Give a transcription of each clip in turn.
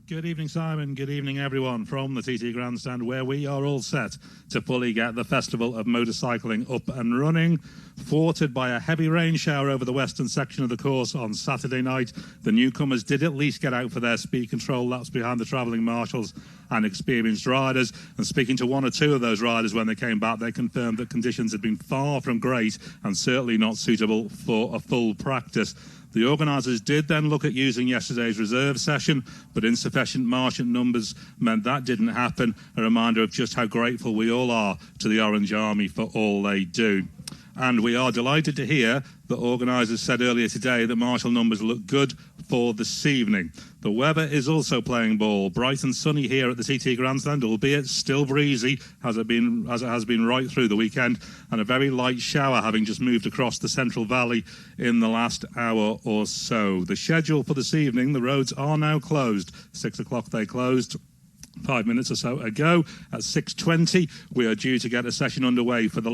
Good evening, Simon. Good evening, everyone, from the TT Grandstand, where we are all set to fully get the Festival of Motorcycling up and running. Thwarted by a heavy rain shower over the western section of the course on Saturday night, the newcomers did at least get out for their speed control laps behind the travelling marshals and experienced riders. And speaking to one or two of those riders when they came back, they confirmed that conditions had been far from great and certainly not suitable for a full practice. The organisers did then look at using yesterday's reserve session, but insufficient marchant numbers meant that didn't happen. A reminder of just how grateful we all are to the Orange Army for all they do. And we are delighted to hear that organisers said earlier today that marshal numbers look good for this evening. The weather is also playing ball. Bright and sunny here at the TT Grandstand, albeit still breezy, as it has been right through the weekend, and a very light shower having just moved across the Central Valley in the last hour or so. The schedule for this evening, the roads are now closed. 6 o'clock they closed 5 minutes or so ago. At 6:20, we are due to get a session underway for the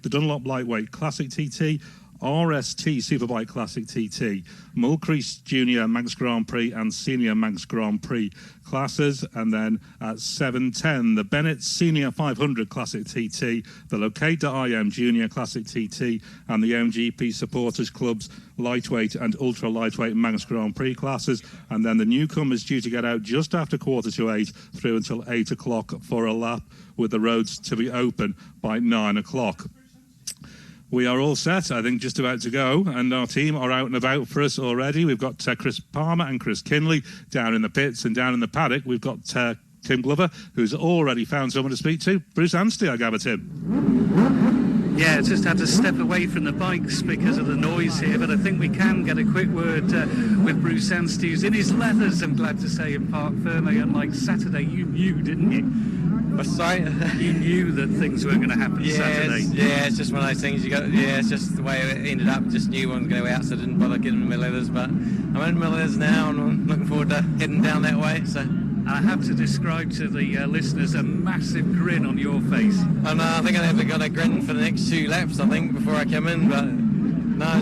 Dunlop Lightweight Classic TT, RST Superbike Classic TT, Mulcrease Junior Manx Grand Prix and Senior Manx Grand Prix classes. And then at 7:10, the Bennett Senior 500 Classic TT, the Locate.IM Junior Classic TT, and the MGP Supporters Club's lightweight and ultra lightweight Manx Grand Prix classes. And then the newcomers due to get out just after 7:45 through until 8 o'clock for a lap, with the roads to be open by 9 o'clock. We are all set, I think, just about to go, and our team are out and about for us already. We've got Chris Palmer and Chris Kinley down in the pits, and down in the paddock we've got Tim Glover, who's already found someone to speak to. Bruce Anstey, I gather, Tim. Yeah, just had to step away from the bikes because of the noise here, but I think we can get a quick word with Bruce Anstey, who's in his leathers, I'm glad to say, in Parc Fermé. Unlike Saturday, you knew, didn't you? Sorry? You knew that things weren't going to happen Saturday. It's just one of those things. It's just the way it ended up. Just knew one was going to go out, so I didn't bother getting in my leathers. But I'm in my leathers now, and I'm looking forward to heading down that way. So I have to describe to the listeners a massive grin on your face. And I think I've got a grin for the next 2 laps, I think, before I come in. But no,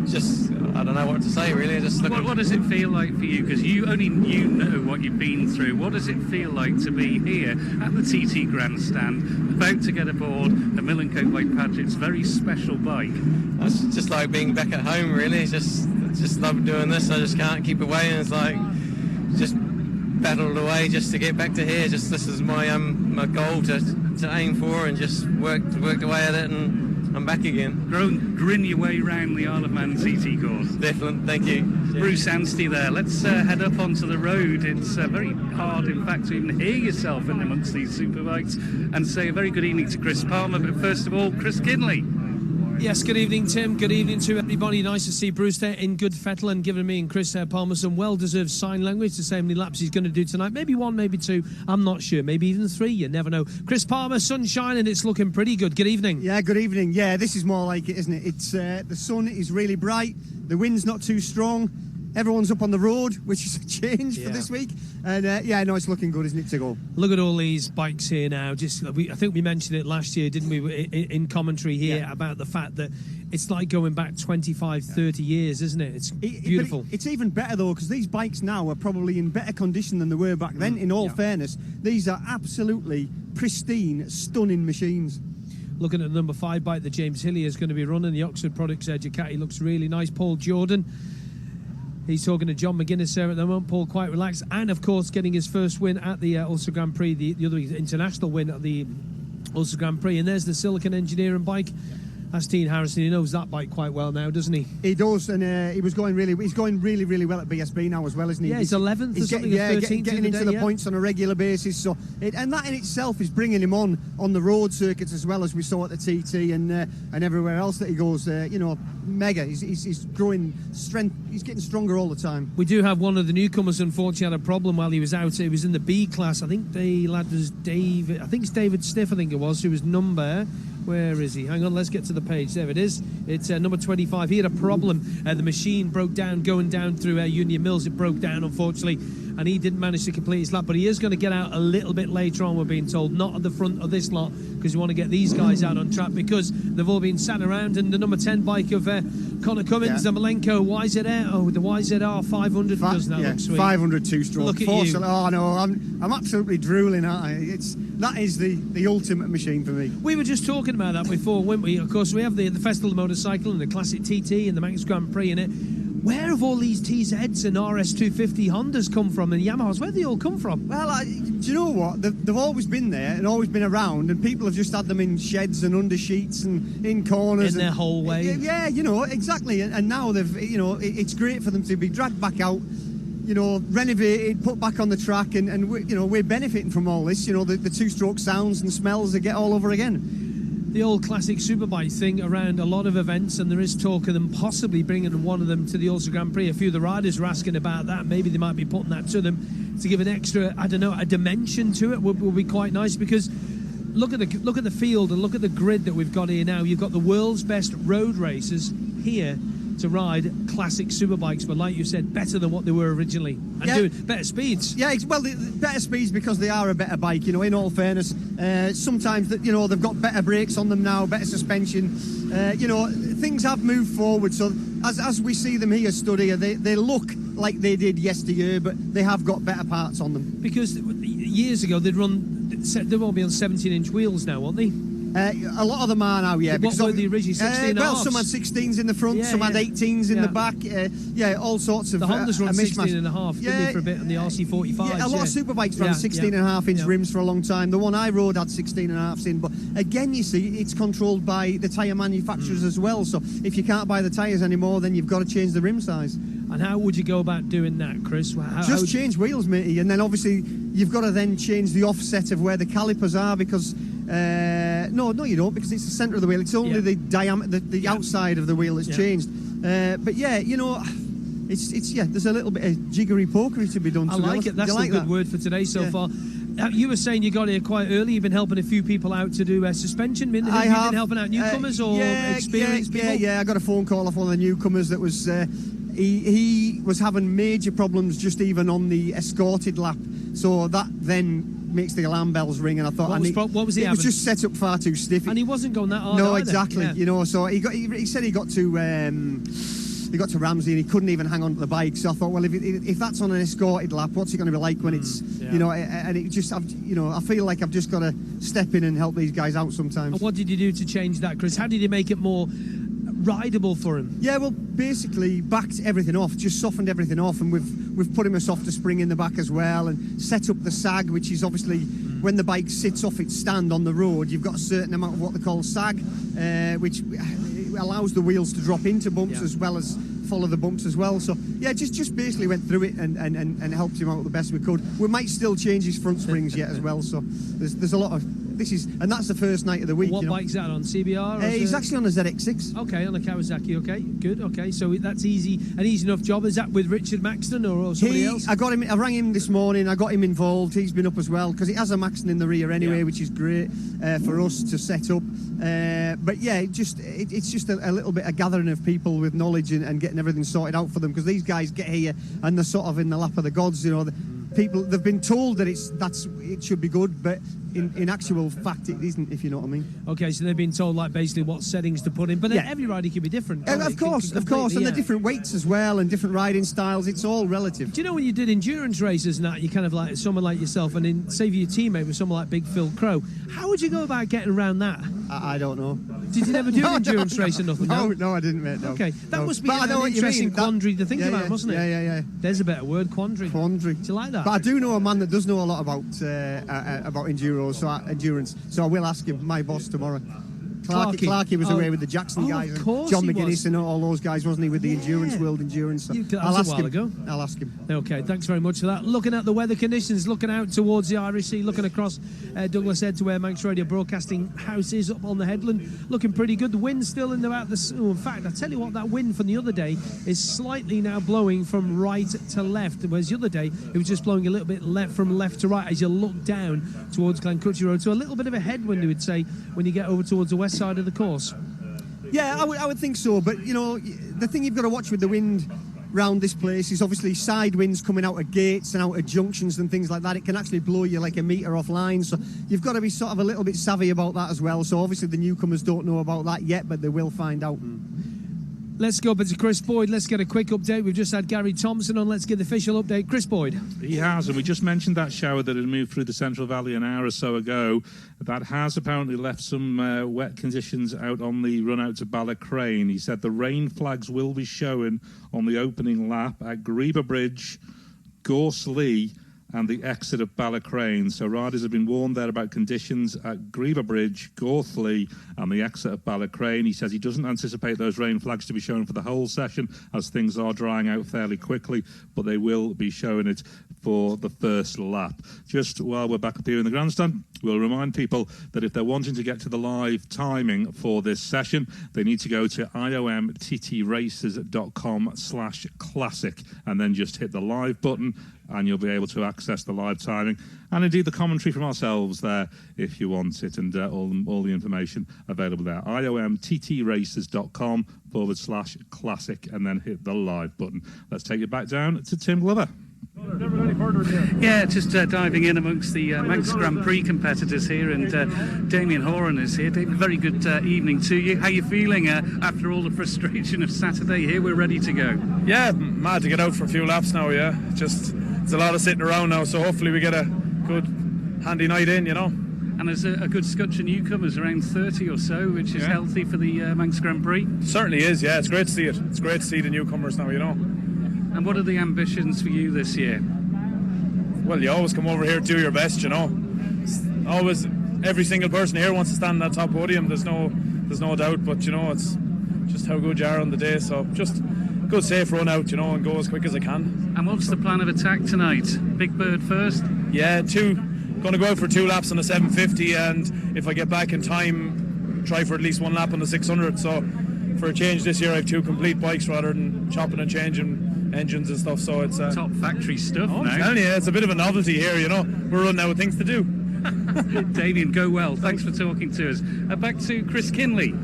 just I don't know what to say, really. What does it feel like for you? Because you know what you've been through. What does it feel like to be here at the TT Grandstand, about to get aboard a Millencote White Paget's very special bike? It's just like being back at home, really. Just love doing this. I just can't keep away, and it's like just battled away just to get back to here. Just this is my my goal to aim for, and just worked away at it, and I'm back again. Grin your way round the Isle of Man TT course. Definitely, thank you. Bruce Anstey there. Let's head up onto the road. It's very hard, in fact, to even hear yourself in amongst these superbikes. And say a very good evening to Chris Palmer, but first of all, Chris Kinley. Yes, good evening, Tim. Good evening to everybody. Nice to see Bruce there in good fettle and giving me and Chris Palmer some well-deserved sign language to say how many laps he's going to do tonight. Maybe 1, maybe 2. I'm not sure. Maybe even 3. You never know. Chris Palmer, sunshine, and it's looking pretty good. Good evening. Yeah, good evening. Yeah, this is more like it, isn't it? It's the sun is really bright. The wind's not too strong. Everyone's up on the road, which is a change for this week. And it's looking good, isn't it, to go? Look at all these bikes here now. I think we mentioned it last year, didn't we, in commentary here, about the fact that it's like going back 25, 30 years, isn't it? It's beautiful. It's even better, though, because these bikes now are probably in better condition than they were back then, in all fairness. These are absolutely pristine, stunning machines. Looking at the number 5 bike that James Hillier is going to be running, the Oxford Products Ducati, looks really nice. Paul Jordan, he's talking to John McGuinness there at the moment. Paul quite relaxed, and of course getting his first win at the Ulster Grand Prix, the other international win at the Ulster Grand Prix. And there's the Silicon Engineering bike. That's Dean Harrison. He knows that bike quite well now, doesn't he? He does, and he's going really well at BSB now as well, isn't he? Yeah, he's 11th or something, 13th getting into the points on a regular basis. So, and that in itself is bringing him on the road circuits as well, as we saw at the TT and everywhere else that he goes. Mega. He's growing strength. He's getting stronger all the time. We do have one of the newcomers, unfortunately, had a problem while he was out. He was in the B class. I think the lad was David. I think it's David Stiff. I think it was. Who was number. Where is he? Hang on, let's get to the page. There it is. It's number 25. He had a problem. The machine broke down going down through Union Mills. It broke down, unfortunately, and he didn't manage to complete his lap. But he is going to get out a little bit later on, we're being told. Not at the front of this lot, because we want to get these guys out on track, because they've all been sat around. And the number 10 bike of Connor Cummins, Yeah. the Malenko YZR. Oh, the YZR 500 does that look sweet. 500 two-stroke. Look at Four you. cylinder. Oh no, I'm absolutely drooling, aren't I? That is the ultimate machine for me. We were just talking about that before, weren't we? Of course, we have the Festival of Motorcycle and the Classic TT and the Manx Grand Prix in it. Where have all these TZs and RS250 Hondas come from and Yamahas? Where do they all come from? Well, do you know what? They've always been there and always been around, and people have just had them in sheds and under sheets and in corners. In their hallway. Yeah, exactly. And now it's great for them to be dragged back out, renovated, put back on the track, and we're benefiting from all this. The two-stroke sounds and smells that get all over again. The old classic Superbike thing around a lot of events, and there is talk of them possibly bringing one of them to the Ulster Grand Prix. A few of the riders were asking about that. Maybe they might be putting that to them to give an extra, a dimension to it would be quite nice, because look at the field and look at the grid that we've got here now. You've got the world's best road racers here to ride classic Superbikes, but like you said, better than what they were originally, and doing better speeds. Yeah, well, the better speeds because they are a better bike. In all fairness, sometimes they've got better brakes on them now, better suspension. Things have moved forward. So as we see them here, they look like they did yesteryear, but they have got better parts on them. Because years ago they'd all be on 17-inch wheels now, won't they? A lot of them are now, yeah. What were the original 16 well, some had 16s in the front, some had 18s in the back. All sorts of. The Hondas run 16 and a half, yeah, didn't they, for a bit, on the RC45s? Yeah, a lot of Superbikes ran 16 and a half inch rims for a long time. The one I rode had 16 and a half in, but again, you see, it's controlled by the tyre manufacturers as well. So if you can't buy the tyres anymore, then you've got to change the rim size. And how would you go about doing that, Chris? Just change wheels, matey, and then obviously you've got to then change the offset of where the calipers are, because no, you don't, because it's the centre of the wheel. It's only the diameter, the outside of the wheel that's changed. But it's there's a little bit of jiggery pokery to be done. I like it. That's a good word for today so far. You were saying you got here quite early. You've been helping a few people out to do suspension. Have you been helping out newcomers or experienced people? Yeah. I got a phone call off one of the newcomers that was. He was having major problems just even on the escorted lap, so that then makes the alarm bells ring, and I thought what was he it having? was just set up far too stiff, and he wasn't going that hard. No, either. exactly. So he said he got to Ramsey and he couldn't even hang on to the bike. So I thought, well, if that's on an escorted lap, what's it going to be like when it's and it just I feel like I've just got to step in and help these guys out sometimes. And what did you do to change that, Chris? How did you make it more rideable for him? Yeah, well, basically backed everything off, just softened everything off, and we've put him a softer spring in the back as well, and set up the sag, which is obviously when the bike sits off its stand on the road, you've got a certain amount of what they call sag, which allows the wheels to drop into bumps as well as follow the bumps as well. So just basically went through it and helped him out the best we could. We might still change his front springs yet as well. So there's a lot of and that's the first night of the week. What bike's that on? CBR? He's actually on a ZX6. Okay, on a Kawasaki. Okay, good. Okay, so that's an easy enough job. Is that with Richard Maxton or somebody else? I rang him this morning. I got him involved. He's been up as well because it has a Maxton in the rear anyway, which is great for us to set up. But it's just a little bit of gathering of people with knowledge and getting everything sorted out for them, because these guys get here and they're sort of in the lap of the gods. People, they've been told that it should be good, but in actual fact it isn't, if you know what I mean. Okay, so they've been told basically what settings to put in, but every rider can be different. Of course, and the different weights as well, and different riding styles. It's all relative. Do you know when you did endurance races and that, you kind of like someone like yourself, and then say your teammate was someone like Big Phil Crow, how would you go about getting around that? I don't know. Did you never do an endurance race or nothing? No, I didn't, mate. No. Okay, that must be an interesting quandary to think about, mustn't it? Yeah. There's a better word, quandary. Quandary. Do you like that? But I do know a man that does know a lot about endurance, so I will ask him, my boss, tomorrow. Clarkey was away with the Jackson guys, and John McGuinness and all those guys, wasn't he, with the endurance, world endurance? So I'll ask him. I'll ask him. Okay, thanks very much for that. Looking at the weather conditions, looking out towards the Irish Sea, looking across Douglas Head to where Manx Radio Broadcasting House is up on the headland, looking pretty good. The wind's still in in fact, I tell you what, that wind from the other day is slightly now blowing from right to left, whereas the other day it was just blowing a little bit from left to right as you look down towards Glencrutchy Road. So a little bit of a headwind, you would say, when you get over towards the west side of the course. Yeah, I would think so, but the thing you've got to watch with the wind round this place is obviously side winds coming out of gates and out of junctions and things like that. It can actually blow you like a metre offline, so you've got to be sort of a little bit savvy about that as well. So obviously the newcomers don't know about that yet, but they will find out. Let's go over to Chris Boyd. Let's get a quick update. We've just had Gary Thompson on. Let's get the official update. Chris Boyd. He has, and we just mentioned that shower that had moved through the Central Valley an hour or so ago. That has apparently left some wet conditions out on the run out to Ballacrane. He said the rain flags will be showing on the opening lap at Greba Bridge, Gorse-Lee, and the exit of Ballacrane. So riders have been warned there about conditions at Greba Bridge, Gorse-Lee, and the exit of Ballacrane. He says he doesn't anticipate those rain flags to be shown for the whole session, as things are drying out fairly quickly, but they will be showing it for the first lap. Just while we're back up here in the grandstand, we'll remind people that if they're wanting to get to the live timing for this session, they need to go to iomttraces.com/classic and then just hit the live button, and you'll be able to access the live timing and indeed the commentary from ourselves there if you want it, and all the information available there. iomttraces.com/classic and then hit the live button. Let's take it back down to Tim Glover. Yeah, just diving in amongst the Manx Grand Prix competitors here, and Damien Horan is here. David, very good evening to you. How are you feeling after all the frustration of Saturday? Here we're ready to go. Yeah, mad to get out for a few laps now, yeah. Just, it's a lot of sitting around now, so hopefully we get a good, handy night in, you know. And there's a good scutch of newcomers, around 30 or so, which is healthy for the Manx Grand Prix. Certainly is, yeah. It's great to see it. It's great to see the newcomers now, you know. And what are the ambitions for you this year? Well, you always come over here to do your best, you know. It's always, every single person here wants to stand on that top podium. There's no doubt, but you know, it's just how good you are on the day. So just good safe run out, you know, and go as quick as I can. And what's the plan of attack tonight? Big Bird first? Yeah, going to go out for 2 laps on the 750, and if I get back in time, try for at least 1 lap on the 600. So for a change this year, I have 2 complete bikes rather than chopping and changing engines and stuff, so it's top factory stuff now. I'm telling you, it's a bit of a novelty here, you know. We're running out of things to do. Damien, go well. Thanks for talking to us. Back to Chris Kinley.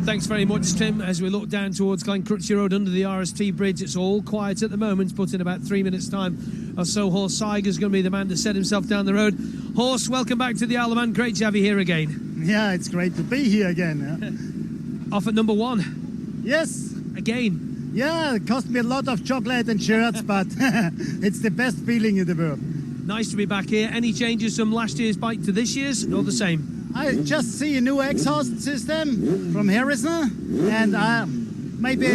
Thanks very much, Tim. As we look down towards Glencrutchy Road under the RST bridge, it's all quiet at the moment, but in about 3 minutes' time or so, Horse Saiger's going to be the man to set himself down the road. Horse, welcome back to the Isle of Man. Great to have you here again. Yeah, it's great to be here again. Off at number 1. Yes. Again. Yeah, it cost me a lot of chocolate and shirts, but it's the best feeling in the world. Nice to be back here. Any changes from last year's bike to this year's, or the same? I just see a new exhaust system from Harrison, and maybe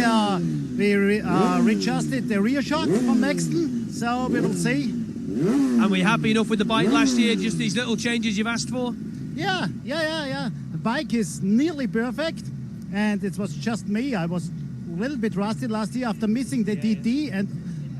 we readjusted the rear shock from Maxton, so we will see. And we're happy enough with the bike last year, just these little changes you've asked for? Yeah. The bike is nearly perfect, and it was just me. I was a little bit rusty last year after missing the DD, and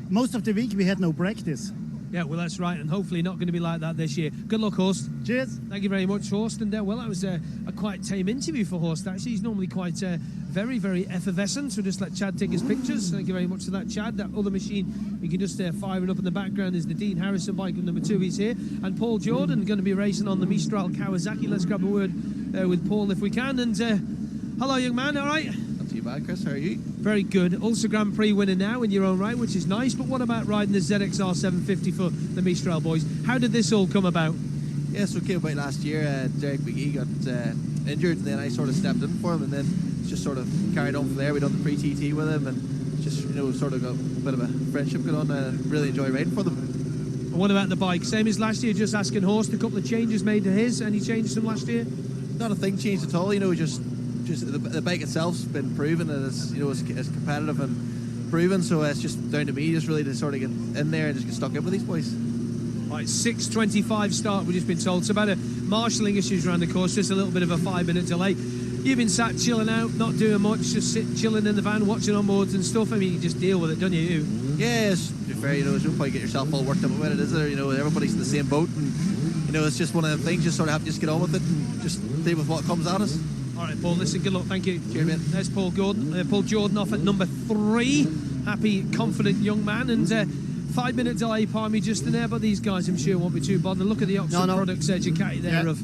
most of the week we had no practice. Yeah, well, that's right, and hopefully not going to be like that this year. Good luck, Horst. Cheers. Thank you very much, Horst. And well, that was a quite tame interview for Horst, actually. He's normally quite very, very effervescent, so just let Chad take his pictures. Thank you very much for that, Chad. That other machine you can just fire it up in the background is the Dean Harrison bike, and number 2 he's here. And Paul Jordan going to be racing on the Mistral Kawasaki. Let's grab a word with Paul if we can. And hello, young man, all right? Not too bad, Chris. How are you? Very good. Also Grand Prix winner now in your own right, which is nice. But what about riding the ZXR 750 for the Mistral boys? How did this all come about? Yeah, so it came about last year. Derek McGee got injured, and then I sort of stepped in for him, and then just sort of carried on from there. We done the pre-TT with him, and just sort of got a bit of a friendship going on, and really enjoy riding for them. And what about the bike? Same as last year, just asking Horst, a couple of changes made to his. Any changes from last year? Not a thing changed at all. Just the bike itself's been proven, and it's it's competitive and proven. So it's just down to me, just really to sort of get in there and just get stuck in with these boys. Right, 6:25 start. We've just been told. So about a marshalling issues around the course. Just a little bit of a 5-minute delay. You've been sat chilling out, not doing much, just chilling in the van, watching onboards and stuff. I mean, you just deal with it, don't you? Yeah, it's fair. There's no point get yourself all worked up about it, is there? Everybody's in the same boat, and it's just one of them things. Just sort of have to just get on with it and just deal with what comes at us. All right, Paul, listen, good luck, thank you. Cheers, mate. There's Paul Jordan off at number 3. Happy, confident young man, and 5-minute delay, pardon me, just in there, but these guys, I'm sure, won't be too bothered. Look at the Oxford Products Ducati there of...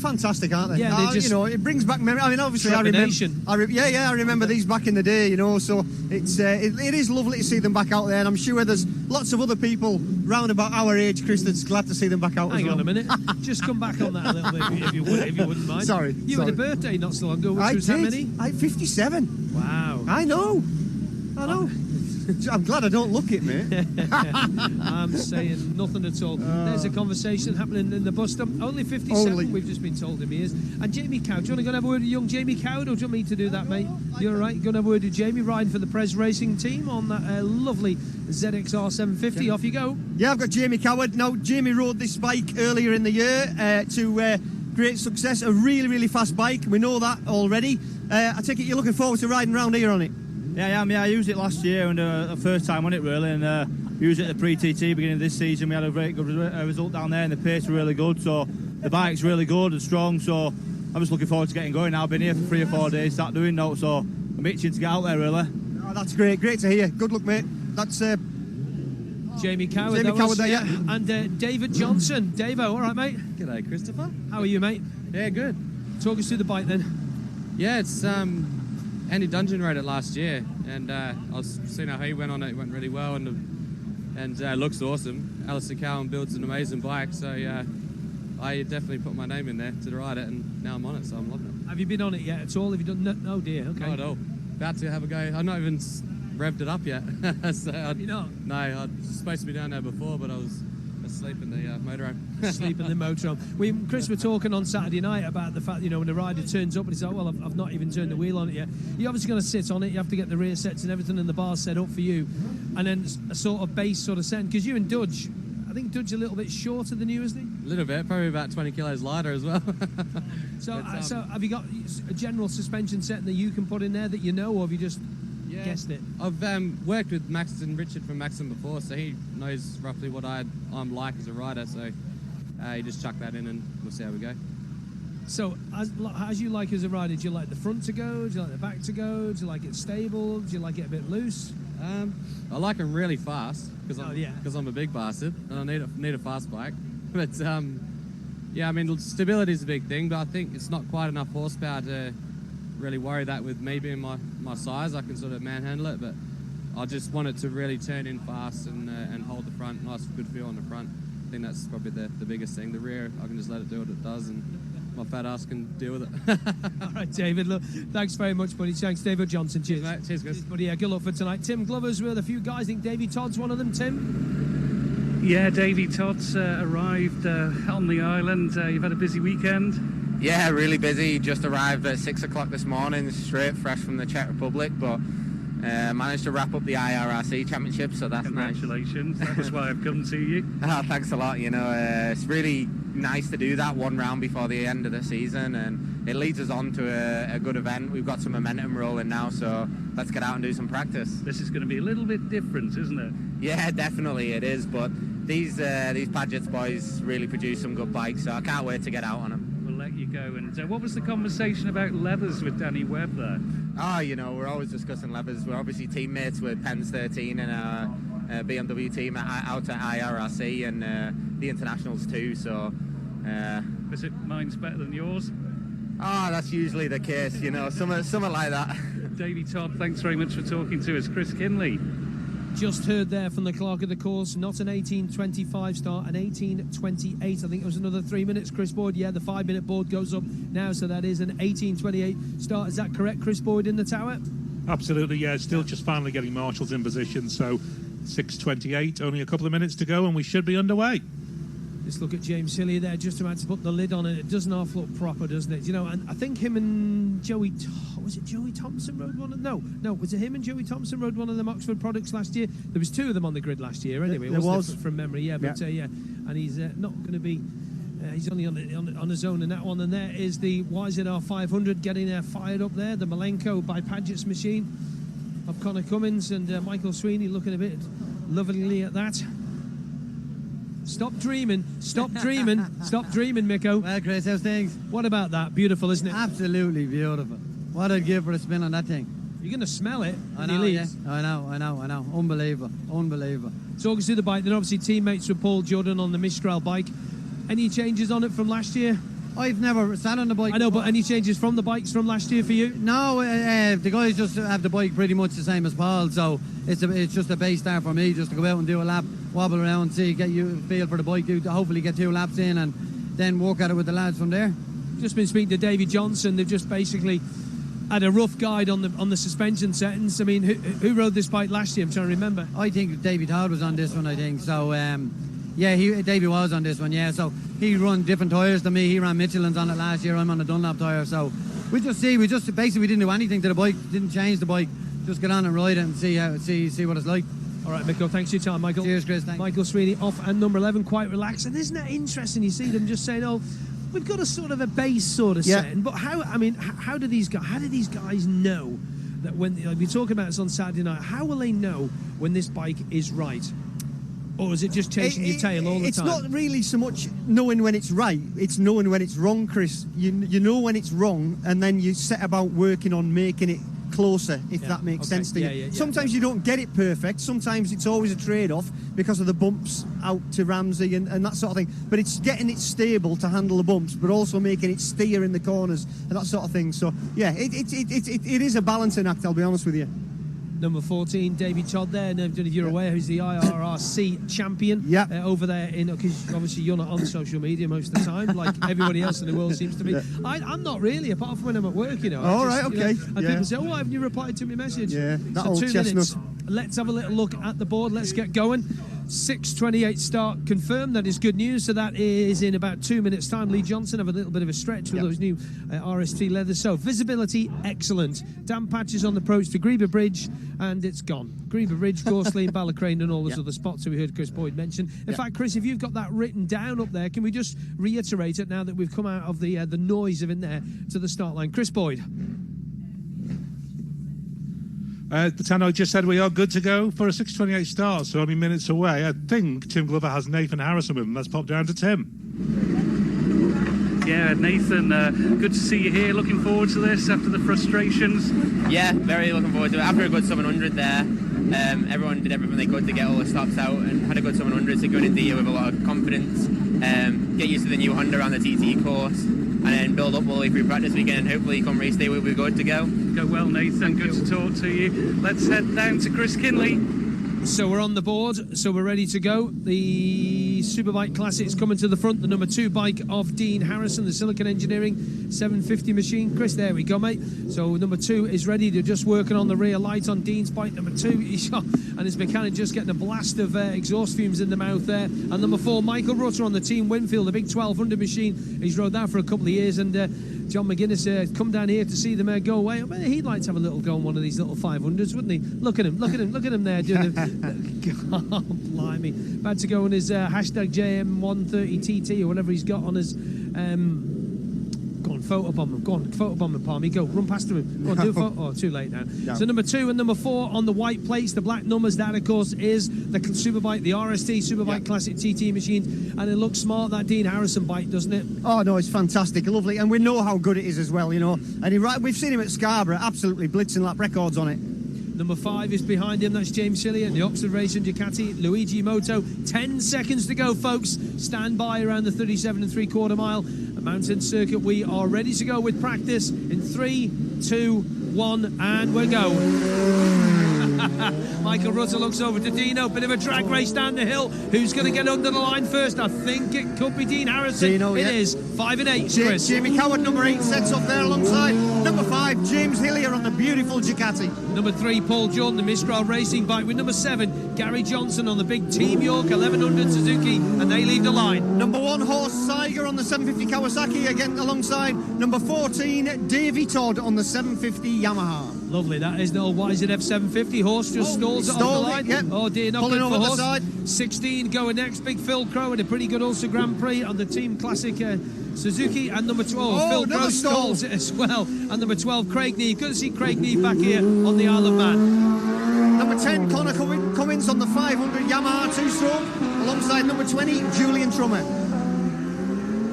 fantastic, aren't they? Yeah, they just... it brings back memory. I mean, obviously, I remember these back in the day, so it is lovely to see them back out there, and I'm sure there's lots of other people round about our age, Chris, that's glad to see them back out as Hang well. on a minute. Just come back on that a little bit, if you wouldn't mind. Sorry. You had a birthday not so long ago, which I was did. how many? 57. Wow. I know. I'm glad I don't look it, mate. I'm saying nothing at all. There's a conversation happening in the bus stop. Only 57, Only. we've just been told him he is. And Jamie Cowd, do you want to go and have a word with young Jamie Cowd, or do you want me to do that, mate? You're all right. Go and have a word with Jamie, riding for the Prez Racing team on that lovely ZXR 750. Off you go. Yeah, I've got Jamie Coward. Now, Jamie rode this bike earlier in the year to great success. A really, really fast bike. We know that already. I take it you're looking forward to riding around here on it? Yeah, I am. Yeah, I used it last year and the first time on it really, and used it at the pre-TT beginning of this season. We had a very good result down there, and the pace was really good. So the bike's really good and strong. So I'm just looking forward to getting going now. I've been here for 3 or 4 days, start doing notes. So I'm itching to get out there really. Oh, that's great. Great to hear. Good luck, mate. That's Jamie Coward. Jamie Coward there, yeah. And David Johnson. Davo, all right, mate? G'day, Christopher. How are you, mate? Yeah, good. Talk us through the bike then. Yeah, it's Andy Dungeon rode it last year, and I was seeing how he went on it. It went really well, and looks awesome. Alistair Cowan builds an amazing bike, so I definitely put my name in there to ride it, and now I'm on it, so I'm loving Have you been on it yet at all? Have you done? No, dear. it. Okay. Not at all. About to have a go. I've not even revved it up yet. So You know, No, I was supposed to be down there before, but I was asleep in the motorhome. sleep in the motorhome. Chris were talking on Saturday night about the fact, when the rider turns up and he's like, well, I've not even turned the wheel on it yet. You're obviously going to sit on it. You have to get the rear sets and everything and the bar set up for you, and then a sort of base sort of set. Because you and Dudge, I think Dudge a little bit shorter than you, isn't he? A little bit, probably about 20 kilos lighter as well. So, But, so have you got a general suspension setting that you can put in there that you know, or have you just guessed it? I've worked with Max and Richard from Maxim before, so he knows roughly what I'm like as a rider, so you just chuck that in and we'll see how we go. So, as you like as a rider, do you like the front to go? Do you like the back to go? Do you like it stable? Do you like it a bit loose? I like them really fast because Oh, I'm a big bastard and I need a fast bike. But yeah, I mean stability is a big thing, but I think it's not quite enough horsepower to really worry that with me being my size. I can sort of manhandle it, but I just want it to really turn in fast and hold the front, nice good feel on the front. I think that's probably the biggest thing. The rear, I can just let it do what it does and my fat ass can deal with it. All right, David, look, thanks very much, buddy. Thanks, David Johnson. Cheers. Mate. Cheers, Chris. Buddy, yeah, good luck for tonight. Tim Glover's with a few guys. I think Davey Todd's one of them, Tim? Yeah, Davey Todd's arrived on the island. You've had a busy weekend. Yeah, really busy. Just arrived at 6 o'clock this morning, straight fresh from the Czech Republic, but managed to wrap up the IRRC Championship, so that's nice. Congratulations. That's why I've come to you. Oh, thanks a lot. It's really nice to do that one round before the end of the season, and it leads us on to a good event. We've got some momentum rolling now, so let's get out and do some practice. This is going to be a little bit different, isn't it? Yeah, definitely it is, but these Padgett's boys really produce some good bikes, so I can't wait to get out on them. We'll let you go. And what was the conversation about leathers with Danny Webb there? Oh, we're always discussing levers. We're obviously teammates with Pens 13 and our BMW team out at IRRC and the internationals too. So, is it mine's better than yours? That's usually the case. Something like that. Davey Todd, thanks very much for talking to us. Chris Kinley. Just heard there from the clerk of the course, not an 18.25 start, an 18.28. I think it was another 3 minutes, Chris Boyd. Yeah, the 5-minute board goes up now, so that is an 18.28 start. Is that correct, Chris Boyd, in the tower? Absolutely, yeah. Still just finally getting marshals in position, so 6.28, only a couple of minutes to go, and we should be underway. Let's look at James Hillier there, just about to put the lid on it. It doesn't half look proper, doesn't it? And I think him and Joey... Was it Joey Thompson rode one of... No, was it him and Joey Thompson rode one of them Oxford products last year? There was 2 of them on the grid last year, anyway. There was. From memory, yeah. But, yeah. And he's not going to be... he's only on his own in that one. And there is the YZR 500 getting fired up there. The Malenko by Padgett's machine of Connor Cummins and Michael Sweeney looking a bit lovingly at that. Stop dreaming, Miko. Well, Chris, how's things? What about that? Beautiful, isn't it? Absolutely beautiful. What I'd give for a spin on that thing. You're going to smell it I when know, he yeah. leaves. I know. Unbelievable. Talk us through the bike, then obviously teammates with Paul Jordan on the Mistral bike. Any changes on it from last year? I've never sat on the bike. I know, but any changes from the bikes from last year for you? No, the guys just have the bike pretty much the same as Paul, so it's just a base start for me just to go out and do a lap wobble around, see, get you a feel for the bike, hopefully get 2 laps in, and then work at it with the lads from there. Just been speaking to Davy Johnson. They've just basically had a rough guide on the suspension settings. I mean, who rode this bike last year? I'm trying to remember. I think Davy Todd was on this one, I think. So, Davy was on this one, yeah. So he run different tyres than me. He ran Michelin's on it last year. I'm on a Dunlop tyre. So we didn't do anything to the bike, didn't change the bike. Just get on and ride it and see what it's like. All right, Michael, thanks for your time, Michael. Cheers, Chris. Thanks. Michael Sweeney off at number 11, quite relaxed. And isn't that interesting? You see them just saying, oh, we've got a sort of a base sort of setting. But how do these guys know that when we're talking about this on Saturday night, how will they know when this bike is right? Or is it just chasing your tail all the time? It's not really so much knowing when it's right, it's knowing when it's wrong, Chris. You know when it's wrong, and then you set about working on making it closer, if that makes sense to you. Sometimes you don't get it perfect. Sometimes it's always a trade-off because of the bumps out to Ramsey and that sort of thing. But it's getting it stable to handle the bumps, but also making it steer in the corners and that sort of thing. So, yeah, it is a balancing act, I'll be honest with you. Number 14, Davy Todd there. And if you're aware, who's the IRRC champion over there. Because obviously you're not on social media most of the time, like everybody else in the world seems to be. I'm not really, apart from when I'm at work, you know. Okay. And people say, oh, haven't you replied to my message? Yeah, that old 2 chestnut. minutes. Let's have a little look at the board. Let's get going. 6:28 start confirmed. That is good news. So that is in about 2 minutes' time. Lee Johnson have a little bit of a stretch with those new RST leathers. So visibility excellent. Damp patches on the approach to Grieber Bridge, and it's gone. Grieber Bridge, Gorsley, Ballacrane, and all those other spots that we heard Chris Boyd mention. In fact, Chris, if you've got that written down up there, can we just reiterate it now that we've come out of the noise of in there to the start line? Chris Boyd. Tano just said we are good to go for a 6:28 start, so only minutes away. I think Tim Glover has Nathan Harrison with him. Let's pop down to Tim. Yeah, Nathan, good to see you here. Looking forward to this after the frustrations. Yeah, very looking forward to it. After a good 700 there, everyone did everything they could to get all the stops out and had a good 700, so going into the year with a lot of confidence. Get used to the new Honda on the TT course, and then build up all the way through practice weekend, and hopefully come race day we'll be good to go. Go well, Nathan. Good to talk to you. Let's head down to Chris Kinley. So we're on the board, so we're ready to go. The Superbike Classic's coming to the front, the number 2 bike of Dean Harrison, the Silicon Engineering 750 machine. Chris, there we go, mate. So number 2 is ready. They're just working on the rear light on Dean's bike. Number 2, and his mechanic just getting a blast of exhaust fumes in the mouth there. And number 4, Michael Rutter on the Team Winfield, the big 1200 machine. He's rode that for a couple of years, and John McGuinness come down here to see them go away. I mean, he'd like to have a little go on one of these little 500s, wouldn't he? Look at him there doing the... God, blimey. About to go on his hashtag JM130TT or whatever he's got on his... Go on, photobomb him. Go on, photobomb him, Palmy. Go, run past him. Go on, do a photo. Oh, too late now. No. So number 2 and number 4 on the white plates, the black numbers. That, of course, is the Superbike, the RST Superbike Classic TT machine. And it looks smart, that Dean Harrison bike, doesn't it? Oh, no, it's fantastic. Lovely. And we know how good it is as well, you know. And we've seen him at Scarborough, absolutely blitzing lap records on it. Number 5 is behind him. That's James Hillier, the Oxford Racing Ducati, Luigi Moto. 10 seconds to go, folks. Stand by around the 37 3/4 mile. A mountain circuit. We are ready to go with practice in 3, 2, 1, and we're going. Michael Rutter looks over to Dino. Bit of a drag race down the hill. Who's going to get under the line first? I think it could be Dean Harrison. Dino, it is 5 and 8. Chris. Jamie Coward, number 8, sets off there alongside number 5, James Hillier on the beautiful Ducati. Number 3, Paul Jordan, the Mistral Racing bike. With number 7, Gary Johnson on the big Team York 1100 Suzuki, and they lead the line. Number 1, Horst Seiger on the 750 Kawasaki, again alongside number 14, Davy Todd on the 750 Yamaha. Lovely, that is the old YZF 750. Horse just stalls it off the line. Yep. Oh dear, not pulling good over for the Horse. side. 16 going next, Big Phil Crow, and a pretty good also Grand Prix on the Team Classic Suzuki. And number 12, Phil Crow stalls it as well. And number 12, Craig Neve. Good to see Craig Neve back here on the Isle of Man. Number 10, Connor Cummins on the 500 Yamaha 2-stroke, alongside number 20, Julian Trummer.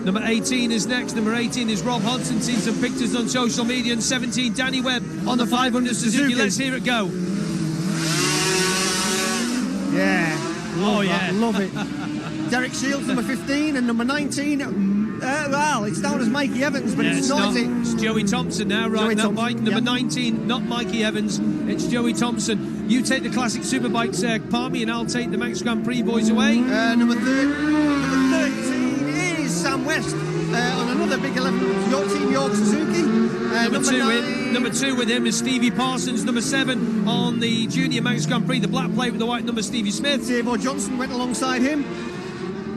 Number 18 is next. Number 18 is Rob Hodson. Seen some pictures on social media. And 17, Danny Webb on the 500 Suzuki. Let's hear it go. Yeah. Love it. Yeah. Derek Shields, number 15, and number 19, well, it's down as Mikey Evans, but it's not. It's Joey Thompson now riding that bike. Number 19, not Mikey Evans, it's Joey Thompson. You take the classic Superbikes, Palmy, and I'll take the Manx Grand Prix boys away. Number 13 is Sam West on another big 11 Team York Suzuki. Number two with him is Stevie Parsons. Number 7 on the Junior Manx Grand Prix, the black plate with the white number, Stevie Smith. Dave O'Johnson went alongside him.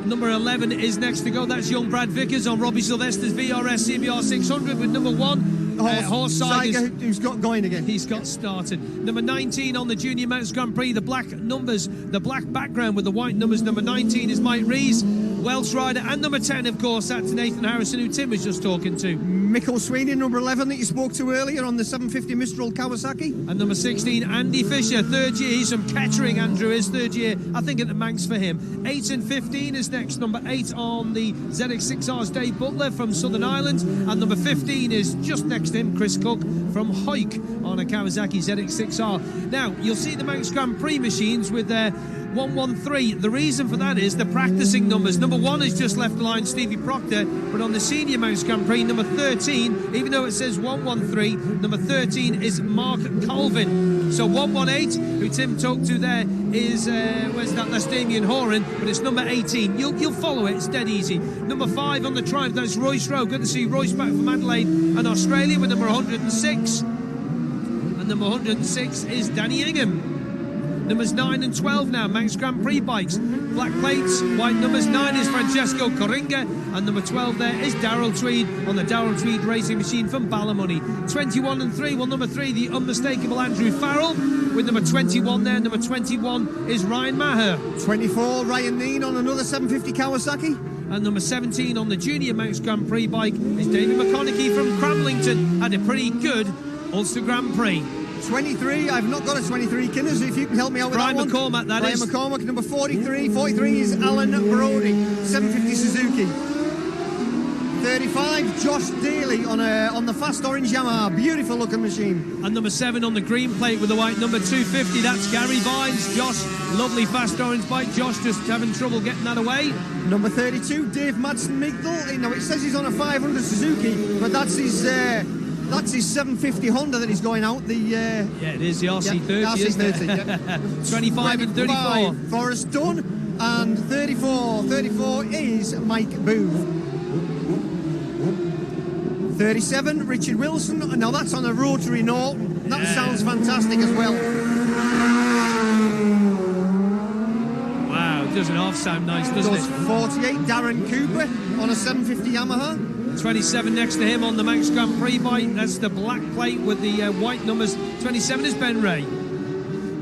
Number 11 is next to go. That's young Brad Vickers on Robbie Sylvester's VRS CBR 600 with number 1. Horse Tiger, who's got going again. He's got started. Number 19 on the Junior Manx Grand Prix, the black numbers, the black background with the white numbers. Number 19 is Mike Rees, Welsh rider. And number 10, of course, that's Nathan Harrison, who Tim was just talking to. Michael Sweeney, number 11, that you spoke to earlier on the 750 Mistral Kawasaki. And number 16, Andy Fisher, third year. He's from Kettering, Andrew is third year, I think, at the Manx for him. 8 and 15 is next. Number 8 on the ZX6R's Dave Butler from Southern Ireland. And number 15 is just next to him, Chris Cook from Hawick on a Kawasaki ZX6R. Now, you'll see the Manx Grand Prix machines with their 113. The reason for that is the practicing numbers. Number 1 has just left the line, Stevie Proctor, but on the Senior Manx Grand Prix, number 13, even though it says 113, number 13 is Mark Colvin. So 118, who Tim talked to there, is, where's that? That's Damien Horan, but it's number 18. You'll follow it, it's dead easy. Number 5 on the Triumph, that's Royce Rowe. Good to see Royce back from Adelaide and Australia with number 106. And number 106 is Danny Ingham. Numbers 9 and 12 now, Manx Grand Prix bikes. Black plates, white numbers. 9 is Francesco Coringa, and number 12 there is Darryl Tweed on the Darryl Tweed racing machine from Ballymoney. 21 and 3, well, number 3, the unmistakable Andrew Farrell, with number 21 there. Number 21 is Ryan Maher. 24, Ryan Neen on another 750 Kawasaki. And number 17 on the Junior Manx Grand Prix bike is David McConaughey from Cramlington. Had a pretty good Ulster Grand Prix. 23, I've not got a 23, Kinners, if you can help me out with Brian that one. McCormack, that Brian is. McCormack, number 43. 43 is Alan Brody, 750 Suzuki. 35, Josh Daly on the fast orange Yamaha, beautiful looking machine. And number 7 on the green plate with the white number 250, that's Gary Vines. Josh, lovely fast orange bike. Josh just having trouble getting that away. Number 32, Dave Madsen Migdal. Now it says he's on a 500 Suzuki, but that's his 750 Honda that he's going out. Yeah, it is the RC30. Yeah, RC30. Yeah. 25 and 34. Forrest Dunn, and 34 is Mike Booth. 37, Richard Wilson. Now that's on a rotary note. That sounds fantastic as well. Wow, it doesn't half sound nice, doesn't it? 48, Darren Cooper on a 750 Yamaha. 27 next to him on the Manx Grand Prix bike. That's the black plate with the white numbers. 27 is Ben Ray.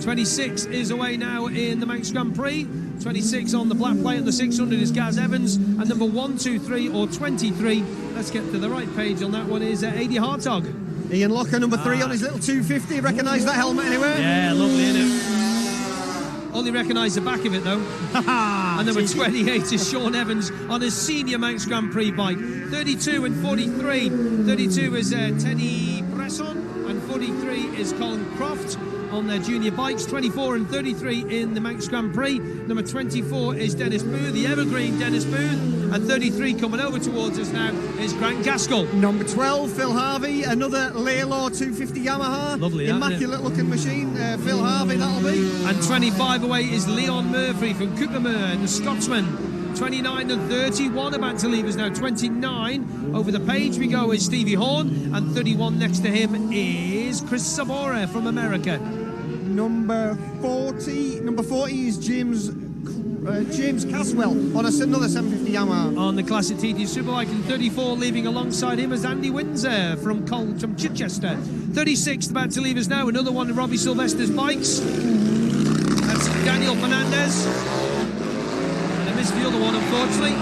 26 is away now in the Manx Grand Prix. 26 on the black plate and the 600 is Gaz Evans. And number 1, 2, 3 or 23, let's get to the right page on that one, is Adi Hartog. Ian Locker, number 3 on his little 250. Recognise that helmet anywhere? Yeah, lovely, isn't it? Only recognise the back of it though. And number 28 is Sean Evans on his Senior Manx Grand Prix bike. 32 and 43. 32 is Tenny Bresson and 43 is Colin Croft on their junior bikes. 24 and 33 in the Manx Grand Prix. Number 24 is Dennis Booth, the evergreen Dennis Booth. And 33 coming over towards us now is Grant Gaskell. Number 12, Phil Harvey, another Laylaw 250 Yamaha. Lovely, immaculate looking machine. Phil Harvey, that'll be. And 25 away is Leon Murphy from Coopermere, the Scotsman. 29 and 31 about to leave us now. 29 over the page we go is Stevie Horn, and 31 next to him is Chris Sabora from America. Number 40 is James Caswell on another 750 Yamaha. On the classic TT Superbike, and 34 leaving alongside him is Andy Windsor from Chichester. 36 about to leave us now, another one of Robbie Sylvester's bikes. That's Daniel Fernandez. And I missed the other one, unfortunately.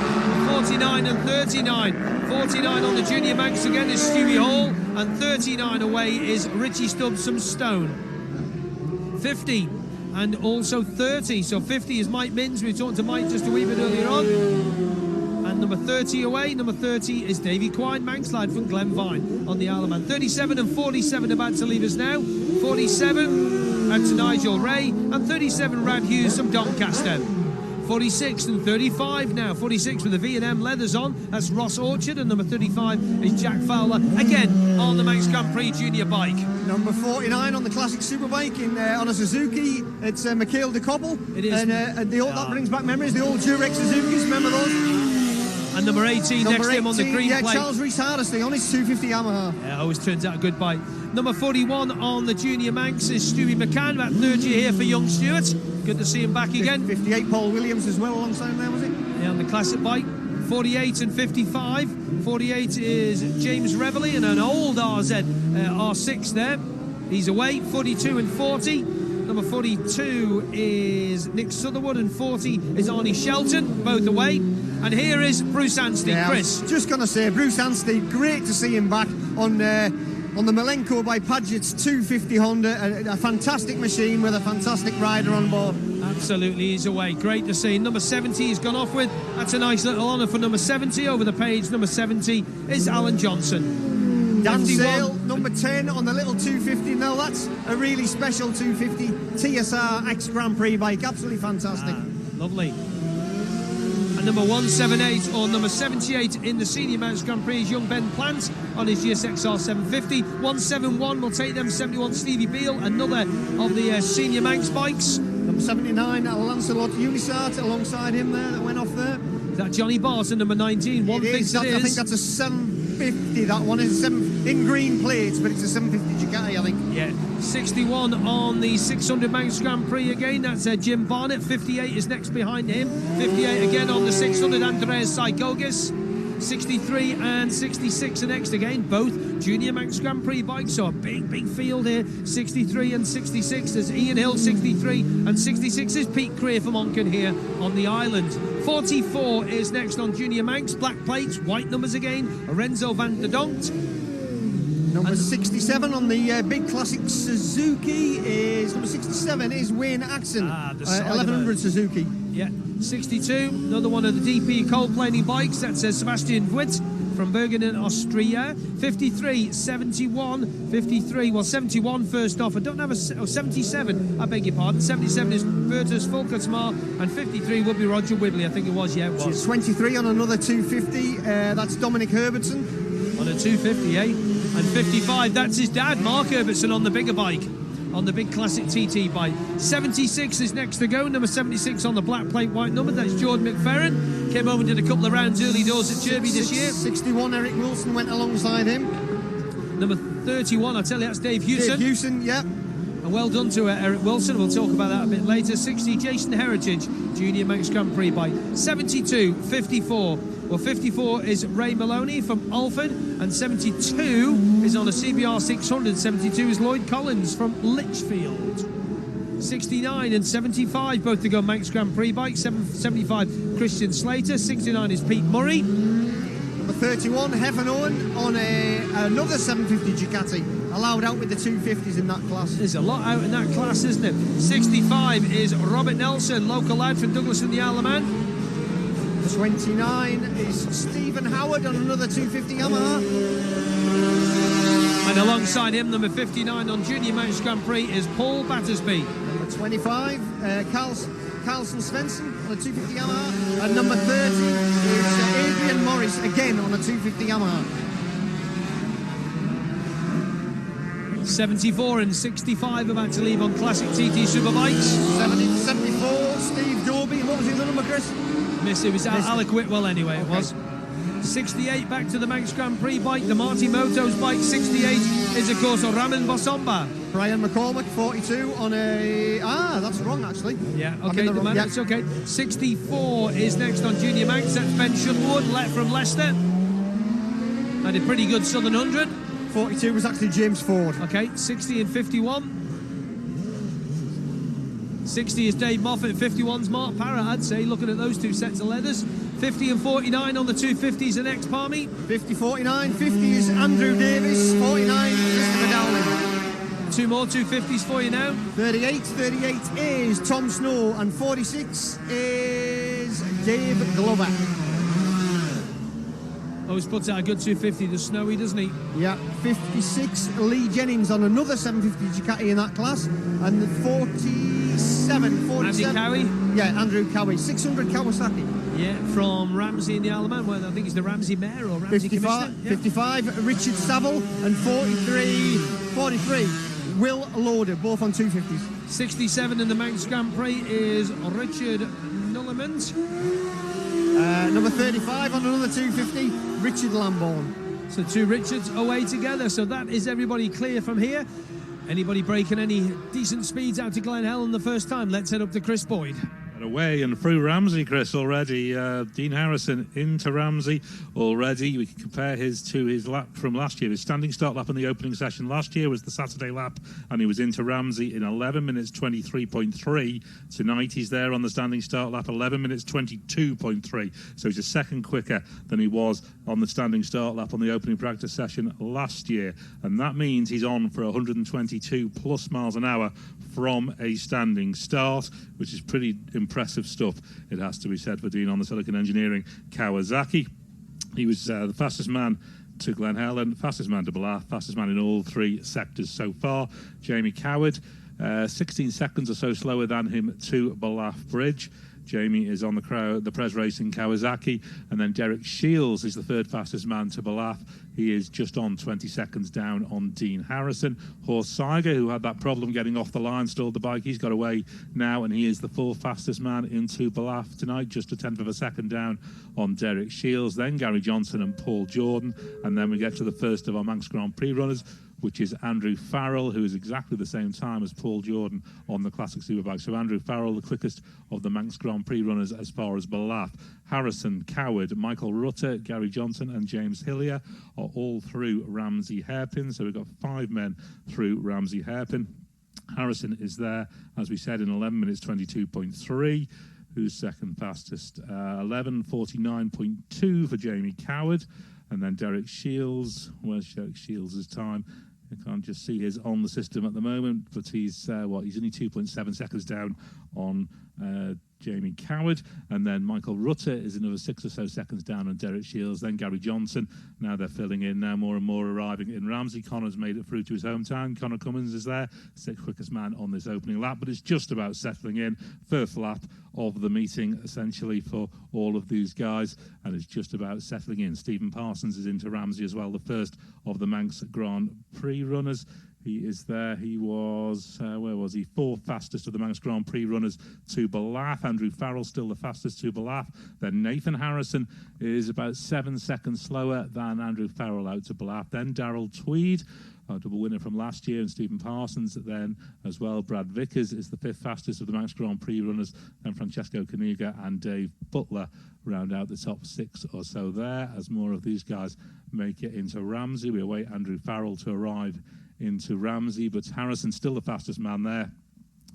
49 and 39. 49 on the Junior Manx again is Stewie Hall, and 39 away is Richie Stubbs from Stone. 50 and also 30, so 50 is Mike Minns. We talked to Mike just a wee bit earlier on. And number 30 away, number 30 is Davy Quine, Manxlad from Glenvine on the Isle of Man. 37 and 47 about to leave us now. 47 to Nigel Ray, and 37 Rad Hughes from Doncaster. 46 and 35 now. 46 with the V&M leathers on. That's Ross Orchard. And number 35 is Jack Fowler. Again, on the Manx Grand Prix junior bike. Number 49 on the classic Superbike on a Suzuki. It's Mikhail de Koppel. It is. And that brings back memories. The old Durex Suzukis, remember those? And number 18 next to him on the green plate. Charles Rees Hardesty on his 250 Yamaha. Yeah, always turns out a good bike. Number 41 on the junior Manx is Stewie McCann, about third year here for young Stewart. Good to see him back again. 58 Paul Williams as well alongside him there, was it? Yeah, on the classic bike. 48 and 55. 48 is James Reveley and an old RZ R6 there. He's away. 42 and 40. Number 42 is Nick Sutherwood and 40 is Arnie Shelton, both away. And here is Bruce Anstey. Yeah, Chris. I was just going to say, Bruce Anstey, great to see him back on the Malenko by Padgett's 250 Honda. A fantastic machine with a fantastic rider on board. Absolutely, he's away. Great to see. Number 70 he's gone off with. That's a nice little honour for number 70. Over the page, number 70 is Alan Johnson. Dan Sale, number 10 on the little 250. Now that's a really special 250 TSR X Grand Prix bike. Absolutely fantastic. Lovely. And number 178 or number 78 in the Senior Manx Grand Prix is young Ben Plant on his GSXR 750. 171 will take them. 71 Stevie Beale, another of the Senior Manx bikes. Number 79 Lancelot Unisart alongside him there that went off there. Is that Johnny Barton, number 19? One thinks it is. I think that's a 750. That one is in green plates, but it's a 750 Ducati, I think. Yeah. 61 on the 600 Manx Grand Prix again. That's Jim Barnett. 58 is next behind him. 58 again on the 600. Andreas Psychogis. 63 and 66 are next again. Both Junior Manx Grand Prix bikes. So a big field here. 63 and 66. There's Ian Hill, 63 and 66 is Pete Creer from Onken here on the island. 44 is next on Junior Manx. Black plates, white numbers again. Lorenzo van der Donk. Number 67 on the big classic Suzuki is number 67 is Wayne Axon. The 1100 Suzuki. Yeah, 62. Another one of the DP cold planing bikes. That's Sebastian Witt from Bergen in Austria. 53, 71, 53. Well, 71 first off. I don't have 77. I beg your pardon. 77 is Bertus Fulkersmar, and 53 would be Roger Whibley. I think it was. Yeah, it was. 23 on another 250. That's Dominic Herbertson on a 250, eh? And 55, that's his dad, Mark Herbertson, on the bigger bike, on the big classic TT bike. 76 is next to go, number 76 on the black plate white number, that's Jordan McFerrin. Came over and did a couple of rounds early doors at Derby this year. 61, Eric Wilson went alongside him. Number 31, I tell you, that's Dave Hewson. Dave Hewson, yeah. And well done to Eric Wilson, we'll talk about that a bit later. 60, Jason Heritage, Junior Manx Grand Prix bike. 72, 54. Well, 54 is Ray Maloney from Alford, and 72 is on a CBR 600. 72 is Lloyd Collins from Lichfield. 69 and 75, both to go Manx Grand Prix bikes. 75, Christian Slater. 69 is Pete Murray. Number 31, Heaven Owen on another 750 Ducati. Allowed out with the 250s in that class. There's a lot out in that class, isn't it? 65 is Robert Nelson, local lad from Douglas and the Isle of Man. 29 is Stephen Howard on another 250 Yamaha. And alongside him, number 59 on Junior Manx Grand Prix is Paul Battersby. Number 25, Carlson Svensson on a 250 Yamaha. And number 30 is Adrian Morris, again on a 250 Yamaha. 74 and 65 about to leave on classic TT Superbikes. 74, Steve Dorby. What was the other number, Chris? Miss, it was Alec Whitwell anyway, it was. 68 back to the Manx Grand Prix bike, the Marty Motos bike. 68 is, of course, Ramin Bosomba. Brian McCormack, 42 on a... that's wrong, actually. Yeah, okay, it's okay. 64 is next on Junior Manx. That's Ben Shuttlewood, from Leicester. Had a pretty good Southern 100. 42 was actually James Ford. Okay, 60 and 51. 60 is Dave Moffat, 51's Mark Parrott, I'd say, looking at those two sets of leathers. 50 and 49 on the 250s are next, Palmy. 50, 49. 50 is Andrew Davis. 49, Christopher Dowling. Two more 250s for you now. 38 is Tom Snow, and 46 is Dave Glover. Always puts out a good 250 to Snowy, doesn't he? Yeah, 56, Lee Jennings on another 750 Ducati in that class. And the 47 47. Andy Cowie? Yeah, Andrew Cowie. 600 Kawasaki. Yeah, from Ramsey in the Isle of Man. Well, I think he's the Ramsey Mayor or Ramsey 55, Commissioner. Yeah. 55, Richard Saville, and 43, Will Lauder, both on 250s. 67 in the Manx Grand Prix is Richard Nullement. Number 35 on another 250, Richard Lambourne. So 2 Richards away together. So that is everybody clear from here. Anybody breaking any decent speeds out to Glen Helen the first time? Let's head up to Chris Boyd. Away and through Ramsey, Chris, already. Dean Harrison into Ramsey already. We can compare his to his lap from last year. His standing start lap in the opening session last year was the Saturday lap, and he was into Ramsey in 11 minutes 23.3. Tonight he's there on the standing start lap, 11 minutes 22.3. So he's a second quicker than he was on the standing start lap on the opening practice session last year. And that means he's on for 122 plus miles an hour from a standing start, which is pretty impressive stuff, it has to be said, for Dean on the Silicon Engineering Kawasaki. He was the fastest man to Glen Helen, fastest man to Ballaugh, fastest man in all 3 sectors so far. Jamie Coward, 16 seconds or so slower than him to Ballaugh Bridge. Jamie is on the Pres Racing Kawasaki, and then Derek Shields is the 3rd fastest man to Ballaugh. He is just on 20 seconds down on Dean Harrison. Horst Seiger, who had that problem getting off the line, stalled the bike, he's got away now, and he is the 4th fastest man into Ballaugh tonight, just a 10th of a second down on Derek Shields. Then Gary Johnson and Paul Jordan, and then we get to the first of our Manx Grand Prix runners, which is Andrew Farrell, who is exactly the same time as Paul Jordan on the Classic Superbike. So Andrew Farrell, the quickest of the Manx Grand Prix runners as far as Ballaugh. Harrison, Coward, Michael Rutter, Gary Johnson and James Hillier are all through Ramsey Hairpin. So we've got 5 men through Ramsey Hairpin. Harrison is there, as we said, in 11 minutes 22.3. Who's second fastest? 11:49.2 for Jamie Coward. And then Derek Shields. Where's Derek Shields' time? I can't just see his on the system at the moment, but he's he's only 2.7 seconds down on Jamie Coward, and then Michael Rutter is another 6 or so seconds down on Derek Shields, then Gary Johnson. Now they're filling in, now more and more arriving in Ramsey. Connor's made it through to his hometown. Connor Cummins is there, 6th quickest man on this opening lap, but it's just about settling in. 1st lap of the meeting, essentially, for all of these guys, and it's just about settling in. Stephen Parsons is into Ramsey as well, the 1st of the Manx Grand Prix runners. He is there. He was, where was he? 4th fastest of the Manx Grand Prix runners to Ballaugh. Andrew Farrell still the fastest to Ballaugh. Then Nathan Harrison is about 7 seconds slower than Andrew Farrell out to Ballaugh. Then Darrell Tweed, a double winner from last year, and Stephen Parsons. Then as well, Brad Vickers is the 5th fastest of the Manx Grand Prix runners. Then Francesco Caniga and Dave Butler round out the top 6 or so there, as more of these guys make it into Ramsey. We await Andrew Farrell to arrive into Ramsey, but Harrison's still the fastest man there,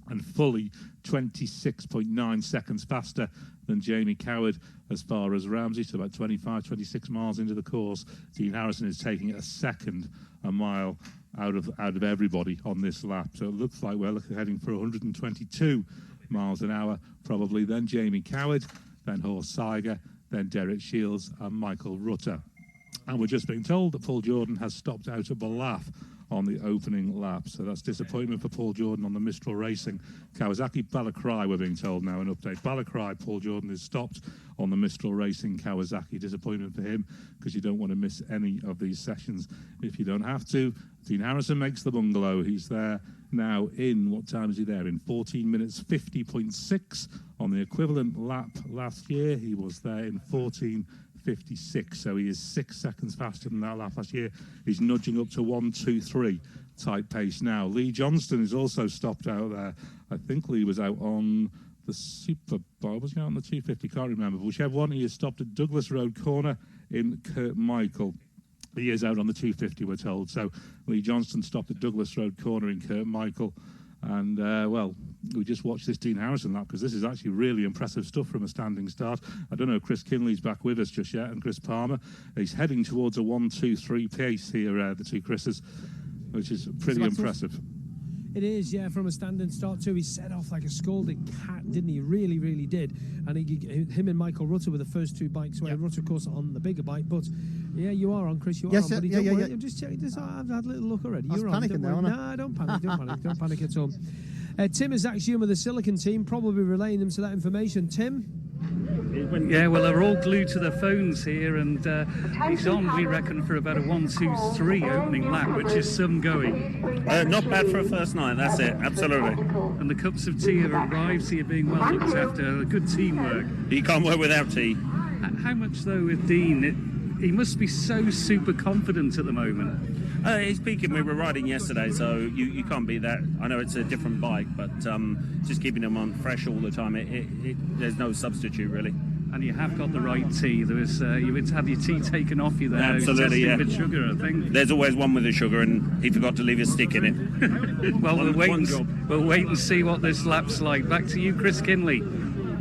and fully 26.9 seconds faster than Jamie Coward as far as Ramsey, so about 26 miles into the course. Dean Harrison is taking a second a mile out of everybody on this lap, so it looks like we're heading for 122 miles an hour probably. Then Jamie Coward, then Horst Seiger, then Derek Shields and Michael Rutter. And we're just being told that Paul Jordan has stopped out at Ballaugh on the opening lap, so that's disappointment for Paul Jordan on the Mistral Racing Kawasaki. Balacry, we're being told now, an update. Balacry, Paul Jordan is stopped on the Mistral Racing Kawasaki. Disappointment for him, because you don't want to miss any of these sessions if you don't have to. Dean Harrison makes the bungalow. He's there now in, what time is he there? In 14 minutes 50.6 on the equivalent lap last year. He was there in 14:56, so he is 6 seconds faster than that lap last year. He's nudging up to 1:23 type pace now. Lee Johnston is also stopped out there. I think Lee was out on the Superbike. Was he out on the 250? Can't remember. But whichever one, he is stopped at Douglas Road Corner in Kirkmichael. He is out on the 250, we're told. So Lee Johnston stopped at Douglas Road Corner in Kirkmichael. And, we just watched this Dean Harrison lap, because this is actually really impressive stuff from a standing start. I don't know if Chris Kinley's back with us just yet, and Chris Palmer. He's heading towards a 1:23 pace here, the two Chris's, which is pretty impressive. It is, yeah, from a standing start too. He set off like a scalding cat, didn't he? Really, really did. And him and Michael Rutter were the first 2 bikes, where Rutter, of course, on the bigger bike. But, yeah, you are on, Chris. You are on, buddy. Don't worry. I'm just checking this out. I've had a little look already. You're on. Panicking now, no, don't panic. Don't panic at all. Tim is actually with the Silicon team, probably relaying them to that information. Tim? Yeah, well, they're all glued to their phones here, and he's on, we reckon, for about a 1, 2, 3 opening lap, which is some going. Not bad for a first night, that's it, absolutely. And the cups of tea have arrived, so you're being well looked after. Good teamwork. You can't work without tea. How much, though, with Dean? He must be so super confident at the moment. He's peaking. We were riding yesterday, so you can't beat that. I know it's a different bike, but just keeping him on fresh all the time, there's no substitute, really. And you have got the right tea. There was you had your tea taken off you there. Absolutely, yeah. With sugar, I think. There's always one with the sugar, and he forgot to leave his stick in it. Well, we'll wait and see what this lap's like. Back to you, Chris Kinley.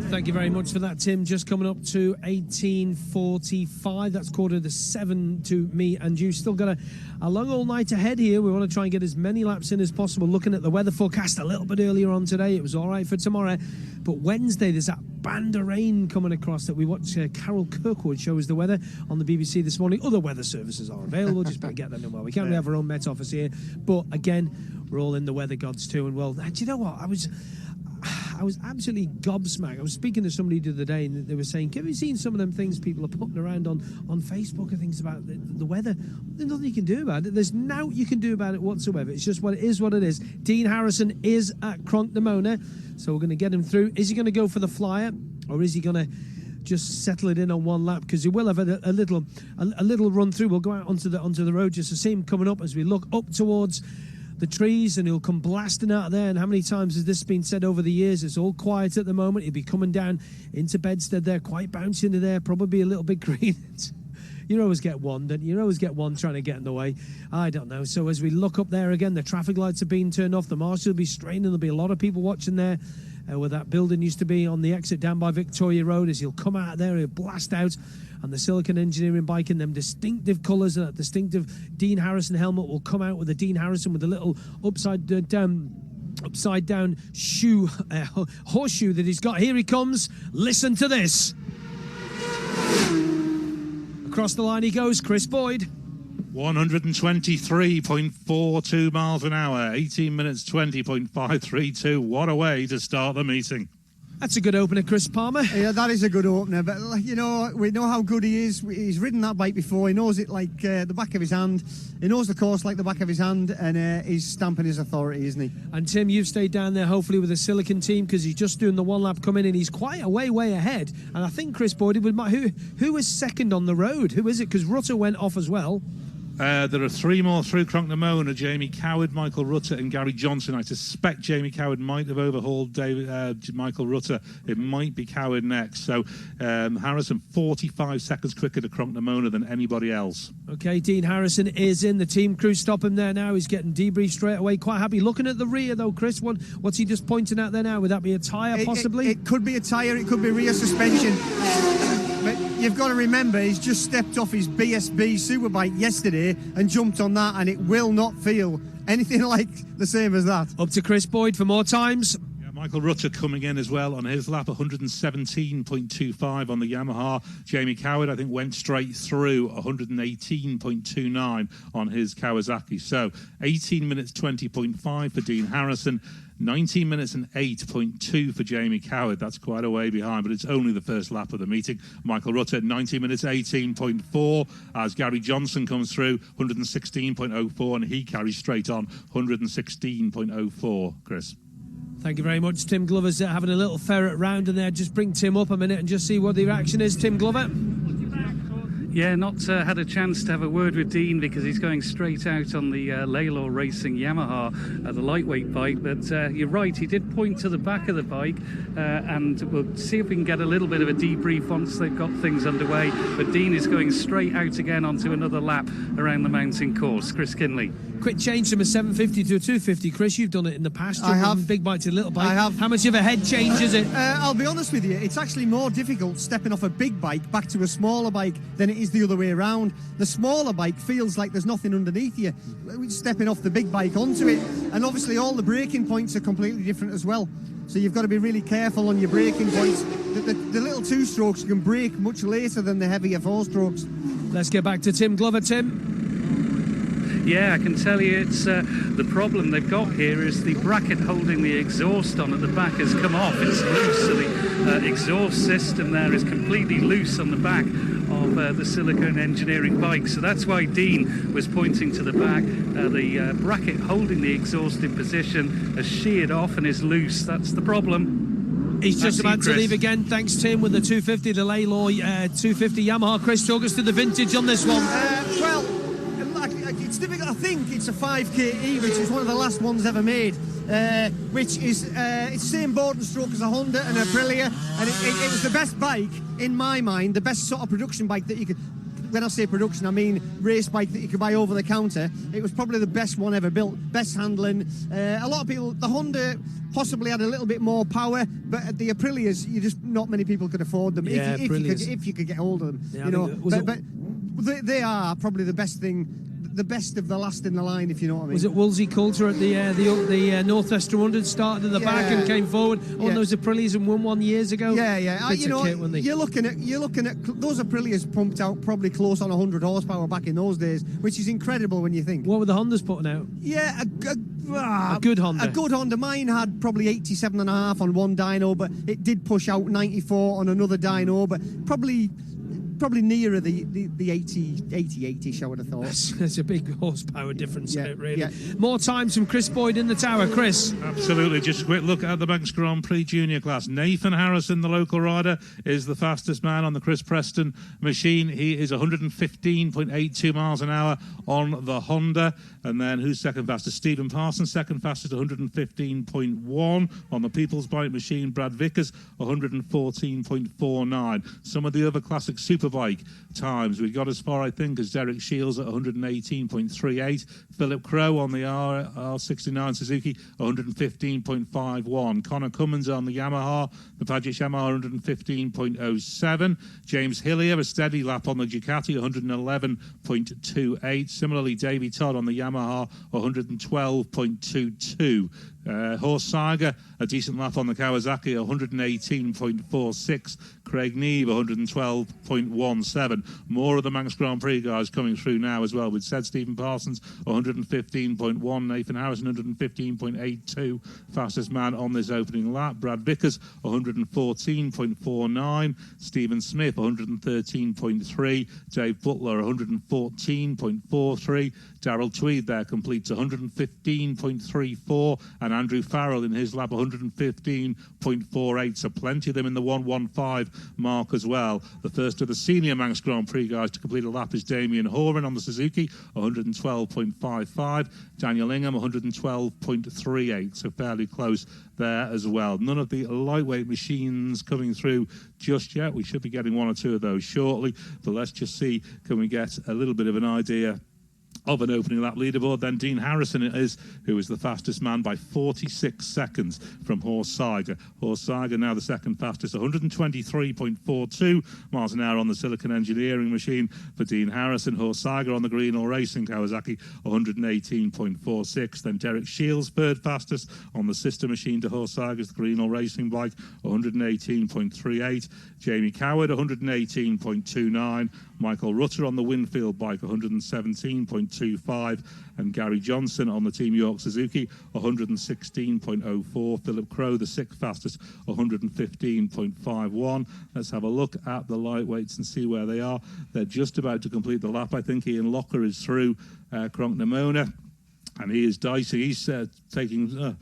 Thank you very much for that, Tim. Just coming up to 18:45. That's 6:45 to me and you. Still got a long all night ahead here. We want to try and get as many laps in as possible. Looking at the weather forecast a little bit earlier on today, it was all right for tomorrow. But Wednesday, there's that band of rain coming across that we watched. Carol Kirkwood show us the weather on the BBC this morning. Other weather services are available. Just better get them in. Well, we can't really have our own Met Office here. But again, we're all in the weather gods too. And well, do you know what? I was absolutely gobsmacked. I was speaking to somebody the other day, and they were saying, have you seen some of them things people are putting around on Facebook and things about the weather? There's nothing you can do about it. There's nothing you can do about it whatsoever. It's just what it is. Dean Harrison is at Cronk-Namona, so we're going to get him through. Is he going to go for the flyer, or is he going to just settle it in on one lap? Because he will have a little run through. We'll go out onto the road just to see him coming up as we look up towards the trees, and he'll come blasting out of there. And how many times has this been said over the years? It's all quiet at the moment. He'll be coming down into Bedstead there, quite bouncy into there, probably a little bit green. You always get one, don't you? You always get one trying to get in the way. I don't know. So as we look up there again, the traffic lights are being turned off. The marshal will be straining. There'll be a lot of people watching there where that building used to be on the exit down by Victoria Road. As he'll come out there, he'll blast out. And the Silicon Engineering bike in them distinctive colours and that distinctive Dean Harrison helmet will come out with the Dean Harrison with the little upside down shoe, horseshoe that he's got. Here he comes. Listen to this. Across the line he goes, Chris Boyd. 123.42 miles an hour, 18 minutes 20.532. What a way to start the meeting. That's a good opener, Chris Palmer. Yeah, that is a good opener. But, you know, we know how good he is. He's ridden that bike before. He knows it like the back of his hand. He knows the course like the back of his hand. And he's stamping his authority, isn't he? And, Tim, you've stayed down there, hopefully, with the Silicon team, because he's just doing the one lap coming in. He's quite a way ahead. And I think Chris Boyd, who was second on the road? Who is it? Because Rutter went off as well. There are 3 more through Cronk-Namona: Jamie Coward, Michael Rutter and Gary Johnson. I suspect Jamie Coward might have overhauled Michael Rutter. It might be Coward next. So Harrison 45 seconds quicker to Cronk-Namona than anybody else. Okay, Dean Harrison is in. The team crew stop him there now. He's getting debriefed straight away. Quite happy. Looking at the rear though, Chris, what's he just pointing out there now? Would that be a tyre possibly? It could be a tyre. It could be rear suspension. But you've got to remember, he's just stepped off his BSB Superbike yesterday and jumped on that, and it will not feel anything like the same as that. Up to Chris Boyd for more times. Michael Rutter coming in as well on his lap, 117.25 on the Yamaha. Jamie Coward, I think, went straight through, 118.29 on his Kawasaki. So 18 minutes 20.5 for Dean Harrison, 19 minutes and 8.2 for Jamie Coward. That's quite a way behind, but it's only the first lap of the meeting. Michael Rutter, 19 minutes 18.4 as Gary Johnson comes through, 116.04, and he carries straight on, 116.04. Chris. Thank you very much. Tim Glover's having a little ferret round in there. Just bring Tim up a minute and just see what the reaction is. Tim Glover. Yeah, not had a chance to have a word with Dean because he's going straight out on the Laylor Racing Yamaha, the lightweight bike. But you're right, he did point to the back of the bike, and we'll see if we can get a little bit of a debrief once they've got things underway. But Dean is going straight out again onto another lap around the mountain course. Chris Kinley. Quick change from a 750 to a 250. Chris, you've done it in the past. I have. Big bike to little bike. I have. How much of a head change is it? I'll be honest with you, it's actually more difficult stepping off a big bike back to a smaller bike than it is the other way around. The smaller bike feels like there's nothing underneath you. Stepping off the big bike onto it, and obviously all the braking points are completely different as well. So you've got to be really careful on your braking points. The little two-strokes can brake much later than the heavier four-strokes. Let's get back to Tim Glover. Tim? Yeah, I can tell you it's the problem they've got here is the bracket holding the exhaust on at the back has come off. It's loose, so the exhaust system there is completely loose on the back of the Silicone Engineering bike. So that's why Dean was pointing to the back. The bracket holding the exhaust in position has sheared off and is loose. That's the problem. He's just about to leave again. Thanks, Tim, with the 250, the Laylaw 250 Yamaha. Chris, talk us to the vintage on this one. Well, it's difficult. I think it's a 5KE, which is one of the last ones ever made. Which is it's same board and stroke as a Honda and a Aprilia, and it was the best bike in my mind, the best sort of production bike that you could. When I say production, I mean race bike that you could buy over the counter. It was probably the best one ever built, best handling. A lot of people, the Honda possibly had a little bit more power, but the Aprilias, not many people could afford them. Yeah, if you could get hold of them, yeah, but they are probably the best thing. The best of the last in the line, if you know what I mean. Was it Wolsey Coulter at the Northwest 100 started at the back and came forward on those Aprilias and won one years ago? Yeah. You're looking at those Aprilias pumped out probably close on 100 horsepower back in those days, which is incredible when you think. What were the Hondas putting out? Yeah, a good Honda. A good Honda. Mine had probably 87.5 on one dyno, but it did push out 94 on another dyno, but probably nearer the 80-ish, I would have thought. There's a big horsepower difference in it, really. Yeah. More times from Chris Boyd in the tower. Chris? Absolutely. Just a quick look at the Banks Grand Prix Junior class. Nathan Harrison, the local rider, is the fastest man on the Chris Preston machine. He is 115.82 miles an hour on the Honda. And then who's second fastest? Stephen Parsons, second fastest, 115.1 on the People's Bike machine. Brad Vickers, 114.49. Some of the other classic Superbike times, we got as far, I think, as Derek Shields at 118.38. Philip Crow on the R69 Suzuki, 115.51. Connor Cummins on the Yamaha, the Paget Yamaha, 115.07. James Hillier, a steady lap on the Ducati, 111.28. Similarly, Davey Todd on the Yamaha, 112.22. Horst Sager, a decent lap on the Kawasaki, 118.46. Craig Neve, 112.17. More of the Manx Grand Prix guys coming through now as well. We've said Stephen Parsons, 115.1. Nathan Harrison, 115.82. Fastest man on this opening lap. Brad Vickers, 114.49. Stephen Smith, 113.3. Dave Butler, 114.43. Darrell Tweed there completes 115.34. And Andrew Farrell in his lap, 115.48. So plenty of them in the 115 mark as well. The first of the senior Manx Grand Prix guys to complete a lap is Damien Horan on the Suzuki, 112.55. Daniel Ingham, 112.38. So fairly close there as well. None of the lightweight machines coming through just yet. We should be getting one or two of those shortly. But let's just see, can we get a little bit of an idea of an opening lap leaderboard. Then Dean Harrison it is, who is the fastest man by 46 seconds from Horst Sager. Horst Sager now the second fastest, 123.42 miles an hour on the Silicon Engineering machine for Dean Harrison. Horst Sager on the Greenall Racing Kawasaki, 118.46. Then Derek Shields, third fastest on the sister machine to Horst Sager's Greenall Racing bike, 118.38. Jamie Coward, 118.29. Michael Rutter on the Winfield bike, 117.25, and Gary Johnson on the Team York Suzuki, 116.04. Philip Crow, the sixth fastest, 115.51. Let's have a look at the lightweights and see where they are. They're just about to complete the lap. I think Ian Locker is through Cronknamona, and he is dicing. He's taking...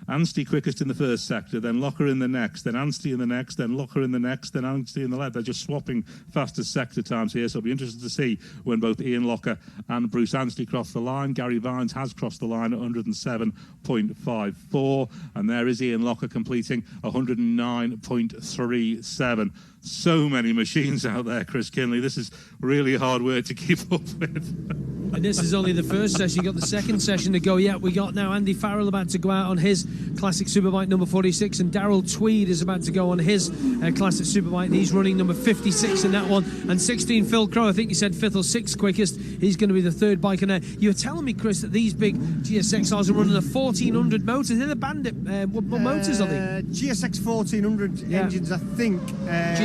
Anstey quickest in the first sector, then Locker in the next, then Anstey in the next, then Locker in the next, then Anstey in the left. They're just swapping fastest sector times here, so it'll be interesting to see when both Ian Locker and Bruce Anstey cross the line. Gary Vines has crossed the line at 107.54, and there is Ian Locker completing 109.37. So many machines out there, Chris Kinley. This is really hard work to keep up with. And this is only the first session. You've got the second session to go. Yeah, we got now Andy Farrell about to go out on his classic Superbike number 46, and Darrell Tweed is about to go on his classic Superbike. He's running number 56 in that one. And 16, Phil Crow, I think you said fifth or sixth quickest. He's going to be the third bike. And you were telling me, Chris, that these big GSXRs are running a 1400 motors. They're the Bandit. What motors are they? GSX 1400 engines, I think.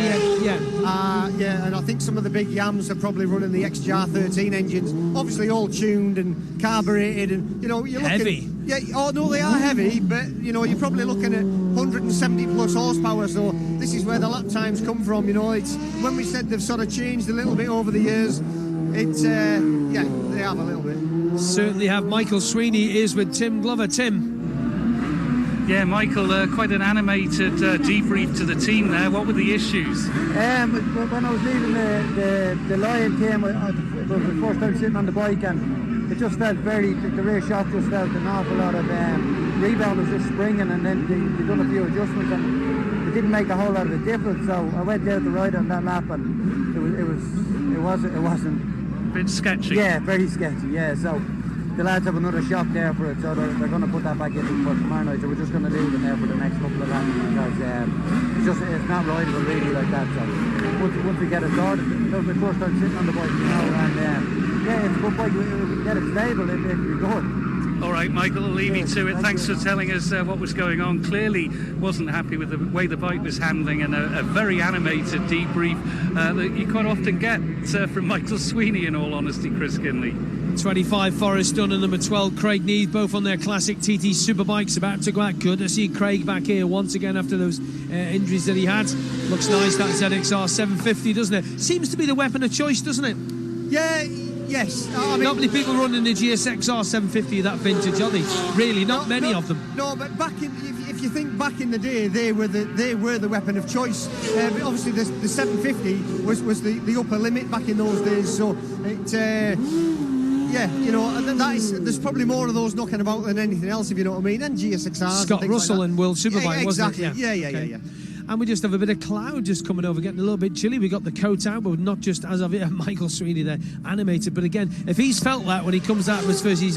Yeah, and I think some of the big Yams are probably running the XJR 13 engines. Obviously, obviously all tuned and carbureted, and you're looking heavy. Yeah, oh no, they are heavy, but you're probably looking at 170 plus horsepower. So this is where the lap times come from. It's when we said they've sort of changed a little bit over the years. It's they have a little bit. Certainly have. Michael Sweeney is with Tim Glover. Tim. Yeah, Michael, quite an animated debrief to the team there. What were the issues? When I was leaving the line came, it was the first time sitting on the bike, and it just felt the rear shock just felt an awful lot of rebound was just springing, and then they done a few adjustments, and it didn't make a whole lot of a difference. So I went out to ride on that lap, and it wasn't a bit sketchy. Yeah, very sketchy. Yeah, so the lads have another shop there for it, so they're going to put that back in for tomorrow night. So we're just going to leave them there for the next couple of laps, because it's not rideable really like that. So once we get it started, that was my first time sitting on the bike, and it's a good bike. We get it stable, it'll be good. All right, Michael, I'll leave you to it. Thanks for telling us what was going on. Clearly wasn't happy with the way the bike was handling, and a very animated debrief that you quite often get from Michael Sweeney, in all honesty, Chris Kinley. 25 Forrest Dunn and number 12 Craig Neath, both on their classic TT Superbikes, about to go out. Good to see Craig back here once again after those injuries that he had. Looks nice, that ZXR 750, doesn't it? Seems to be the weapon of choice, doesn't it? Yeah, yes. Not many people running the GSXR 750 of that vintage, are they? Really, not many of them. No, but if you think back in the day, they were the weapon of choice. Obviously, the 750 was the upper limit back in those days. So it. There's probably more of those knocking about than anything else, if you know what I mean. And GSXRs. Scott Russell like and World Superbike, exactly. wasn't it? Yeah. And we just have a bit of cloud just coming over, getting a little bit chilly. We got the coat out, but not just as of it. Michael Sweeney there, animated. But again, if he's felt that when he comes out of his first, he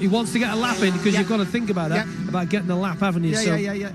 wants to get a lap in, because you've got to think about that, about getting a lap, haven't you? Yeah.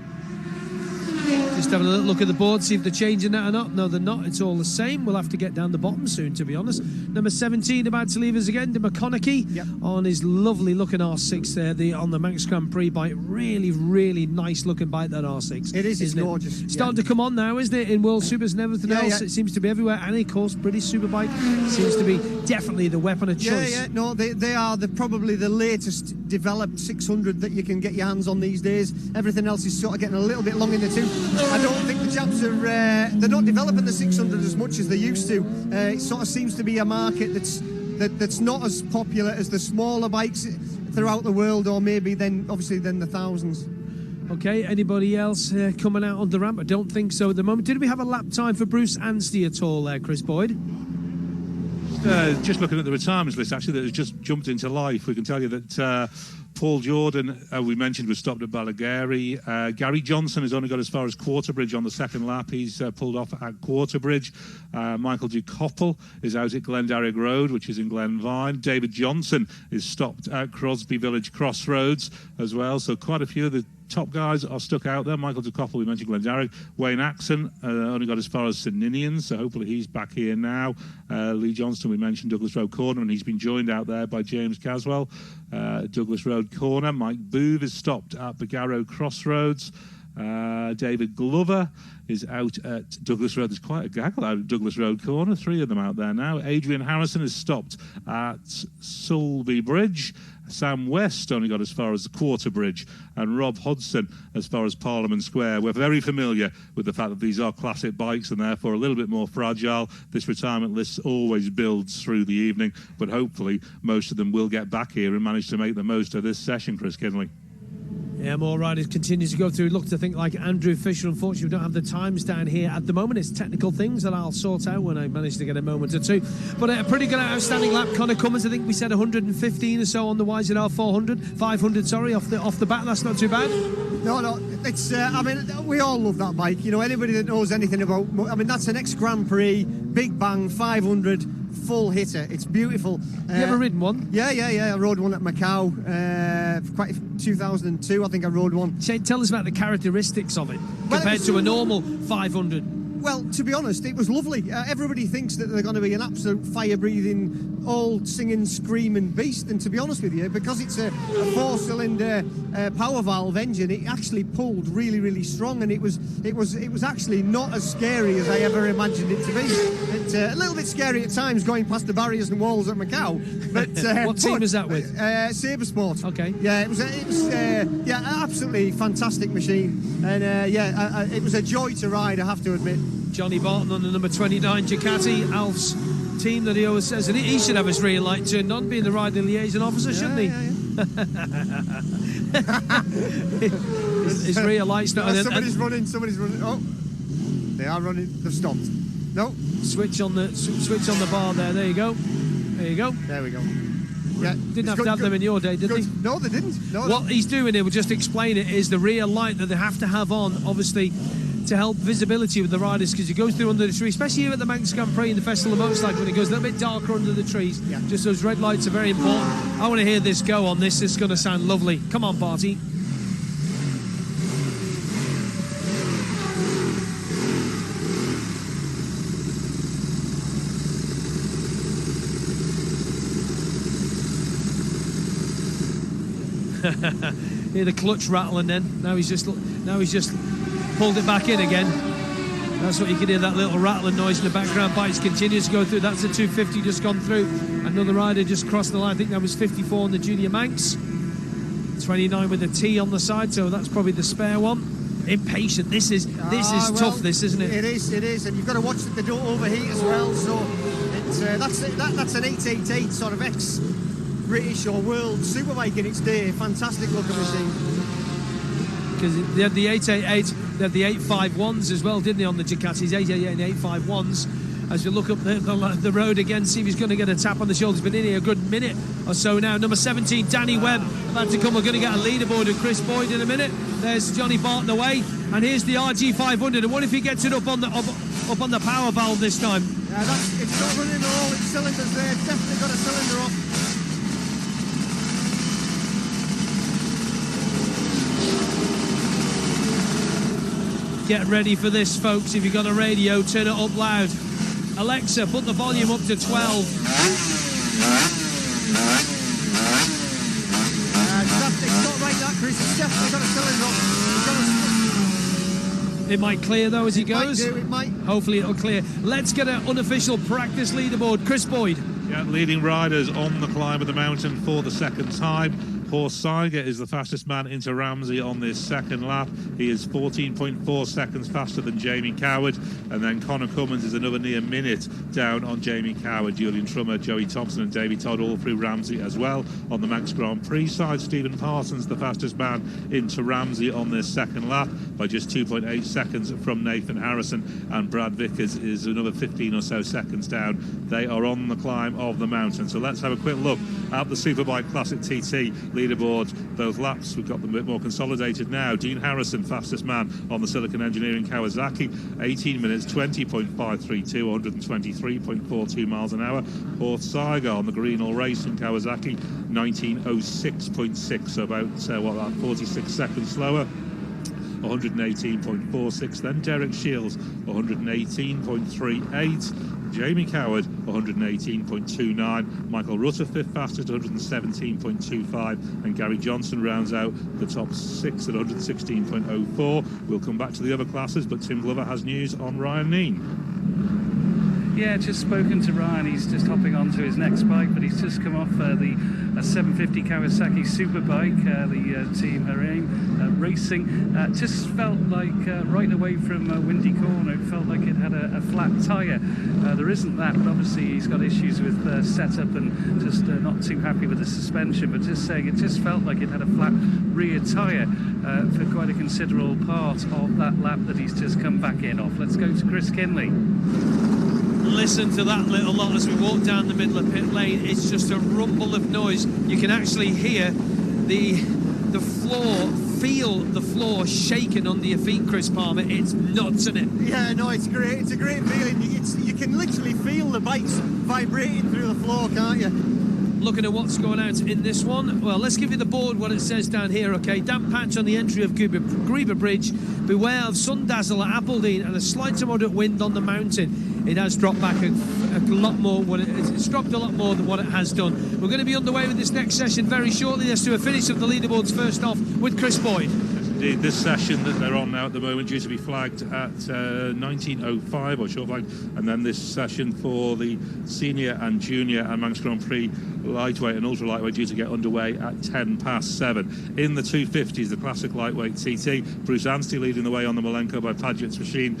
Just having a little look at the board, see if they're changing that or not. No, they're not. It's all the same. We'll have to get down the bottom soon, to be honest. Number 17 about to leave us again, De McConaughey, on his lovely looking R6 there, on the Manx Grand Prix bike. Really, really nice looking bike, that R6. It is, it's gorgeous. Starting to come on now, isn't it, in World Supers and everything else? It seems to be everywhere. And of course, British Superbike seems to be definitely the weapon of choice. Yeah. No, they are probably the latest developed 600 that you can get your hands on these days. Everything else is sort of getting a little bit long in the tooth. I don't think the Japs are they're not developing the 600 as much as they used to. It sort of seems to be a market that's not as popular as the smaller bikes throughout the world, or maybe then the thousands. Okay, anybody else coming out on the ramp? I don't think so at the moment. Did we have a lap time for Bruce Anstey at all there, Chris Boyd? Just looking at the retirements list, actually, that has just jumped into life, we can tell you that Paul Jordan, we mentioned, was stopped at Ballagary. Gary Johnson has only got as far as Quarterbridge on the second lap. He's pulled off at Quarterbridge. Michael Ducoppel is out at Glendarrig Road, which is in Glenvine. David Johnson is stopped at Crosby Village Crossroads as well. So quite a few of the top guys are stuck out there. Michael Ducoppel, we mentioned Glendarrig. Wayne Axon only got as far as St Ninians, so hopefully he's back here now. Lee Johnston, we mentioned Douglas Road Corner, and he's been joined out there by James Caswell. Douglas Road Corner. Mike Boove is stopped at Bagarrow Crossroads. David Glover is out at Douglas Road. There's quite a gaggle out at Douglas Road Corner. 3 of them out there now. Adrian Harrison is stopped at Sulby Bridge. Sam West only got as far as the Quarter Bridge, and Rob Hodgson as far as Parliament Square. We're very familiar with the fact that these are classic bikes and therefore a little bit more fragile. This retirement list always builds through the evening, but hopefully most of them will get back here and manage to make the most of this session, Chris Kinley. Yeah, more riders continue to go through. Look to think like Andrew Fisher. Unfortunately, we don't have the times down here at the moment. It's technical things that I'll sort out when I manage to get a moment or two. But a pretty good outstanding lap. Connor Cummins, I think we said 115 or so on the YZR 500, sorry, off the bat. That's not too bad. No, it's. We all love that bike. Anybody that knows anything about. That's an ex-Grand Prix, Big Bang 500. Full hitter. It's beautiful. You ever ridden one? Yeah. I rode one at Macau. 2002, I think I rode one. Tell us about the characteristics of it compared to a normal 500. Well, to be honest, it was lovely. Everybody thinks that they're going to be an absolute fire-breathing, all-singing, screaming beast, and to be honest with you, because it's a four-cylinder power valve engine, it actually pulled really, really strong, and it was actually not as scary as I ever imagined it to be. It's a little bit scary at times going past the barriers and walls at Macau. But what team is that with? Sabersport. Okay. Yeah, it was absolutely fantastic machine, and it was a joy to ride, I have to admit. Johnny Barton on the number 29 Ducati, Alf's team that he always says, and he should have his rear light turned on, being the riding liaison officer, shouldn't he? His rear light's not. Somebody's running. Oh, they are running. They've stopped. No. Switch on the bar there. There you go. There we go. Yeah, didn't have to have them in your day, did they? No, they didn't. No, what he's doing here, we'll just explain it, is the rear light that they have to have on, obviously, to help visibility with the riders, because it goes through under the tree, especially here at the Manx Grand Prix in the Festival of Motorcycle, when it goes a little bit darker under the trees. Yeah. Just those red lights are very important. I want to hear this go on this. It's going to sound lovely. Come on, Barty. Hear the clutch rattling then. Now he's just pulled it back in again. That's what you can hear, that little rattling noise in the background. Bikes continues to go through. That's a 250 just gone through. Another rider just crossed the line. I think that was 54 on the Junior Manx. 29 with a T on the side, so that's probably the spare one. Impatient. This is tough, this, isn't it? It is, and you've got to watch that they don't overheat as well. So it's that's an 888 sort of ex-British or world Superbike in its day. Fantastic looking machine. Because they had the 888, they had the 851s as well, didn't they, on the Ducatis? 888 and 851s. As we look up the road again, see if he's going to get a tap on the shoulder. He's been in here a good minute or so now. Number 17, Danny Webb, about to come. We're going to get a leaderboard with Chris Boyd in a minute. There's Johnny Barton away, and here's the RG500. And what if he gets it up on the power valve this time? Yeah, it's not running all its cylinders there. It's definitely got a cylinder off. Get ready for this, folks. If you've got a radio, turn it up loud. Alexa, put the volume up to 12. It's not right, that, Chris. It's definitely got a cylinder off. It might clear, though, as he goes. It might. Hopefully it'll clear. Let's get an unofficial practice leaderboard. Chris Boyd. Yeah, leading riders on the climb of the mountain for the second time. Horst Seiger is the fastest man into Ramsey on this second lap. He is 14.4 seconds faster than Jamie Coward, and then Connor Cummins is another near minute down on Jamie Coward. Julian Trummer, Joey Thompson and Davey Todd all through Ramsey as well. On the Manx Grand Prix side, Stephen Parsons the fastest man into Ramsey on this second lap by just 2.8 seconds from Nathan Harrison, and Brad Vickers is another 15 or so seconds down. They are on the climb of the mountain. So let's have a quick look at the Superbike Classic TT leaderboard. Those laps, we've got them a bit more consolidated now. Dean Harrison, fastest man on the Silicon Engineering Kawasaki, 18 minutes 20.532, 123.42 miles an hour. Horst Seiger on the Green All Racing Kawasaki, 1906.6, so about 46 seconds slower, 118.46. Then Derek Shields, 118.38. Jamie Coward, 118.29. Michael Rutter, fifth fastest, 117.25. And Gary Johnson rounds out the top six at 116.04. We'll come back to the other classes, but Tim Glover has news on Ryan Neen. Yeah, just spoken to Ryan. He's just hopping onto his next bike, but he's just come off the 750 Kawasaki Superbike, the Team Harim Racing. Just felt like right away from Windy Corner, it felt like it had a flat tyre. There isn't that, but obviously he's got issues with setup and just not too happy with the suspension, but just saying it just felt like it had a flat rear tyre for quite a considerable part of that lap that he's just come back in off. Let's go to Chris Kinley. Listen to that little lot as we walk down the middle of pit lane. It's just a rumble of noise. You can actually hear the floor, feel the floor shaking under your feet, Chris Palmer. It's nuts, isn't it? Yeah, no, it's great. It's a great feeling. You can literally feel the bikes vibrating through the floor, can't you? looking at what's going out in this one. Well, let's give you the board, what it says down here, okay? Damp patch on the entry of Greber Bridge. Beware of sun dazzle at Appledene and a slight to moderate wind on the mountain. It has dropped back a lot more. It's dropped a lot more than what it has done. We're going to be underway with this next session very shortly. Let's do a finish of the leaderboards first off with Chris Boyd. Indeed, this session that they're on now at the moment due to be flagged at 19:05 or short flagged, and then this session for the senior and junior and Manx Grand Prix lightweight and ultra lightweight due to get underway at 7:10. In the 250s, the classic lightweight TT, Bruce Anstey leading the way on the Malenko by Padgett's machine.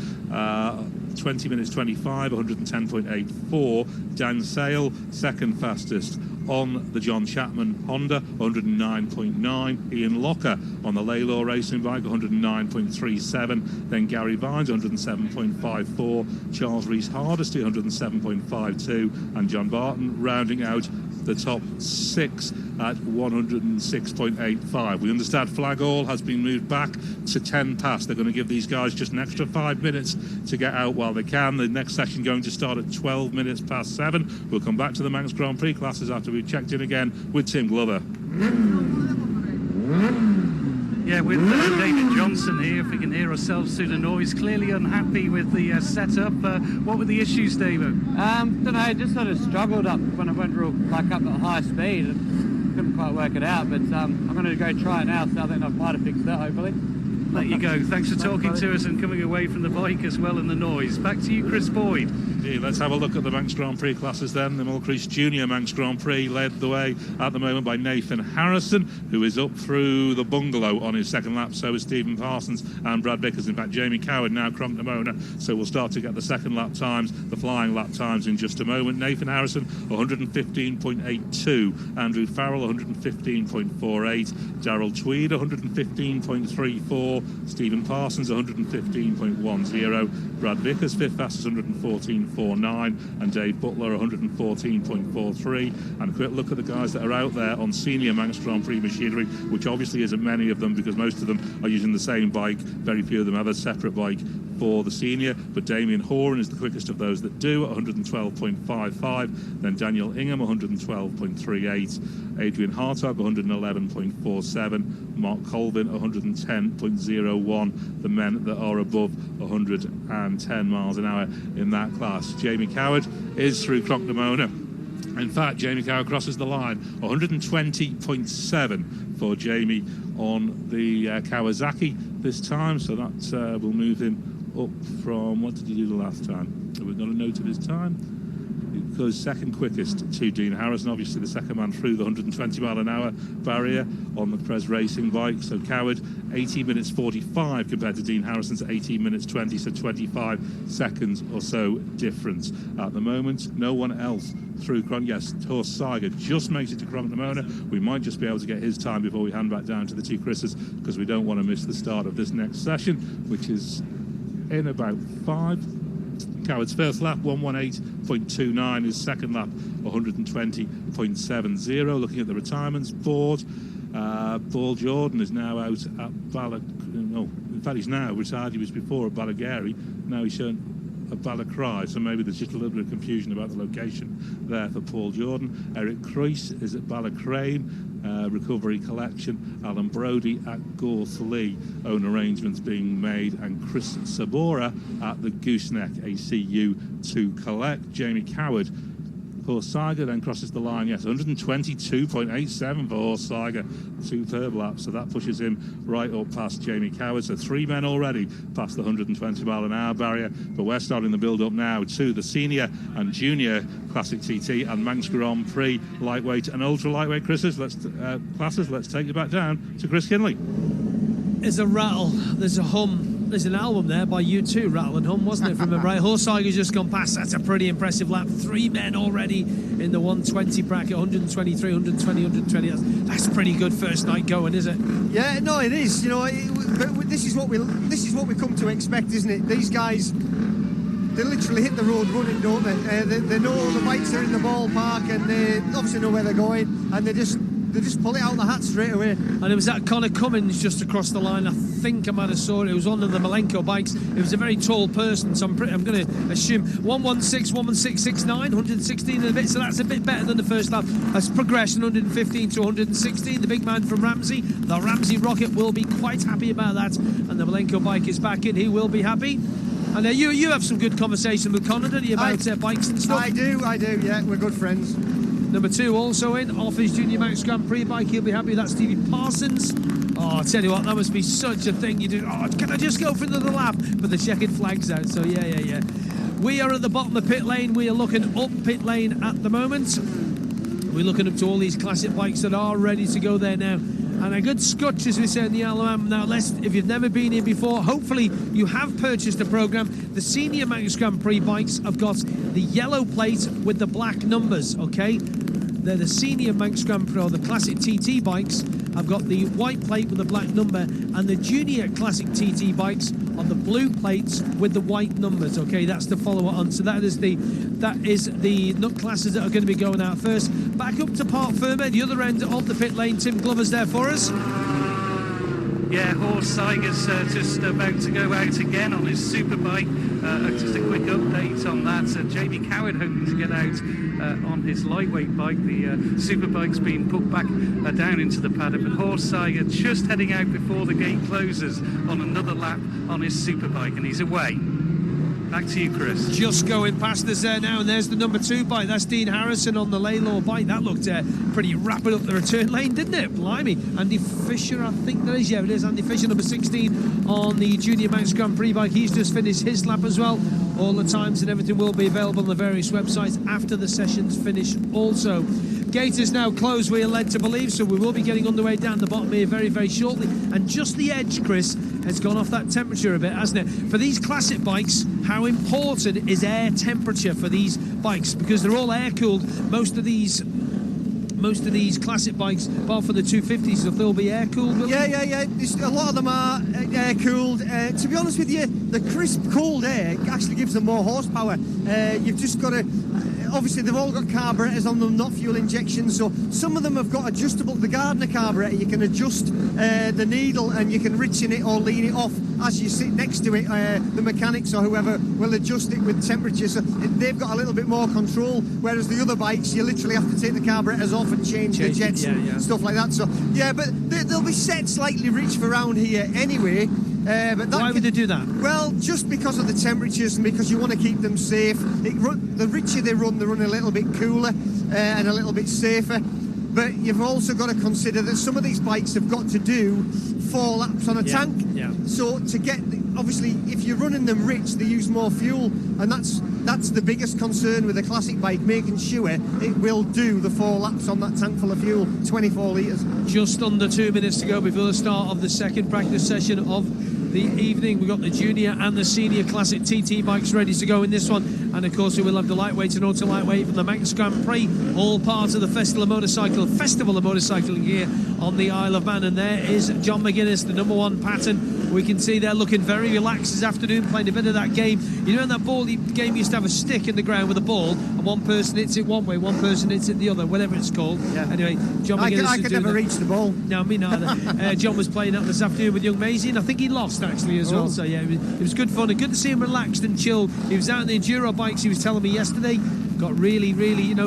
20 minutes 25, 110.84. Dan Sale, second fastest on the John Chapman Honda, 109.9. Ian Locker on the Laylor racing bike, 109.37. Then Gary Vines, 107.54. Charles Rees Hardesty, 107.52. And John Barton rounding out the top six at 106.85. We understand flag all has been moved back to 10 past. They're going to give these guys just an extra 5 minutes to get out while they can. The next session going to start at 12 minutes past 7. We'll come back to the Manx Grand Prix classes after we've checked in again with Tim Glover. Yeah, with David Johnson here, if we can hear ourselves through the noise. Clearly unhappy with the setup. What were the issues, David? Don't know, just sort of struggled up when I went up at high speed. Couldn't quite work it out, but I'm going to go try it now, so I think I might have fixed that, hopefully. Let you go. Thanks for talking to us and coming away from the bike as well and the noise. Back to you, Chris Boyd. Indeed, let's have a look at the Manx Grand Prix classes then. The Mulcrease Junior Manx Grand Prix led the way at the moment by Nathan Harrison, who is up through the bungalow on his second lap. So is Stephen Parsons and Brad Vickers. In fact, Jamie Coward now Cronk Namona. So we'll start to get the second lap times, the flying lap times in just a moment. Nathan Harrison, 115.82. Andrew Farrell, 115.48. Darrell Tweed, 115.34. Stephen Parsons, 115.10. Brad Vickers, fifth fastest, 114.49. And Dave Butler, 114.43. And a quick look at the guys that are out there on senior Manx Grand Prix machinery, which obviously isn't many of them because most of them are using the same bike. Very few of them have a separate bike for the senior, but Damien Horan is the quickest of those that do, at 112.55. Then Daniel Ingham, 112.38. Adrian Hartog, 111.47. Mark Colvin, 110.01. The men that are above 110 miles an hour in that class. Jamie Coward is through Cronk Namona. In fact, Jamie Coward crosses the line, 120.7 for Jamie on the Kawasaki this time, so that will move him up from, what did he do the last time? Have we got a note of his time? Because second quickest to Dean Harrison, obviously the second man through the 120 mile an hour barrier on the Prez Racing bike. So Coward 18 minutes 45 compared to Dean Harrison's 18 minutes 20, so 25 seconds or so difference at the moment. No one else through Cronk. Yes, Horst Seiger just makes it to Cronk Namona. We might just be able to get his time before we hand back down to the two Chris's, because we don't want to miss the start of this next session, which is in about 5. Coward's first lap, 118.29. His second lap, 120.70. Looking at the retirements board, Paul Jordan is now out at in fact, he's now retired. He was before at Ballagary. Now he's shown at Ballacry, so maybe there's just a little bit of confusion about the location there for Paul Jordan. Eric Cruyss is at Ballacrane. Recovery Collection, Alan Brody at Gorthley, own arrangements being made, and Chris Sabora at the Gooseneck ACU to collect. Jamie Coward, Horst Seiger then crosses the line, yes, 122.87 for Horst Seiger, superb lap, so that pushes him right up past Jamie Coward. So 3 men already past the 120 mile an hour barrier, but we're starting the build up now to the senior and junior Classic TT and Manx Grand Prix lightweight and ultra lightweight classes. Let's take you back down to Chris Kinley. There's a rattle, there's a hum. There's an album there by U2, Rattle and Hum, wasn't it, from the right? Horst Seiger's just gone past. That's a pretty impressive lap. 3 men already in the 120 bracket, 123, 120, 120. That's pretty good first night going, is it? Yeah, no, it is. You know, but this is what we come to expect, isn't it? These guys, they literally hit the road running, don't they? They know the bikes are in the ballpark, and they obviously know where they're going, and they just they just pull it out of the hat straight away. And it was that Connor Cummins just across the line. I think I might have saw it. It was one of the Malenko bikes. It was a very tall person, so I'm going to assume 116.69, 116 and a bit. So that's a bit better than the first lap. That's progression, 115 to 116. The big man from Ramsey, the Ramsey Rocket, will be quite happy about that. And the Malenko bike is back in. He will be happy. And you have some good conversation with Connor, don't you, about bikes and stuff? I do, yeah, we're good friends. Number 2 also in, off his Junior Max Grand Prix bike. He'll be happy. That's Stevie Parsons. Oh, I tell you what, that must be such a thing. You do, can I just go for another lap? But the checkered flag's out, so yeah. We are at the bottom of pit lane. We are looking up pit lane at the moment. We're looking up to all these classic bikes that are ready to go there now. And a good scotch, as we say in the Alabama. Now, if you've never been here before, hopefully you have purchased the programme. The Senior Max Grand Prix bikes have got the yellow plate with the black numbers, okay? They're the Senior Manx Grand Prix, or the Classic TT bikes. I've got the white plate with the black number, and the Junior Classic TT bikes on the blue plates with the white numbers. Okay, that's the follower on. So that is the nut classes that are going to be going out first. Back up to Park Ferme, the other end of the pit lane. Tim Glover's there for us. Yeah, Horst Seiger's just about to go out again on his Superbike. Just a quick update on that. Jamie Coward hoping to get out on his lightweight bike. The Superbike's been put back down into the paddock, but Horst Seiger just heading out before the gate closes on another lap on his Superbike, and he's away. Back to you, Chris. Just going past us there now, and there's the number 2 bike. That's Dean Harrison on the Laylor bike. That looked pretty rapid up the return lane, didn't it? Blimey. Andy Fisher, I think that is. Yeah, it is. Andy Fisher, number 16 on the Junior Max Grand Prix bike. He's just finished his lap as well. All the times and everything will be available on the various websites after the sessions finish also. Gate is now closed, we are led to believe, so we will be getting underway down the bottom here very, very shortly. And just the edge, Chris, has gone off that temperature a bit, hasn't it? For these classic bikes, how important is air temperature for these bikes? Because they're all air-cooled. Most of these classic bikes, apart from the 250s, so they'll be air-cooled. Yeah. A lot of them are air-cooled. To be honest with you, the crisp, cold air actually gives them more horsepower. You've just got to... Obviously, they've all got carburetors on them, not fuel injections, so some of them have got adjustable. The Gardner carburetor, you can adjust the needle and you can richen it or lean it off as you sit next to it. The mechanics or whoever will adjust it with temperature, so they've got a little bit more control, whereas the other bikes, you literally have to take the carburetors off and change the jets and stuff like that. So, yeah, but they'll be set slightly rich for around here anyway. But why would they do that? Well, just because of the temperatures and because you want to keep them safe. The richer they run a little bit cooler and a little bit safer. But you've also got to consider that some of these bikes have got to do 4 laps on a tank. Yeah. So to get, obviously, if you're running them rich, they use more fuel, and that's the biggest concern with a classic bike, making sure it will do the 4 laps on that tank full of fuel, 24 litres. Just under 2 minutes to go before the start of the second practice session of the evening. We've got the junior and the senior classic TT bikes ready to go in this one, and of course we will have the lightweight and ultra lightweight from the Manx Grand Prix, all part of the Festival of Motorcycling here on the Isle of Man. And there is John McGuinness, the number 1 pattern. We can see they're looking very relaxed this afternoon, playing a bit of that game. You know, in that ball game, you used to have a stick in the ground with a ball, and one person hits it one way, one person hits it the other, whatever it's called. Yeah. Anyway, John McGuinness. I could never reach the ball. No, me neither. John was playing that this afternoon with young Maisie, and I think he lost actually as well. So yeah, it was good fun and good to see him relaxed and chilled. He was out on the enduro bikes. He was telling me yesterday, got really,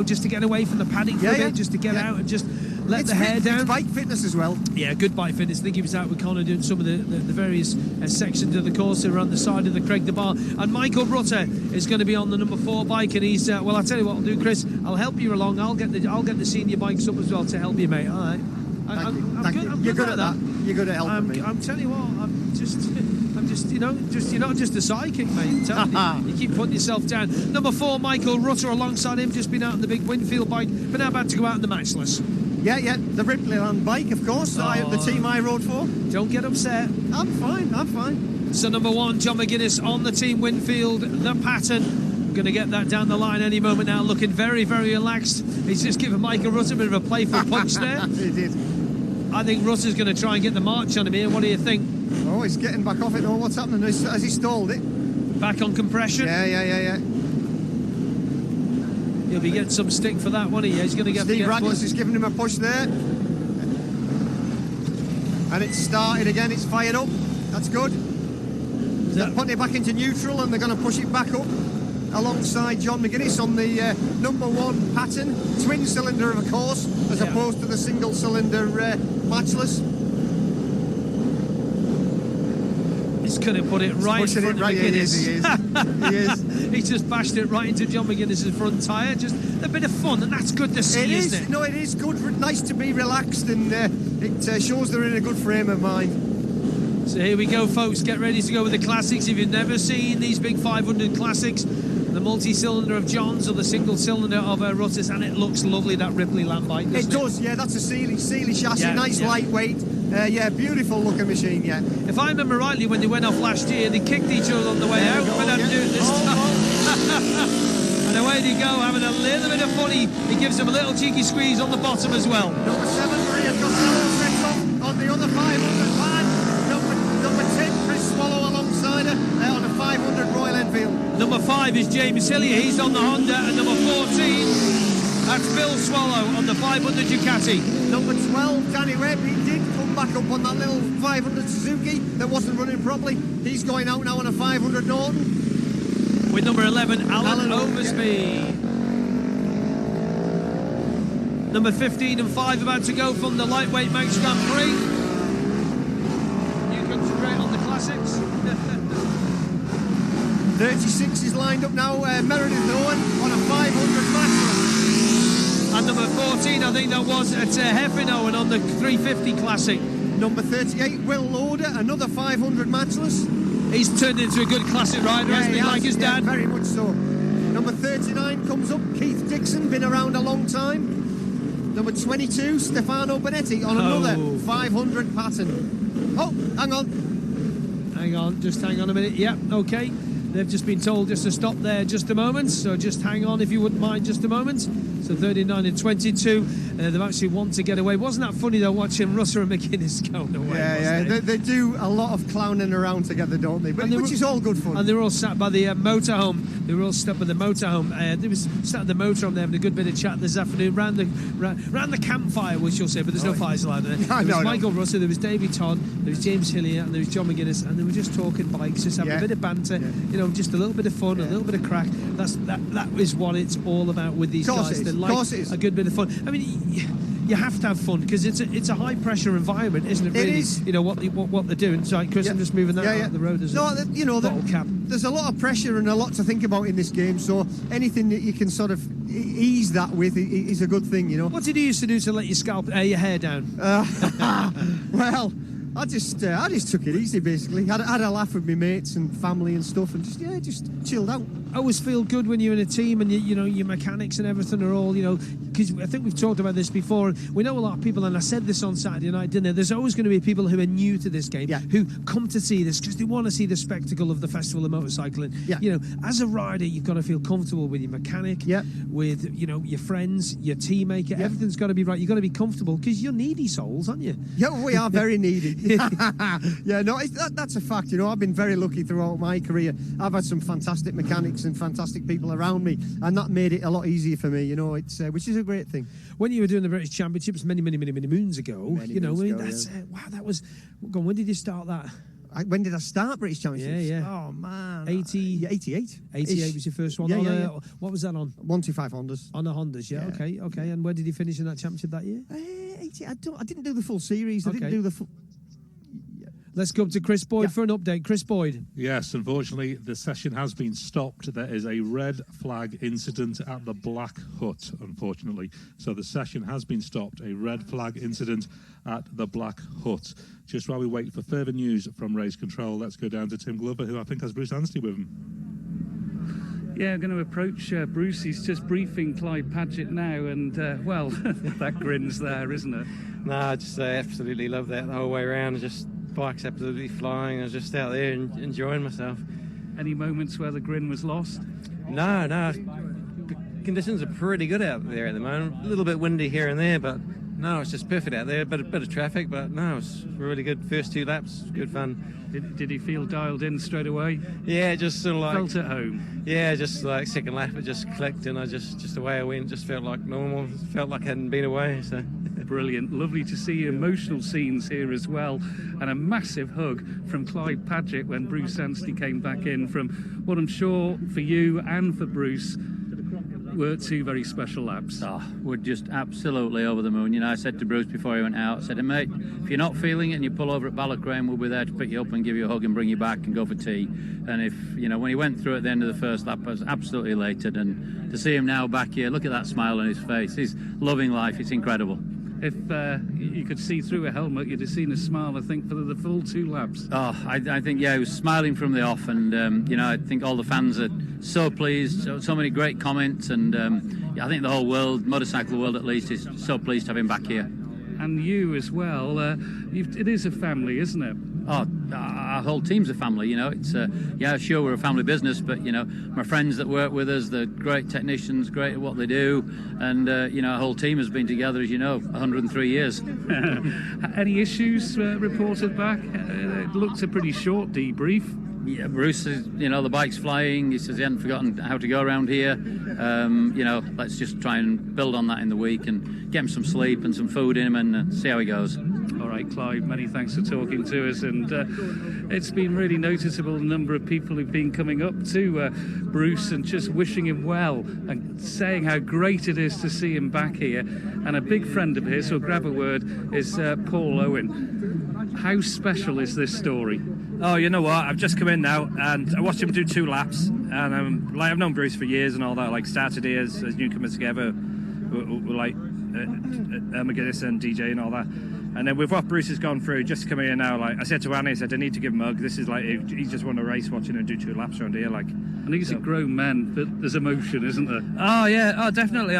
just to get away from the paddock for a bit, just to get out and just let the hair down. It's bike fitness as well. Yeah, good bike fitness. I think he was out with Connor doing some of the various sections of the course around the side of the Craig de Bar. And Michael Rutter is going to be on the number 4 bike, and he's well, I'll tell you what I'll do, Chris. I'll help you along. I'll get the senior bikes up as well to help you, mate. All right. I'm You're good at that. You're good at helping me. I'm telling you what. I'm just you're not just a sidekick, mate. I'm telling you, you keep putting yourself down. Number 4, Michael Rutter, alongside him, just been out on the big Winfield bike, but now about to go out on the Matchless. Yeah, the Ripleyland bike, of course. The team I rode for. Don't get upset. I'm fine. So number 1, John McGuinness on the team Winfield, the pattern. Going to get that down the line any moment now, looking very, very relaxed. He's just given Michael Rutter a bit of a playful punch there. He did. I think Rutter's going to try and get the march on him here. What do you think? Oh, he's getting back off it. Oh, what's happening? Has he stalled it? Back on compression? Yeah. He'll be getting some stick for that, won't he? Yeah, he's going to get... Steve Radcliffe is giving him a push there. And it's started again, it's fired up. That's good. They're putting it back into neutral and they're going to push it back up alongside John McGuinness on the number 1 pattern. Twin cylinder, of course, as opposed to the single cylinder matchless. He's going to put it right in front of McGuinness. He is. He's just bashed it right into John McGuinness's front tyre. Just a bit of fun, and that's good to see, isn't it? No, it is good. Nice to be relaxed, and it shows they're in a good frame of mind. So here we go, folks. Get ready to go with the classics. If you've never seen these big 500 classics, the multi-cylinder of John's or the single cylinder of Rutter's, and it looks lovely, that Ripley land bike, doesn't it? It does, yeah. That's a Sealy chassis, nice lightweight. Beautiful looking machine, yeah. If I remember rightly, when they went off last year, they kicked each other on the way out. But I'm doing this and away they go, having a little bit of fun. He gives them a little cheeky squeeze on the bottom as well. Number 7, Maria Costello sets off on the other 500 pad. Number 10, Chris Swallow alongside her on a 500 Royal Enfield. Number 5 is James Hillier, he's on the Honda, and number 14, that's Bill Swallow on the 500 Ducati. Number 12, Danny Webb, he did come back up on that little 500 Suzuki that wasn't running properly. He's going out now on a 500 Norton. With number 11, Alan Oversby. Number 15 and 5 about to go from the lightweight Manx Grand Prix. You concentrate on the classics. 36 is lined up now, Meredith Owen on a 500 matchless. And number 14, I think that was at Heffin Owen on the 350 Classic. Number 38, Will Lauder, another 500 matchless. He's turned into a good classic rider, hasn't he, like his dad? Very much so. Number 39 comes up, Keith Dixon, been around a long time. Number 22, Stefano Bonetti on another 500 pattern. Oh, hang on. Hang on, just hang on a minute. Yep, okay. They've just been told just to stop there just a moment, so just hang on if you wouldn't mind just a moment. So 39 and 22, they've actually want to get away. Wasn't that funny though, watching Russer and McGuinness going away? Yeah. They do a lot of clowning around together, don't they? But which is all good fun. And they were all sat by the motorhome. They were all stuck by the motorhome. They was sat at the motorhome there having a good bit of chat this afternoon round the campfire, which you'll say, but there's no fires allowed in it. There was Michael Russell, there was Davey Todd, there was James Hillier, and there was John McGuinness, and they were just talking bikes, just having a bit of banter, you know, just a little bit of fun, a little bit of crack. That is what it's all about with these guys. They like a good bit of fun. I mean, you have to have fun because it's a high pressure environment, isn't it? Really, it is. You know what they're doing. Sorry, Chris, I'm just moving that out the road. There's there's a lot of pressure and a lot to think about in this game. So anything that you can sort of ease that with is a good thing, you know. What did you used to do to let your hair down? Well, I just took it easy, basically. Had a laugh with my mates and family and stuff, and just chilled out. I always feel good when you're in a team and you know your mechanics and everything are all, you know, because I think we've talked about this before. And we know a lot of people, and I said this on Saturday night dinner. There's always going to be people who are new to this game, who come to see this because they want to see the spectacle of the Festival of Motorcycling. You know, as a rider, you've got to feel comfortable with your mechanic, with your friends, your teammate. Everything's got to be right. You've got to be comfortable because you're needy souls, aren't you? Yeah, we are very needy. That's a fact. You know, I've been very lucky throughout my career. I've had some fantastic mechanics and fantastic people around me, and that made it a lot easier for me. You know, it's which is a great thing. When you were doing the British Championships many moons ago, wow, that was. When did you start that? When did I start British Championships? Yeah. Oh man, 88. 88 was your first one. What was that on? 125 Hondas. On the Hondas, yeah. Okay. And where did you finish in that championship that year? 80. I didn't do the full series. I didn't do the full. Let's go up to Chris Boyd for an update. Chris Boyd. Yes, unfortunately, the session has been stopped. There is a red flag incident at the Black Hut, unfortunately. So the session has been stopped. A red flag incident at the Black Hut. Just while we wait for further news from Race Control, let's go down to Tim Glover, who I think has Bruce Anstey with him. Yeah, I'm going to approach Bruce. He's just briefing Clyde Padgett now, and, that grin's there, isn't it? No, I just absolutely love that the whole way around. Just bike's absolutely flying. I was just out there enjoying myself. Any moments where the grin was lost? No. The conditions are pretty good out there at the moment. A little bit windy here and there, but no, it's just perfect out there. A bit of traffic, but no, it's really good. First 2 laps, good fun. Did he feel dialed in straight away? Yeah, just sort of like... Felt at home? Yeah, just like second lap, it just clicked, and I just away I went. Just felt like normal. Felt like I hadn't been away, so... brilliant. Lovely to see emotional scenes here as well, and a massive hug from Clive Padgett when Bruce Anstey came back in from what I'm sure for you and for Bruce were two very special laps. Oh, we're just absolutely over the moon. You know, I said to Bruce before he went out, I said, "Hey, mate, if you're not feeling it and you pull over at Ballacrane, we'll be there to pick you up and give you a hug and bring you back and go for tea." And if, you know, when he went through at the end of the first lap, I was absolutely elated. And to see him now back here, look at that smile on his face. He's loving life. It's incredible. If you could see through a helmet, you'd have seen a smile, I think, for the full 2 laps. Oh, I think, yeah, he was smiling from the off, and, you know, I think all the fans are so pleased, so many great comments, and I think the whole world, motorcycle world at least, is so pleased to have him back here. And you as well. It is a family, isn't it? Oh, our whole team's a family, you know. It's yeah, sure, we're a family business, but, you know, my friends that work with us, they're great technicians, great at what they do, and, you know, our whole team has been together, as you know, 103 years. Any issues reported back? It looked a pretty short debrief. Yeah, Bruce says, you know, the bike's flying. He says he hadn't forgotten how to go around here. You know, let's just try and build on that in the week and get him some sleep and some food in him and see how he goes. All right, Clive, many thanks for talking to us. And it's been really noticeable, the number of people who've been coming up to Bruce and just wishing him well and saying how great it is to see him back here. And a big friend of his, who'll grab a word, is Paul Owen. How special is this story? Oh, you know what? I've just come in now, and I watched him do 2 laps, and like I've known Bruce for years and all that. Like started here as newcomers together, we're like McGuinness and DJ and all that. And then with what Bruce has gone through, just come here now. Like I said to Annie, I said I need to give him a hug. This is like he's just won a race watching him do 2 laps around here. Like, and he's a grown man, but there's emotion, isn't there? Oh yeah, oh definitely.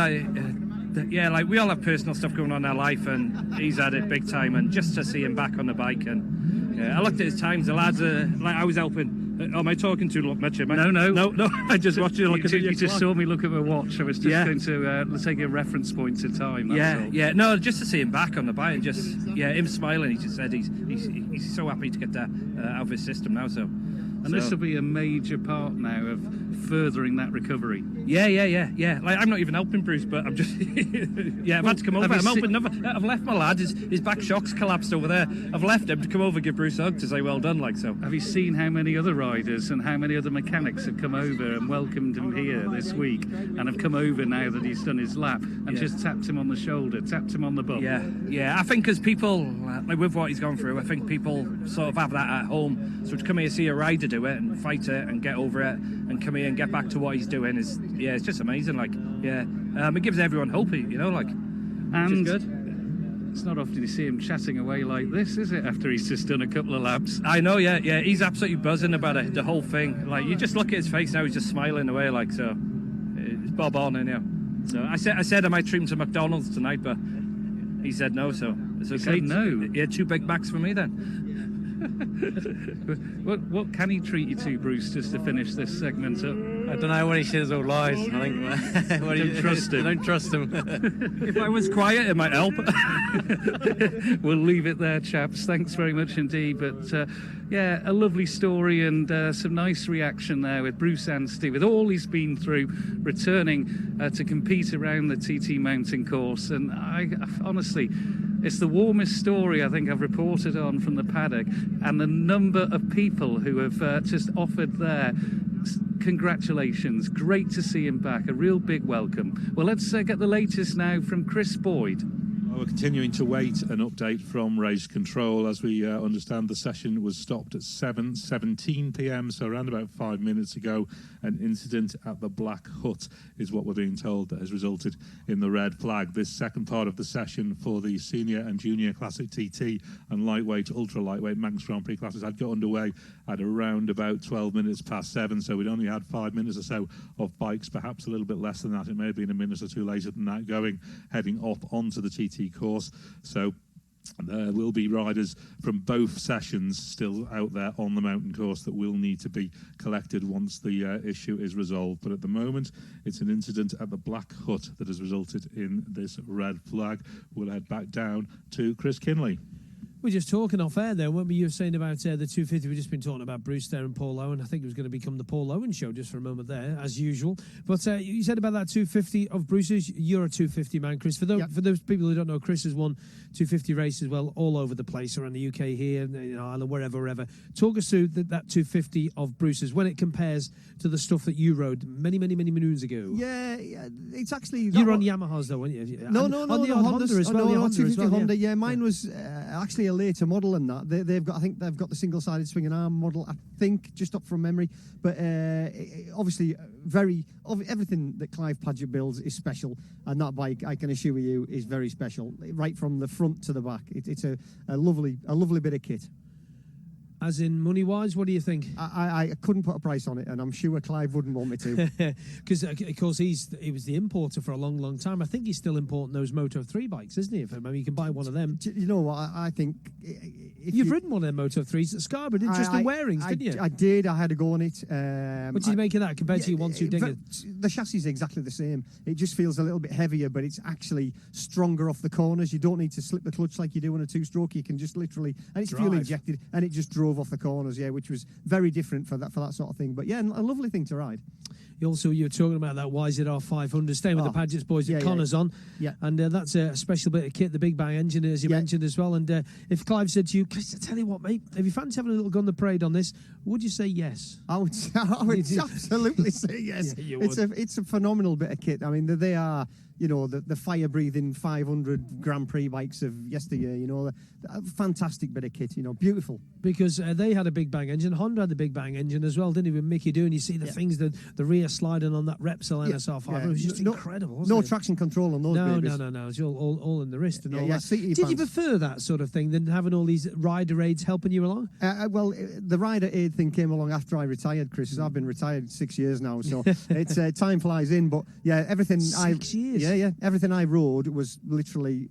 Yeah, like we all have personal stuff going on in our life, and he's had it big time. And just to see him back on the bike, and yeah, I looked at his times. The lads are like, I was helping. Am I talking too much? Am I? No. I just watched you looking at your You just clock. saw me look at my watch. I was just going to take a reference point in time. Yeah. No, just to see him back on the bike and just him smiling. He just said he's so happy to get that out of his system now. So. And this will be a major part now of furthering that recovery. Yeah. Like I'm not even helping Bruce, but I'm just I've had to come over. I'm helping. I've left my lad. His back shock's collapsed over there. I've left him to come over, give Bruce a hug to say well done. Like so. Have you seen how many other riders and how many other mechanics have come over and welcomed him here this week and have come over now that he's done his lap and just tapped him on the shoulder, tapped him on the bum? Yeah. I think as people like with what he's gone through, I think people sort of have that at home. So to come here see a rider do it and fight it and get over it and come here and get back to what he's doing is it's just amazing. Like it gives everyone hope, you know, like, which is good. It's not often you see him chatting away like this, is it, after he's just done a couple of laps? I know, yeah, he's absolutely buzzing about it, the whole thing. Like, you just look at his face now, he's just smiling away, like, so it's bob on in here. So I said I might treat him to McDonald's tonight, but he said no, so it's okay. He said no? Yeah, 2 Big Macs for me then. What can he treat you to, Bruce, just to finish this segment up? I don't know what he says all lies. I think Don't trust him. I don't trust him. If I was quiet, it might help. We'll leave it there, chaps. Thanks very much indeed. But a lovely story and some nice reaction there with Bruce Anstey, with all he's been through, returning to compete around the TT Mountain Course. And I honestly, it's the warmest story I think I've reported on from the paddock, and the number of people who have just offered their congratulations. Great to see him back. A real big welcome. Well, let's get the latest now from Chris Boyd. We're continuing to wait an update from race control. As we understand, the session was stopped at 7:17 p.m, so around about 5 minutes ago. An incident at the Black Hut is what we're being told that has resulted in the red flag. This second part of the session for the senior and junior classic TT and lightweight, ultra lightweight Manx Grand Prix classes had got underway at around about 12 minutes past 7, so we'd only had 5 minutes or so of bikes, perhaps a little bit less than that. It may have been a minute or two later than that, heading up onto the TT course. So there will be riders from both sessions still out there on the mountain course that will need to be collected once the issue is resolved. But at the moment, it's an incident at the Black Hut that has resulted in this red flag. We'll head back down to Chris Kinley. We're just talking off air there, weren't we? You were saying about the 250. We've just been talking about Bruce there and Paul Owen. I think it was going to become the Paul Owen show just for a moment there, as usual. But you said about that 250 of Bruce's. You're a 250 man, Chris. For those people who don't know, Chris has won 250 races well all over the place, around the UK here, Ireland, wherever. Talk us through that 250 of Bruce's when it compares to the stuff that you rode many moons ago. Yeah, it's actually... You were on Yamahas though, weren't you? No, on the Honda as well. No, 250 Honda. Yeah, mine was actually a later model than that. I think they've got the single-sided swinging arm model. I think just up from memory, but obviously everything that Clive Padgett builds is special, and that bike, I can assure you, is very special, right from the front to the back. It's a lovely bit of kit. As in money-wise, what do you think? I couldn't put a price on it, and I'm sure Clive wouldn't want me to. Because, of course, he was the importer for a long time. I think he's still importing those Moto 3 bikes, isn't he? You can buy one of them. You know what? I think... You've ridden one of them Moto 3s at Scarborough, didn't you? Just in Wearings, didn't you? I did. I had a go on it. What did you make of that compared to your 1-2 Dinger? The chassis is exactly the same. It just feels a little bit heavier, but it's actually stronger off the corners. You don't need to slip the clutch like you do on a two-stroke. You can just literally... And it's fuel injected, and it just drove off the corners, which was very different for that sort of thing. But yeah, a lovely thing to ride. You were talking about that YZR 500, staying with the Padgett's boys at Connors on. Yeah. And that's a special bit of kit, the Big Bang engine, as you mentioned as well. And if Clive said to you, Chris, I tell you what, mate, if you fancy having a little gun the parade on this, would you say yes? I would absolutely say yes. Yeah, it's a phenomenal bit of kit. I mean, they are... the fire-breathing 500 Grand Prix bikes of yesteryear, a fantastic bit of kit, beautiful. Because they had a Big Bang engine. Honda had the Big Bang engine as well, didn't he, with Mickey doing? You see the things, the rear sliding on that Repsol NSR 500. It was just incredible, wasn't it? No traction control on those babies. No. It's all in the wrist and all that. Did you prefer that sort of thing than having all these rider aids helping you along? Well, the rider aid thing came along after I retired, Chris, I've been retired 6 years now, so it's time flies in. But yeah, everything 6 years. Yeah. Everything I rode was literally,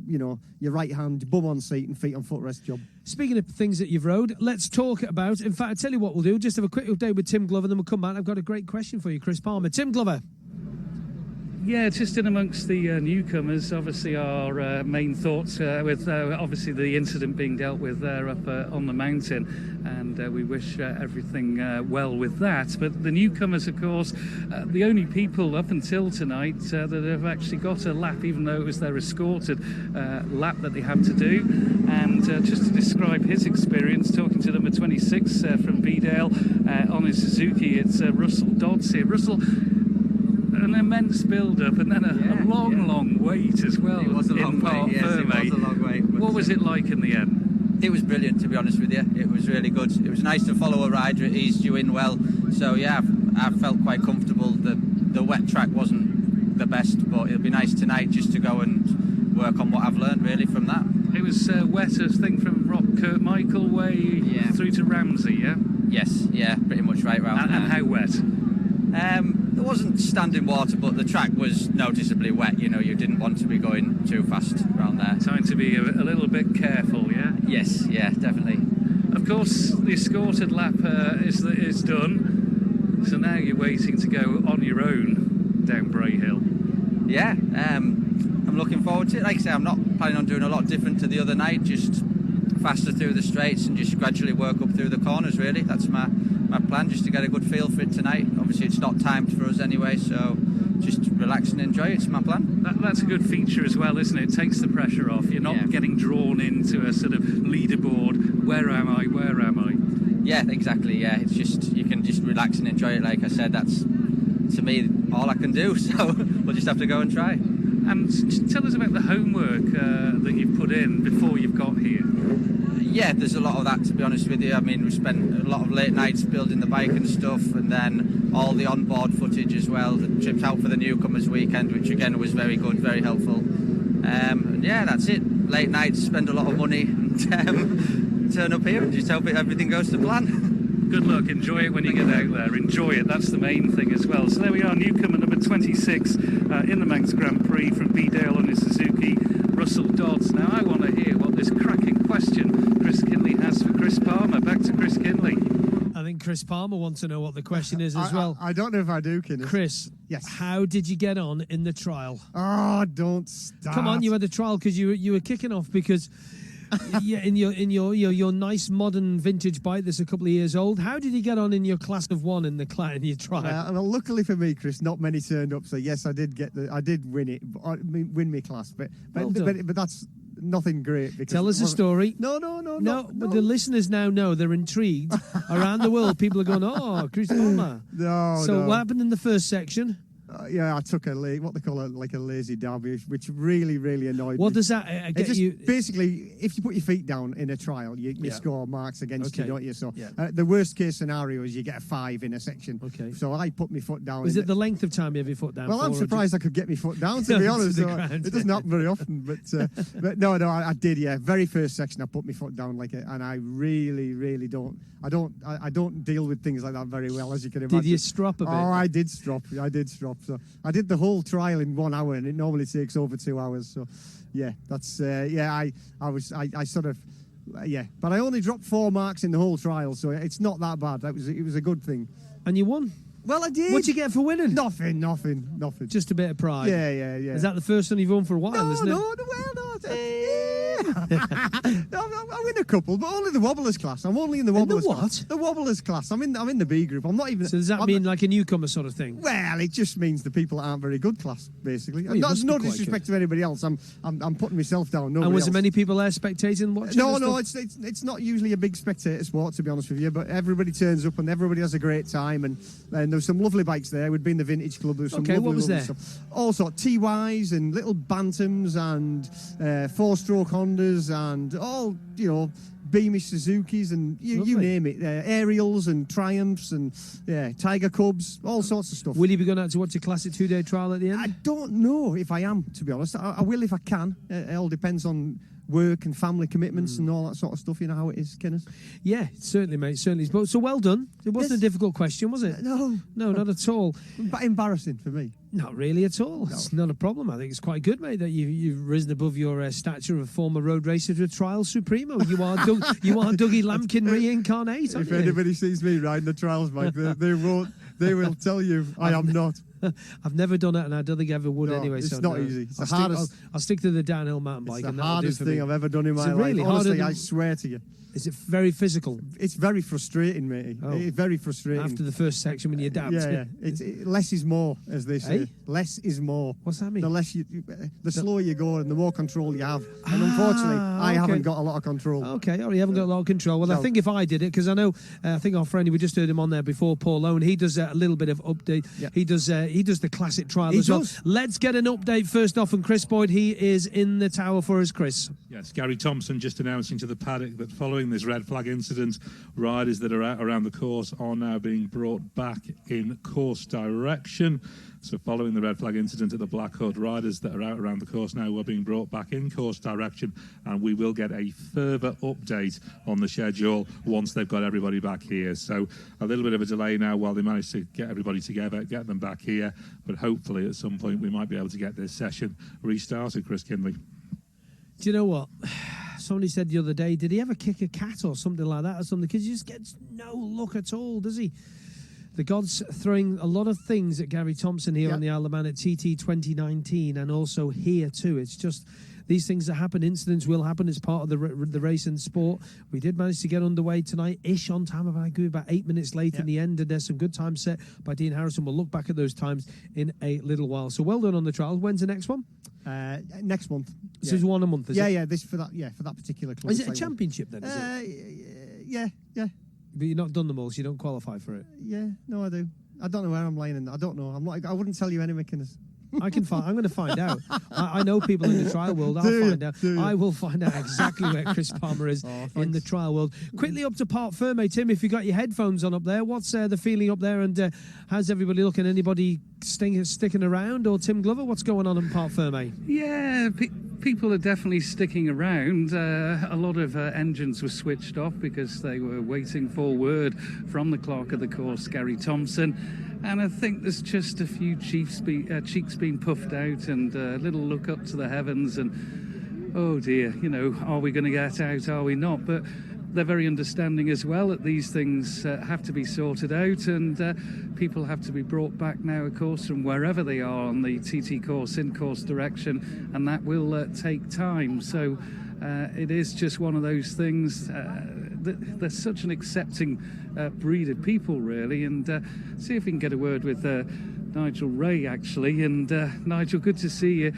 your right hand, bum on seat and feet on footrest job. Speaking of things that you've rode, let's talk about... In fact, I'll tell you what we'll do. Just have a quick update with Tim Glover, then we'll come back. I've got a great question for you, Chris Palmer. Tim Glover. Yeah, just in amongst the newcomers, obviously our main thoughts with obviously the incident being dealt with there up on the mountain, and we wish everything well with that. But the newcomers, of course, the only people up until tonight that have actually got a lap, even though it was their escorted lap that they had to do. And just to describe his experience, talking to number 26 from Vidale on his Suzuki, it's Russell Dodds here. Russell, an immense build-up and then a long wait as well. It was a long wait, yes, it was a long wait. What was it like in the end? It was brilliant, to be honest with you. It was really good. It was nice to follow a rider. It eased you in well. So yeah, I felt quite comfortable. The wet track wasn't the best, but it'll be nice tonight just to go and work on what I've learned really from that. It was wet, I think, from Rock Michael way through to Ramsey, yeah? Yes, yeah, pretty much right round And how wet? There wasn't standing water, but the track was noticeably wet. You didn't want to be going too fast around there. Time to be a little bit careful, yeah? Yes, yeah, definitely. Of course, the escorted lap is done, so now you're waiting to go on your own down Bray Hill. Yeah, I'm looking forward to it. Like I say, I'm not planning on doing a lot different to the other night, just faster through the straights and just gradually work up through the corners, really. That's my plan, just to get a good feel for it tonight. Obviously it's not timed for us anyway, so just relax and enjoy it. It's my plan. That's a good feature as well, isn't it? It takes the pressure off. You're not getting drawn into a sort of leaderboard, where am I? Yeah, exactly, yeah. It's just, you can just relax and enjoy it. Like I said, that's, to me, all I can do, so we'll just have to go and try. And tell us about the homework that you've put in before you've got here. Yeah, there's a lot of that, to be honest with you. I mean, we spent a lot of late nights building the bike and stuff, and then all the onboard footage as well. The trips out for the newcomers weekend, which again was very good, very helpful. And yeah, that's it. Late nights, spend a lot of money, and turn up here and just hope everything goes to plan. Good luck, enjoy it when you get out there, enjoy it, that's the main thing as well. So there we are, newcomer number 26 in the Manx Grand Prix from Vidale on his Suzuki, Russell Dodds. Now I want to hear what this cracking question Chris Kinley has for Chris Palmer. Back to Chris Kinley. I think Chris Palmer wants to know what the question is as well. I don't know if I do, Kinnis. Chris, yes. How did you get on in the trial? Oh, don't start. Come on, you had the trial because you were kicking off because Yeah, in your nice modern vintage bike that's a couple of years old. How did you get on in your class of one in your trial? Well, luckily for me, Chris, not many turned up. So yes, I did win it, win my class. But that's nothing great. Because Tell us a story. No. But the listeners now know, they're intrigued. Around the world, people are going, "Oh, Chris Palmer." No. So what happened in the first section? Yeah, I took what they call a lazy derby, which really, really annoyed me. What does that get you? Basically, if you put your feet down in a trial, you score marks against you, don't you? So the worst case scenario is you get a 5 in a section. Okay. So I put my foot down. Was it the length of time you have your foot down? Well, I'm surprised I could get my foot down, to be honest. It doesn't happen very often. But no, I did. Yeah, very first section, I put my foot down and I really, really don't. I don't deal with things like that very well, as you can imagine. Did you strop a bit? Oh, I did strop. So I did the whole trial in 1 hour, and it normally takes over 2 hours. So, yeah, that's I sort of. But I only dropped 4 marks in the whole trial, so it's not that bad. It was a good thing. And you won. Well, I did. What'd you get for winning? Nothing. Just a bit of pride. Yeah. Is that the first one you've won for a while? Isn't it? No. I win a couple, but only the wobblers class. I'm only in the wobblers class. The wobblers class. I'm in the B group. I'm not even. So does that mean like a newcomer sort of thing? Well, it just means the people that aren't very good class, basically. Well, no disrespect to anybody else. I'm putting myself down. And was there many people there spectating, watching? No. It's not usually a big spectator sport, to be honest with you. But everybody turns up and everybody has a great time. And there was some lovely bikes there. We'd been the vintage club. There was some what was there? Stuff. All sorts TYs and little Bantams and 4-stroke Hondas and all Beamish Suzukis and you name it, Ariels and Triumphs and Tiger Cubs, all sorts of stuff. Will you be going out to watch a classic 2-day trial at the end? I don't know if I am, to be honest. I will if I can. It all depends on work and family commitments and all that sort of stuff. You know how it is, Kenneth? Yeah, certainly, mate, certainly. So well done. It wasn't a difficult question, was it? No, not at all. But embarrassing for me. Not really at all. No. It's not a problem. I think it's quite good, mate, that you've risen above your stature of a former road racer to a trial supremo. You are Dougie Lampkin reincarnate. If anybody sees me riding the trials bike, they won't. They will tell you I am not. I've never done it, and I don't think I ever would anyway. It's so not easy. It's the hardest. I'll stick to the downhill mountain bike. It's the hardest thing I've ever done in my life. Really? Honestly, I swear to you. Is it very physical? It's very frustrating, mate. It's very frustrating. After the first section, when you adapt. Yeah. Less is more, as they say. Less is more. What's that mean? The slower you go and the more control you have. And unfortunately, I haven't got a lot of control. Okay, you haven't got a lot of control. Well, I think if I did it, because I know, I think our friend, we just heard him on there before, Paul Owen, he does a little bit of update. Yep. He does the classic trial as well. Let's get an update first off from Chris Boyd. He is in the tower for us, Chris. Yes, Gary Thompson just announcing to the paddock that following this red flag incident, riders that are out around the course are now being brought back in course direction. So following the red flag incident at the Black Hood, riders that are out around the course now are being brought back in course direction, and we will get a further update on the schedule once they've got everybody back here. So a little bit of a delay now while they manage to get everybody together, get them back here, but hopefully at some point we might be able to get this session restarted, Chris Kinley. Do you know what? Somebody said the other day, did he ever kick a cat or something like that or something? Because he just gets no luck at all, does he? The gods throwing a lot of things at Gary Thompson here on the Isle of Man at TT 2019 and also here too. It's just these things that happen, incidents will happen. It's part of the race and sport. We did manage to get underway tonight-ish on time, about 8 minutes late in the end, and there's some good times set by Dean Harrison. We'll look back at those times in a little while. So well done on the trials. When's the next one? Next month. So it's one a month, is it? Yeah, this for that particular club. Is it a championship then, is it? Yeah. But you've not done them all, so you don't qualify for it? Yeah, no, I do. I don't know where I'm laying in. I don't know. I wouldn't tell you anyway, Kenneth. I'm going to find out. I know people in the trial world. I'll find out. I will find out exactly where Chris Palmer is in the trial world. Quickly up to Parc Ferme, Tim, if you've got your headphones on up there, what's the feeling up there, and how's everybody looking? Anybody sticking around, or Tim Glover, what's going on in Parc Ferme? Yeah, people are definitely sticking around. A lot of engines were switched off because they were waiting for word from the clerk of the course, Gary Thompson. And I think there's just a few cheeks being puffed out and a little look up to the heavens and, oh dear, are we going to get out, are we not? But they're very understanding as well that these things have to be sorted out, and people have to be brought back now, of course, from wherever they are on the TT course, in course direction, and that will take time. So it is just one of those things. They're such an accepting breed of people, really, and see if we can get a word with Nigel Ray, actually. And Nigel, good to see you.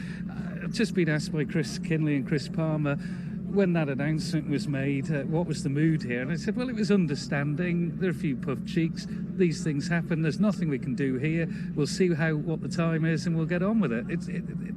I've just been asked by Chris Kinley and Chris Palmer, when that announcement was made, what was the mood here? And I said, well, it was understanding. There are a few puff cheeks. These things happen. There's nothing we can do here. We'll see what the time is, and we'll get on with it.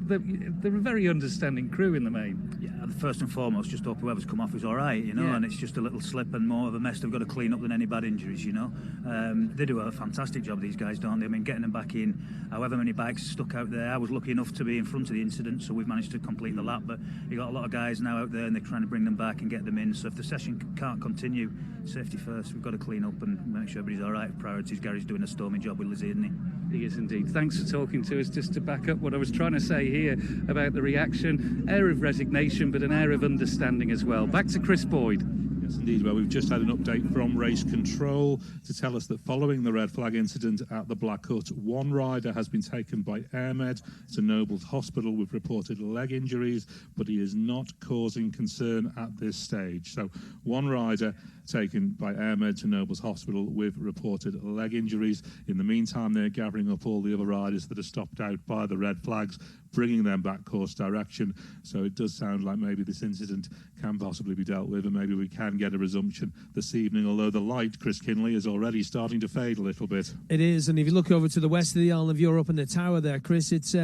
They're a very understanding crew in the main. Yeah, first and foremost, just hope whoever's come off is all right, and it's just a little slip and more of a mess they've got to clean up than any bad injuries, They do a fantastic job, these guys, don't they? I mean, getting them back in, however many bikes stuck out there. I was lucky enough to be in front of the incident, so we've managed to complete the lap, but you got a lot of guys now out there and they're trying to bring them back and get them in. So if the session can't continue, safety first, we've got to clean up and make sure everybody's all right. Priorities. Gary's doing a storming job with Lizzie, isn't he? He is indeed. Thanks for talking to us. Just to back up what I was trying to say here about the reaction, air of resignation, but an air of understanding as well. Back to Chris Boyd. Yes, indeed. Well, we've just had an update from race control to tell us that following the red flag incident at the Black Hut, one rider has been taken by AirMed to Nobles Hospital with reported leg injuries, but he is not causing concern at this stage. So one rider taken by AirMed to Nobles Hospital with reported leg injuries. In the meantime, they're gathering up all the other riders that are stopped out by the red flags, bringing them back course direction. So it does sound like maybe this incident can possibly be dealt with, and maybe we can get a resumption this evening, although the light, Chris Kinley, is already starting to fade a little bit. It is, and if you look over to the west of the Island of Europe and the tower there, Chris, it's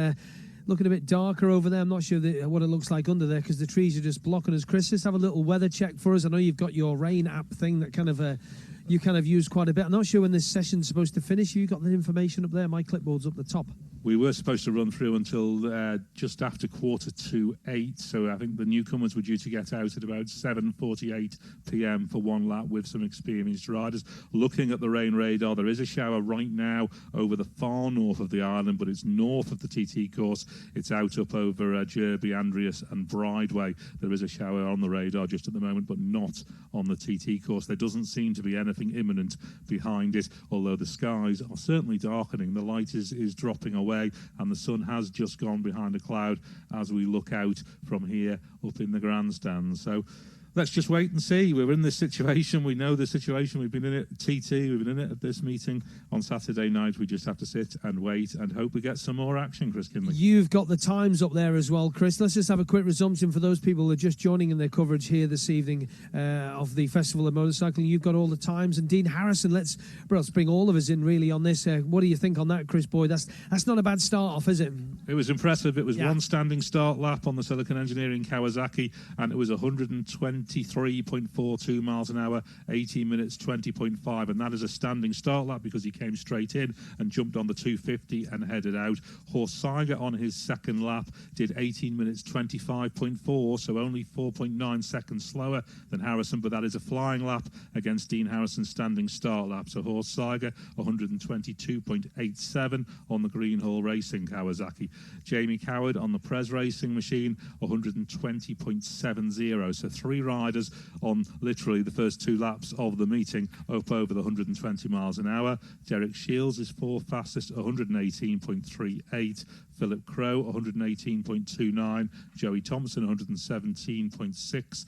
looking a bit darker over there. I'm not sure what it looks like under there because the trees are just blocking us. Chris, just have a little weather check for us. I know you've got your rain app thing that you use quite a bit. I'm not sure when this session's supposed to finish. You got the information up there? My clipboard's up the top. We were supposed to run through until just after 7:45, so I think the newcomers were due to get out at about 7:48 p.m. for one lap with some experienced riders. Looking at the rain radar, there is a shower right now over the far north of the island, but it's north of the TT course. It's out up over Jerby, Andreas and Brideway. There is a shower on the radar just at the moment, but not on the TT course. There doesn't seem to be anything imminent behind it, although the skies are certainly darkening. The light is dropping away, and the sun has just gone behind a cloud as we look out from here up in the grandstand. So let's just wait and see. We're in this situation. We know the situation. We've been in it at TT. We've been in it at this meeting on Saturday night. We just have to sit and wait and hope we get some more action, Chris Kinley. You've got the times up there as well, Chris. Let's just have a quick resumption for those people who are just joining in their coverage here this evening of the Festival of Motorcycling. You've got all the times. And Dean Harrison, let's bring all of us in really on this. What do you think on that, Chris Boyd? That's not a bad start off, is it? It was impressive. It was one standing start lap on the Silicon Engineering Kawasaki, and it was 123.42 miles an hour, 18 minutes 20.5, and that is a standing start lap because he came straight in and jumped on the 250 and headed out. Horst Seiger on his second lap did 18 minutes 25.4, so only 4.9 seconds slower than Harrison, but that is a flying lap against Dean Harrison's standing start lap. So Horst Seiger 122.87 on the Greenhall Racing Kawasaki. Jamie Coward on the Prez Racing machine 120.70. So three riders on literally the first two laps of the meeting up over the 120 miles an hour. Derek Shields is fourth fastest, 118.38. Philip Crow 118.29. Joey Thompson 117.6.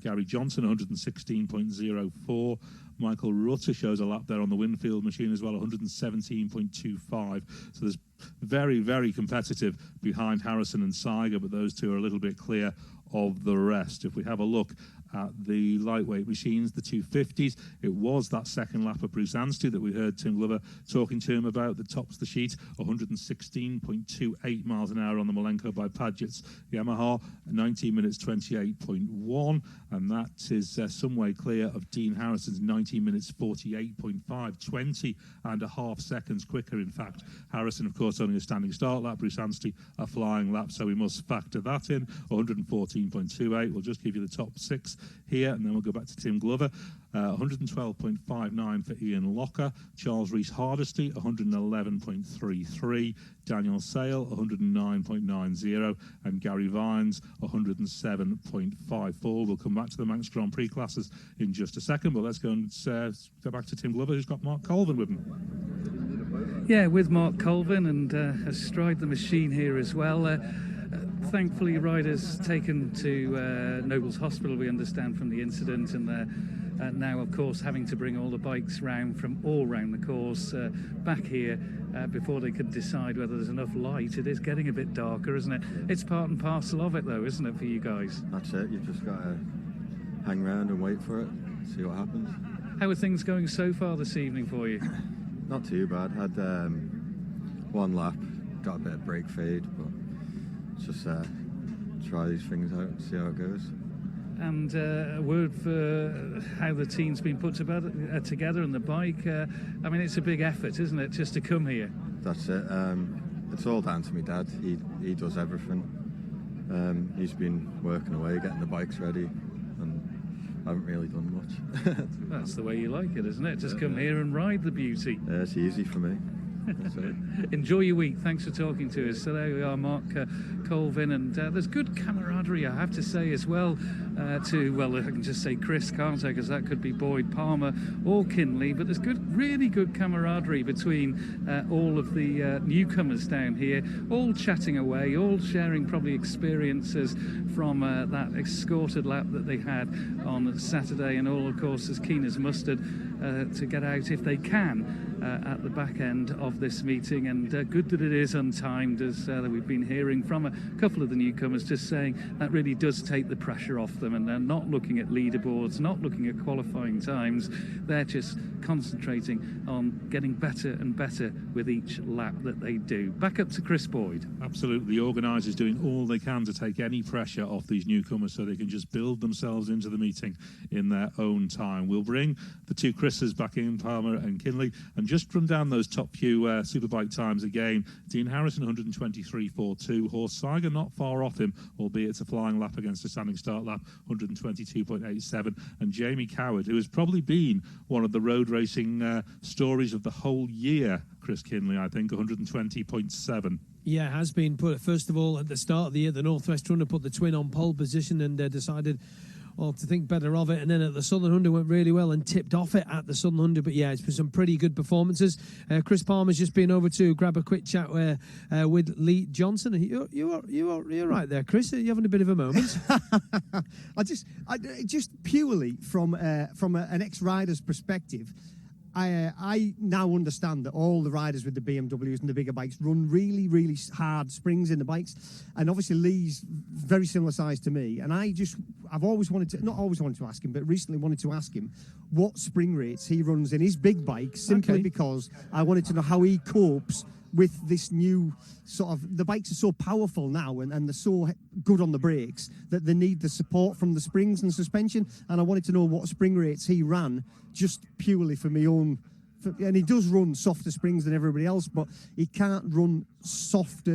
Gary Johnson 116.04. Michael Rutter shows a lap there on the Winfield machine as well, 117.25. So there's very, very competitive behind Harrison and Seiger, but those two are a little bit clear of the rest. If we have a look at the lightweight machines, the 250s, it was that second lap of Bruce Anstey that we heard Tim Glover talking to him about that tops the sheet, 116.28 miles an hour on the Malenko by Padgett's Yamaha, 19 minutes 28.1, and that is some way clear of Dean Harrison's 19 minutes 48.5, 20 and a half seconds quicker. In fact, Harrison, of course, course, only a standing start lap. Bruce Anstey, a flying lap, so we must factor that in. 114.28. We'll just give you the top 6 here, and then we'll go back to Tim Glover. 112.59 for Ian Locker. Charles Rees Hardesty, 111.33. Daniel Sale, 109.90. And Gary Vines, 107.54. We'll come back to the Manx Grand Prix classes in just a second, but let's go and go back to Tim Glover, who's got Mark Colvin with him. Yeah, with Mark Colvin and astride the machine here as well. Thankfully, riders taken to Nobles Hospital, we understand, from the incident, and they're now, of course, having to bring all the bikes round from all round the course back here before they could decide whether there's enough light. It is getting a bit darker, isn't it? It's part and parcel of it, though, isn't it, for you guys? That's it. You've just got to hang around and wait for it, see what happens. How are things going so far this evening for you? Not too bad. Had one lap, got a bit of brake fade, but just try these things out and see how it goes. And a word for how the team's been put together and the bike. I mean, it's a big effort, isn't it, just to come here? That's it. It's all down to my dad. He does everything. He's been working away, getting the bikes ready, and I haven't really done much. That's the way you like it, isn't it? Just come here and ride the beauty. Yeah, it's easy for me. Enjoy your week. Thanks for talking to us. So there we are, Mark Colvin, and there's good camaraderie, I have to say, as well. I can just say Chris, can't I? Because that could be Boyd, Palmer, or Kinley. But there's really good camaraderie between all of the newcomers down here, all chatting away, all sharing probably experiences from that escorted lap that they had on Saturday, and all, of course, as keen as mustard to get out if they can at the back end of this meeting. And good that it is untimed, as we've been hearing from a couple of the newcomers, just saying that really does take the pressure off them, and they're not looking at leaderboards, not looking at qualifying times. They're just concentrating on getting better and better with each lap that they do. Back up to Chris Boyd. Absolutely. The organisers doing all they can to take any pressure off these newcomers so they can just build themselves into the meeting in their own time. We'll bring the two Chris's back in, Palmer and Kinley, and just run down those top few Superbike times again. Dean Harrison, 123.42. Horst Seiger not far off him, albeit it's a flying lap against a standing start lap, 122.87. And Jamie Coward, who has probably been one of the road racing stories of the whole year, Chris Kinley, I think, 120.7. Yeah, has been put. First of all, at the start of the year, the Northwest Runner put the twin on pole position and decided to think better of it, and then at the Southern 100 went really well and tipped off it at the Southern 100. But yeah, it's been some pretty good performances. Chris Palmer's just been over to grab a quick chat with Lee Johnson. You're right there, Chris. Are you having a bit of a moment? I just purely from an ex-rider's perspective, I now understand that all the riders with the BMWs and the bigger bikes run really, really hard springs in the bikes. And obviously Lee's very similar size to me. And I've always wanted to, not always wanted to ask him, but recently wanted to ask him what spring rates he runs in his big bike, simply because I wanted to know how he copes with this new sort of, the bikes are so powerful now and they're so good on the brakes that they need the support from the springs and suspension. And I wanted to know what spring rates he ran, just purely for my own. And he does run softer springs than everybody else, but he can't run as soft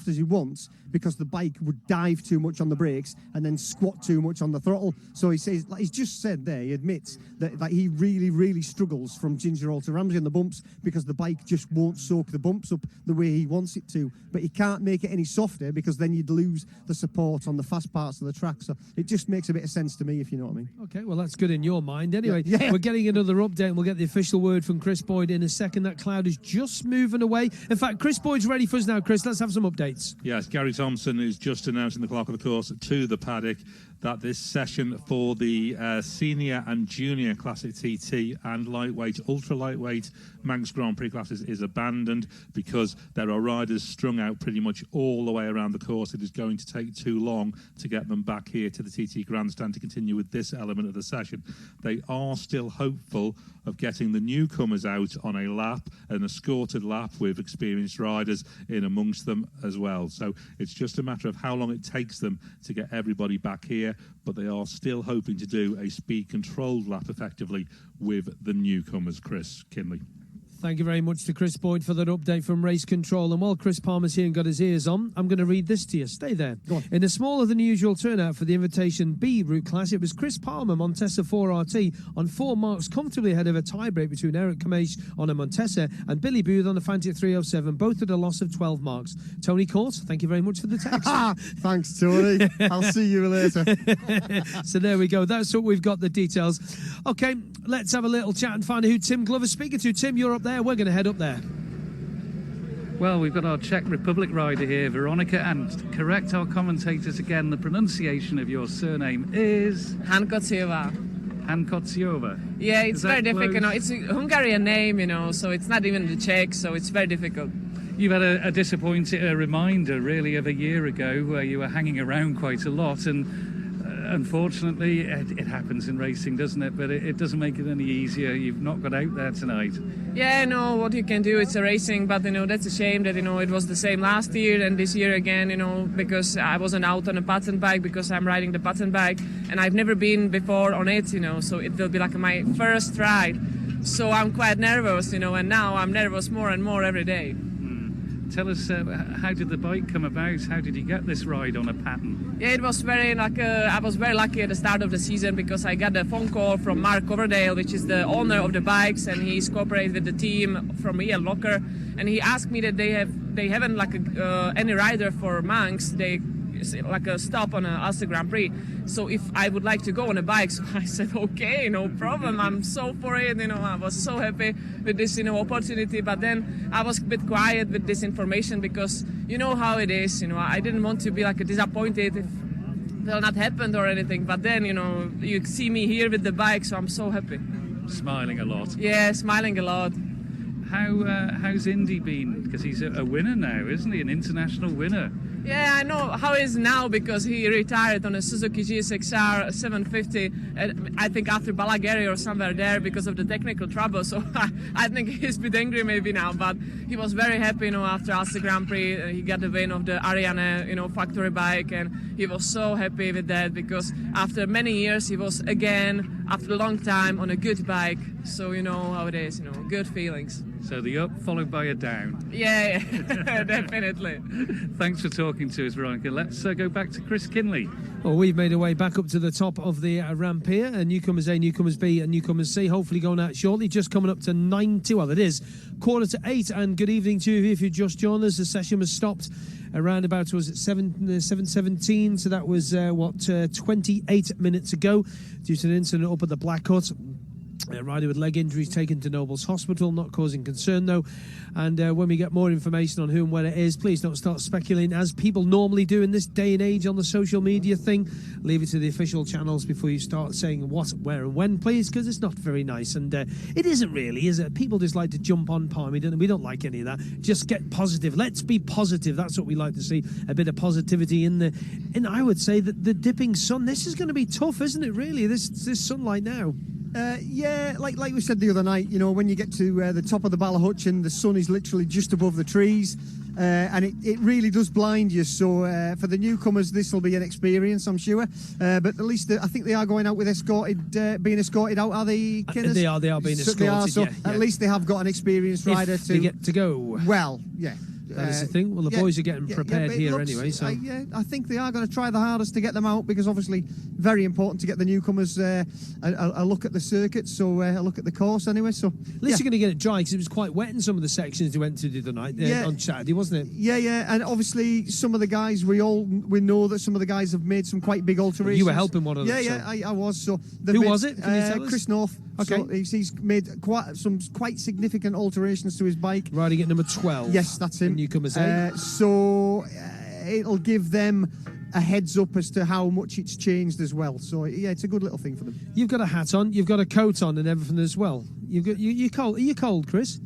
as he wants, because the bike would dive too much on the brakes and then squat too much on the throttle. So he says, like he's just said there, he admits that he really, really struggles from Ginger Hall to Ramsey on the bumps, because the bike just won't soak the bumps up the way he wants it to. But he can't make it any softer, because then you'd lose the support on the fast parts of the track. So it just makes a bit of sense to me, if you know what I mean. Okay, well, that's good in your mind. Anyway, Yeah. We're getting another update, and we'll get the official word from Chris Boyd in a second. That cloud is just moving away. In fact, Chris Boyd's ready for us now. Chris, let's have some updates. Yes, Gary Thompson is just announcing, the clerk of the course, to the paddock, that this session for the senior and junior classic TT and lightweight, ultra lightweight Manx Grand Prix classes is abandoned, because there are riders strung out pretty much all the way around the course. It is going to take too long to get them back here to the TT grandstand to continue with this element of the session. They are still hopeful of getting the newcomers out on a lap, an escorted lap with experienced riders in amongst them as well. So it's just a matter of how long it takes them to get everybody back here, but they are still hoping to do a speed controlled lap effectively with the newcomers. Chris Kinley. Thank you very much to Chris Boyd for that update from Race Control. And while Chris Palmer's here and got his ears on, I'm going to read this to you. Stay there. Go on. In a smaller than usual turnout for the Invitation B Route Class, it was Chris Palmer, Montesa 4RT, on 4 marks, comfortably ahead of a tiebreak between Eric Kameish on a Montesa and Billy Booth on a Fantic 307, both at a loss of 12 marks. Tony Court, thank you very much for the text. Thanks, Tony. I'll see you later. So there we go. That's what we've got, the details. Okay, let's have a little chat and find out who Tim Glover's speaking to. Tim, you're up there. We're going to head up there. Well, we've got our Czech Republic rider here, Veronica, and correct our commentators again. The pronunciation of your surname is Hankociova. Hankociova. Yeah, it's Is very that difficult. close? It's a Hungarian name, so it's not even the Czech, so it's very difficult. You've had a disappointing reminder, really, of a year ago where you were hanging around quite a lot, and unfortunately, it happens in racing, doesn't it? But it doesn't make it any easier. You've not got out there tonight. Yeah, no, what you can do, it's a racing, but that's a shame that it was the same last year and this year again, because I wasn't out on a pattern bike because I'm riding the pattern bike and I've never been before on it, so it will be like my first ride. So I'm quite nervous, and now I'm nervous more and more every day. Tell us, how did the bike come about? How did you get this ride on a pattern? Yeah, it was I was very lucky at the start of the season because I got a phone call from Mark Coverdale, which is the owner of the bikes, and he's cooperated with the team from EL Locker, and he asked me that they haven't any rider for monks. They like a stop on a Ulster Grand Prix. So if I would like to go on a bike, so I said, okay, no problem. I'm so for it. I was so happy with this, opportunity. But then I was a bit quiet with this information because you know how it is. I didn't want to be disappointed if it will not happen or anything. But then, you see me here with the bike, so I'm so happy. Smiling a lot. Yeah, smiling a lot. How's Indy been? Because he's a winner now, isn't he? An international winner. Yeah, I know how he is now because he retired on a Suzuki GSXR 750, I think after Balagari or somewhere there because of the technical trouble. So I think he's a bit angry maybe now, but he was very happy, after Ulster Grand Prix. He got the win of the Ariane, factory bike, and he was so happy with that because after many years he was again, after a long time, on a good bike. So you know how it is, good feelings. So the up followed by a down. Yeah, definitely. Thanks for talking to us, Veronica. Let's go back to Chris Kinley. Well, we've made our way back up to the top of the ramp here. Newcomers A, Newcomers B and Newcomers C hopefully going out shortly. Just coming up to 9-2. Well, it is 7:45. And good evening to you if you just joined us. The session was stopped around about, was it 7:17? So that was, 28 minutes ago due to an incident up at the Black Hut. A rider with leg injuries taken to Nobles Hospital, not causing concern though. And when we get more information on who and where it is, please don't start speculating as people normally do in this day and age on the social media thing. Leave it to the official channels before you start saying what, where and when, please, because it's not very nice. And it isn't really, is it? People just like to jump on palmy, don't they? We don't like any of that. Just get positive. Let's be positive. That's what we like to see. A bit of positivity in I would say that the dipping sun. This is going to be tough, isn't it, really? This sunlight now. Yeah, like we said the other night, when you get to the top of the Ballahutchin, the sun is literally just above the trees, and it really does blind you. So for the newcomers, this will be an experience, I'm sure. But at least I think they are going out with being escorted out. Are they? They are being escorted. They are, so yeah. at least they have got an experienced rider if they get to go. Well, yeah. That is the thing. Well, the boys are getting prepared here anyway. So I think they are going to try the hardest to get them out because obviously very important to get the newcomers a look at the circuit, so a look at the course anyway. So at least you're going to get it dry because it was quite wet in some of the sections they went to the other night on Saturday, wasn't it? Yeah, and obviously some of the guys we know that some of the guys have made some quite big alterations. You were helping one of them. Yeah, I was. So who was it? Can you tell us? Chris North. Okay, so he's made some quite significant alterations to his bike. Riding at number 12. Yes, that's him. Newcomers A. So it'll give them a heads up as to how much it's changed as well. So yeah, it's a good little thing for them. You've got a hat on, you've got a coat on, and everything as well. You're cold. Are you cold, Chris?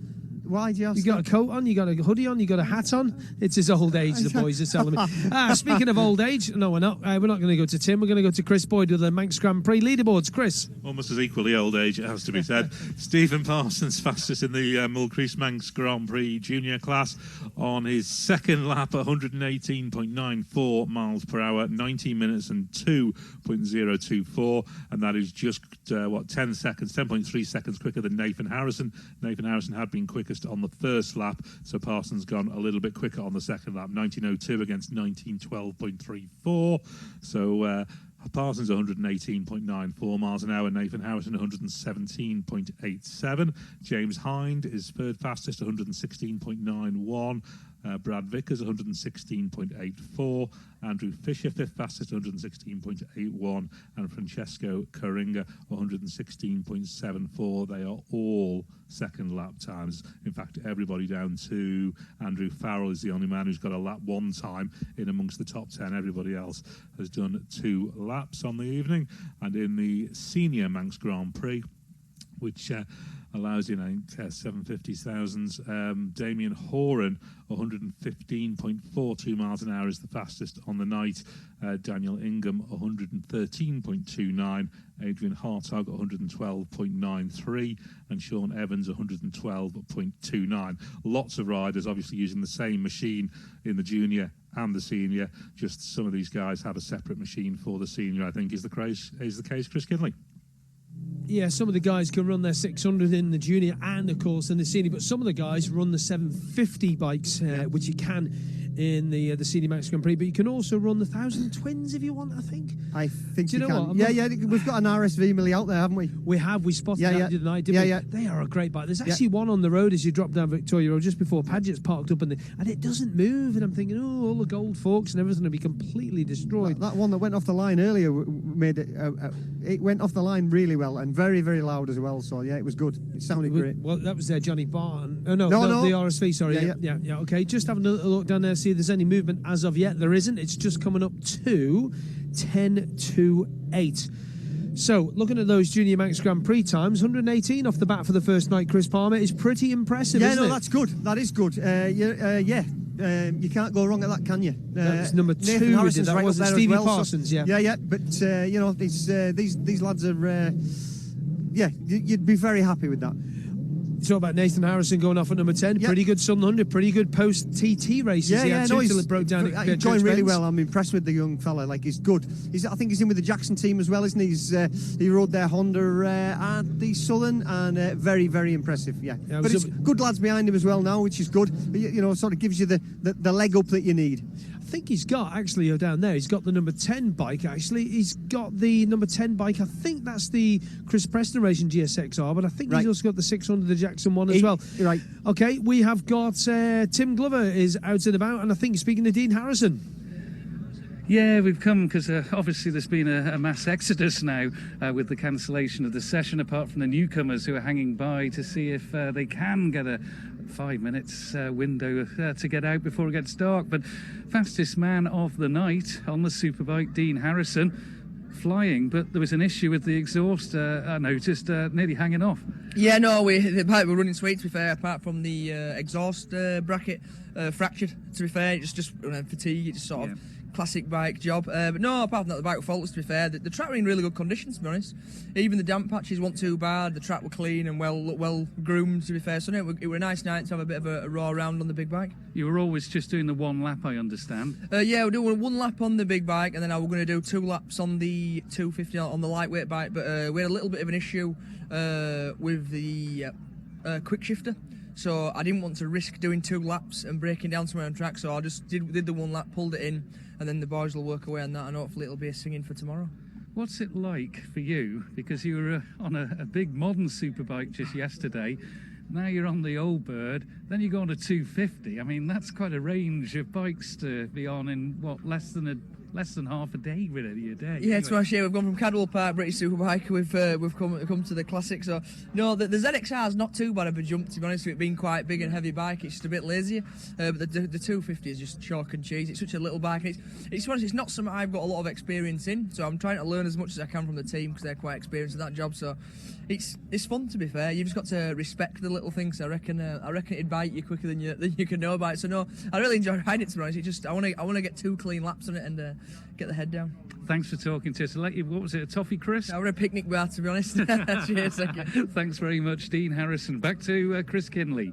Why do you ask? You got a coat on, you got a hoodie on, you got a hat on. It's his old age, the boys are telling me. Speaking of old age, no, we're not. We're not going to go to Tim. We're going to go to Chris Boyd with the Manx Grand Prix leaderboards. Chris. Almost as equally old age, it has to be said. Stephen Parsons, fastest in the Mulcrease Manx Grand Prix junior class on his second lap, 118.94 miles per hour, 19 minutes and 2.024, and that is just 10.3 seconds quicker than Nathan Harrison. Nathan Harrison had been quickest on the first lap, so Parsons gone a little bit quicker on the second lap, 19.02 against 19.12.34. So Parsons 118.94 miles an hour, Nathan Harrison 117.87. James Hind is third fastest, 116.91. Brad Vickers 116.84. Andrew Fisher fifth fastest, 116.81, and Francesco Coringa 116.74. They are all second lap times. In fact, everybody down to Andrew Farrell is the only man who's got a lap one time in amongst the top 10. Everybody else has done 2 laps on the evening. And in the senior Manx Grand Prix, which allows 750,000. Damien Horan, 115.42 miles an hour is the fastest on the night. Daniel Ingham, 113.29. Adrian Hartog, 112.93. And Sean Evans, 112.29. Lots of riders obviously using the same machine in the junior and the senior. Just some of these guys have a separate machine for the senior, I think, is the case, Chris Kinley. Yeah, some of the guys can run their 600 in the junior and, of course, in the senior, but some of the guys run the 750 bikes, which you can in the senior Manx Grand Prix, but you can also run the 1,000 twins if you want, I think. I think Do you know can. what? Yeah, we've got an RSV Millie out there, haven't we? We have. We spotted that the other night, didn't we? Yeah. They are a great bike. There's actually one on the road as you drop down Victoria Road just before Paget's parked up, and it doesn't move, and I'm thinking, oh, all the gold forks and everything will be completely destroyed. That one that went off the line earlier made it. It went off the line really well and very, very loud as well. So yeah, it was good. It sounded great. Well, that was Johnny Barton. Oh no, no, the RSV. Sorry. Yeah. Okay, just having a look down there, see if there's any movement as of yet. There isn't. It's just coming up to 10:08. So, looking at those Junior Manx Grand Prix times, 118 off the bat for the first night, Chris Palmer, is pretty impressive, isn't it? That's good. That is good. You can't go wrong at that, can you? That's number 2. Nathan Harrison's That right was up there Stevie as well, Parsons, so, yeah. But these lads are, you'd be very happy with that. Talk about Nathan Harrison going off at number 10. Yep. Pretty good Sun 100, pretty good post-TT races. He had two till it broke down at he's going really well. I'm impressed with the young fella. Like, he's good. I think he's in with the Jackson team as well, isn't he? He rode their Honda at the Southern, and very, very impressive, but it's good lads behind him as well now, which is good. Sort of gives you the leg up that you need. I think he's got, actually, down there, he's got the number 10 bike, actually. He's got the number 10 bike. I think that's the Chris Preston Racing GSXR, but I think he's also got the 600, the Jackson one as well. Right. Okay, we have got Tim Glover is out and about, and I think speaking to Dean Harrison. Yeah, we've come because obviously there's been a mass exodus now with the cancellation of the session, apart from the newcomers who are hanging by to see if they can get a 5 minutes window to get out before it gets dark. But fastest man of the night on the Superbike, Dean Harrison, flying, but there was an issue with the exhaust, I noticed, nearly hanging off. Yeah, no, the bike were running sweet, to be fair, apart from the exhaust bracket fractured, to be fair. It's just fatigue, it's sort of classic bike job. But no, apart from that, the bike were faultless, to be fair. The track were in really good condition, to be honest. Even the damp patches weren't too bad. The track were clean and well groomed, to be fair. So no, it were a nice night to have a bit of a raw round on the big bike. You were always just doing the one lap, I understand. Yeah, we're doing 1 lap on the big bike, and then I was going to do 2 laps on the 250 on the lightweight bike. But we had a little bit of an issue with the quick shifter. So I didn't want to risk doing 2 laps and breaking down somewhere on track, so I just did the 1 lap, pulled it in, and then the boys will work away on that, and hopefully it'll be a singing for tomorrow. What's it like for you? Because you were on a big modern superbike just yesterday. Now you're on the old bird, then you go on a 250. I mean, that's quite a range of bikes to be on in, less than less than half a day with it your day. Yeah, to our share, we've gone from Cadwell Park, British Superbike, we've come to the Classic. So, no, the ZXR is not too bad of a jump, to be honest, with it being quite big and heavy bike. It's just a bit lazier. But the 250 is just chalk and cheese. It's such a little bike. And it's not something I've got a lot of experience in, so I'm trying to learn as much as I can from the team because they're quite experienced in that job. So it's fun, to be fair. You've just got to respect the little things. I reckon it'd bite you quicker than you can know about it. So no, I really enjoy riding it, to be honest. It just I want to get 2 clean laps on it and get the head down. Thanks for talking to us. What was it, a toffee crisp? I were a picnic bar, to be honest. Cheers, thank you. Thanks very much, Dean Harrison. Back to Chris Kinley.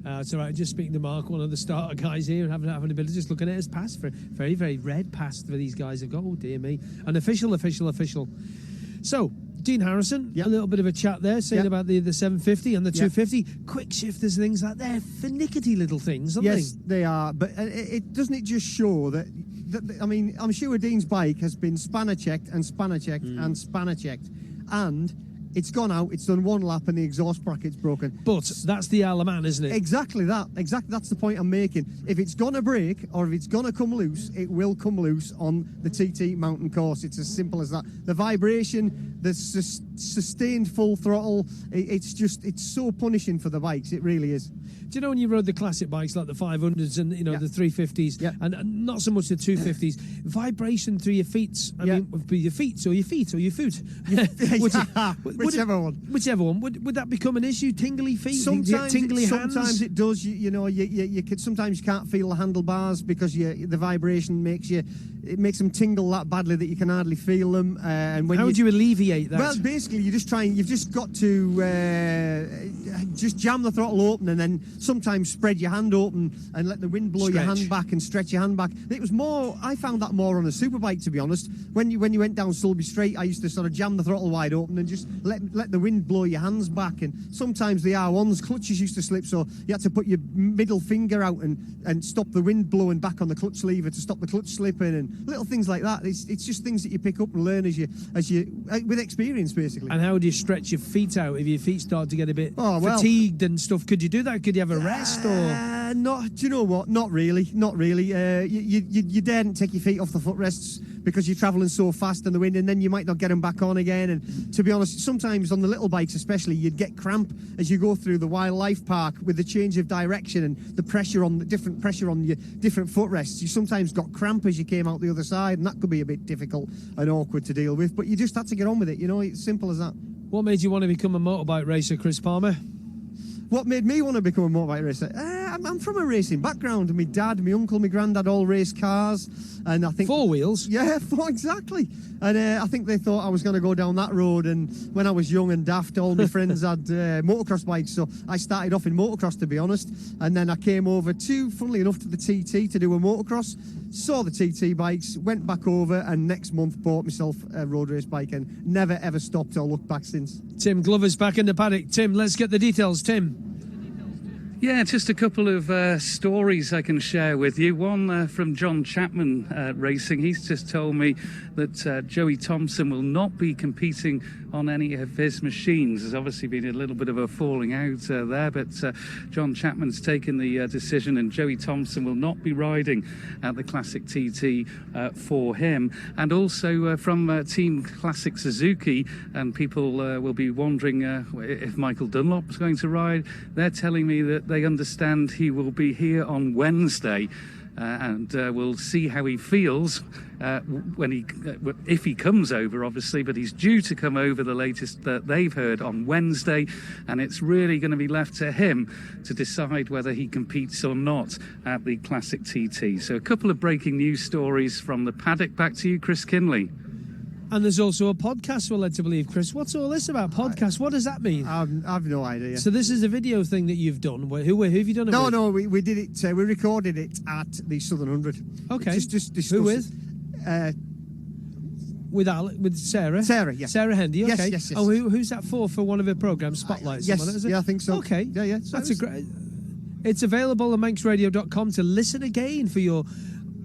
It's all right. Just speaking to Mark, one of the starter guys here, and having a bit of just looking at his pass. For very, very red pass for these guys have got. Oh dear me, an official. So, Dean Harrison, a little bit of a chat there, saying about the 750 and the 250. Quick shifters, things like that. They're finickety little things, aren't they? Yes, they are. But doesn't it just show that? I mean, I'm sure Dean's bike has been spanner checked and spanner checked and spanner checked, and it's gone out, it's done 1 lap and the exhaust bracket's broken. But that's the Isle of Man, isn't it? Exactly that. That's the point I'm making. If it's going to break or if it's going to come loose, it will come loose on the TT mountain course. It's as simple as that. The vibration, the sustained full throttle, it's so punishing for the bikes. It really is. Do you know when you rode the classic bikes like the 500s and the 350s and not so much the 250s, vibration through your feet? I mean, your feet or your foot? Whichever one. Whichever one. Would that become an issue? Tingly feet, tingly hands. Sometimes it does. You could sometimes you can't feel the handlebars because the vibration makes them tingle that badly that you can hardly feel them. And when how would you alleviate that? Well, basically, you've just got to just jam the throttle open and then sometimes spread your hand open and let the wind blow your hand back and stretch your hand back. It was more. I found that more on a superbike, to be honest. When you went down Sulby Straight, I used to sort of jam the throttle wide open and just let the wind blow your hands back. And sometimes the R1's clutches used to slip, so you had to put your middle finger out and stop the wind blowing back on the clutch lever to stop the clutch slipping and little things like that. It's just things that you pick up and learn as you with experience, basically. And how do you stretch your feet out if your feet start to get a bit fatigued and stuff? Could you do that? Could you have a rest or? Not. Do you know what? Not really. You daren't take your feet off the footrests because you're travelling so fast in the wind, and then you might not get them back on again. And to be honest, sometimes on the little bikes especially, you'd get cramp as you go through the wildlife park with the change of direction and the different pressure on your different footrests. You sometimes got cramp as you came out the other side, and that could be a bit difficult and awkward to deal with. But you just had to get on with it. It's simple as that. What made you want to become a motorbike racer, Chris Palmer? What made me want to become a motorbike racer? I'm from a racing background. My dad, my uncle, my granddad all raced cars. And I think 4 wheels? Yeah, exactly. And I think they thought I was going to go down that road. And when I was young and daft, all my friends had motocross bikes. So I started off in motocross, to be honest. And then I came over funnily enough, to the TT to do a motocross. Saw the TT bikes, went back over, and next month bought myself a road race bike and never ever stopped or looked back since. Tim Glover's back in the paddock. Tim, let's get the details. Tim. Yeah, just a couple of stories I can share with you. One from John Chapman Racing. He's just told me that Joey Thompson will not be competing on any of his machines. There's obviously been a little bit of a falling out there, but John Chapman's taken the decision and Joey Thompson will not be riding at the Classic TT for him. And also from Team Classic Suzuki, and people will be wondering if Michael Dunlop's going to ride. They're telling me that they understand he will be here on Wednesday, and we'll see how he feels if he comes over, obviously. But he's due to come over, the latest that they've heard, on Wednesday, and it's really going to be left to him to decide whether he competes or not at the Classic TT. So a couple of breaking news stories from the paddock. Back to you, Chris Kinley. And there's also a podcast, we're led to believe, Chris. What's all this about, podcast? What does that mean? I've no idea. So this is a video thing that you've done. Who have you done it with? No, we did it. We recorded it at the Southern 100. Okay. Just discuss who with? With Sarah? Sarah, yeah. Sarah Hendy, okay. Yes. Oh, who's that for one of her programmes, Spotlight? Yes, is it? yeah, I think so. Okay. Yeah. That's a great... It's available on manxradio.com to listen again for your...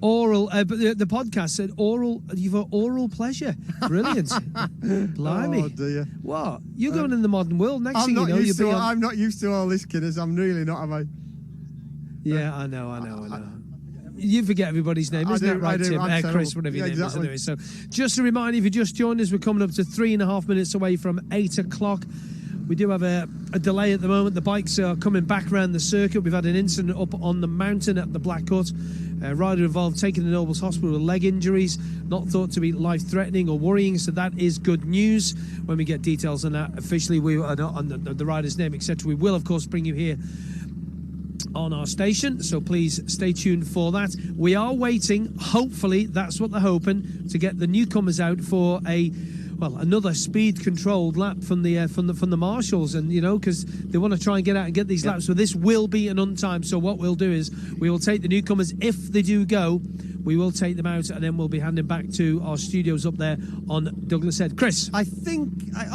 oral, but the podcast said oral. You've got oral pleasure. Brilliant. Blimey. Oh dear. What? You're going in the modern world. Next thing you know, you'll be on... I'm not used to all this, kidders. I'm really not, am I? Yeah, I know. You forget everybody's name, isn't that right, Tim? Chris, whatever your name is. Anyway. So, just a reminder, if you just joined us, we're coming up to 3.5 minutes away from 8 o'clock. We do have a delay at the moment. The bikes are coming back around the circuit. We've had an incident up on the mountain at the Black Hut. A rider involved taken to Nobles Hospital with leg injuries, not thought to be life-threatening or worrying, so that is good news. When we get details on that officially, on the rider's name, etc., we will, of course, bring you here on our station, so please stay tuned for that. We are waiting, hopefully, that's what they're hoping, to get the newcomers out for another speed-controlled lap from the marshals, and because they want to try and get out and get these laps. So this will be an untimed. So what we'll do is we will take the newcomers, if they do go, we will take them out, and then we'll be handing back to our studios up there on Douglas Head. Chris, I think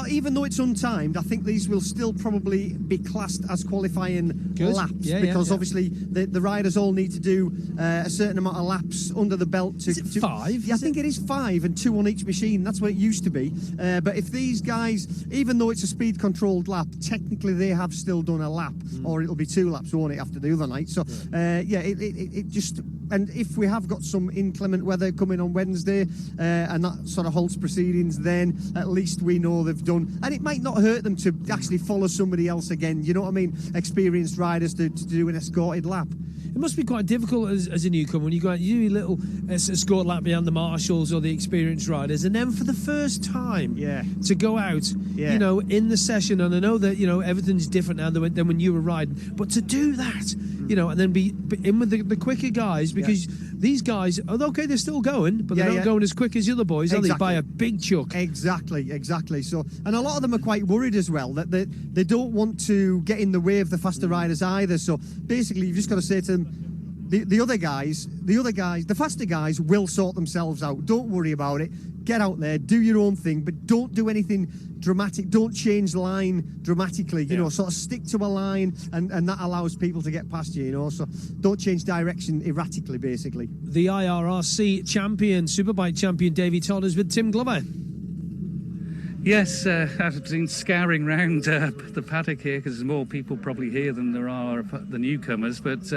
even though it's untimed, I think these will still probably be classed as qualifying laps, because obviously the riders all need to do a certain amount of laps under the belt. Is it 5? Yeah, I think it is 5 and 2 on each machine. That's what it used to be. But if these guys, even though it's a speed-controlled lap, technically they have still done a lap, or it'll be 2 laps, won't it, after the other night? So, it just... And if we have got some inclement weather coming on Wednesday, and that sort of halts proceedings, then at least we know they've done. And it might not hurt them to actually follow somebody else again, you know what I mean? Experienced riders to do an escorted lap. It must be quite difficult as a newcomer when you go out, you do a little escort lap behind the marshals or the experienced riders, and then for the first time to go out, in the session, and I know that, everything's different now than when you were riding, but to do that, and then be in with the quicker guys, because these guys, okay, they're still going, but they're not going as quick as the other boys, are they? By a big chuck. Exactly. So, and a lot of them are quite worried as well, that they don't want to get in the way of the faster riders either. So basically, you've just got to say to them, the faster guys will sort themselves out. Don't worry about it. Get out there, do your own thing, but don't do anything dramatic. Don't change line dramatically, sort of stick to a line, and that allows people to get past you, so don't change direction erratically, basically. The IRRC champion, Superbike champion, Davey Todd, is with Tim Glover. Yes, I've been scouring round the paddock here, because there's more people probably here than there are the newcomers, but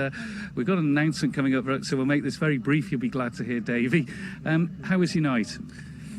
we've got an announcement coming up, so we'll make this very brief. You'll be glad to hear, Davey. How was your night?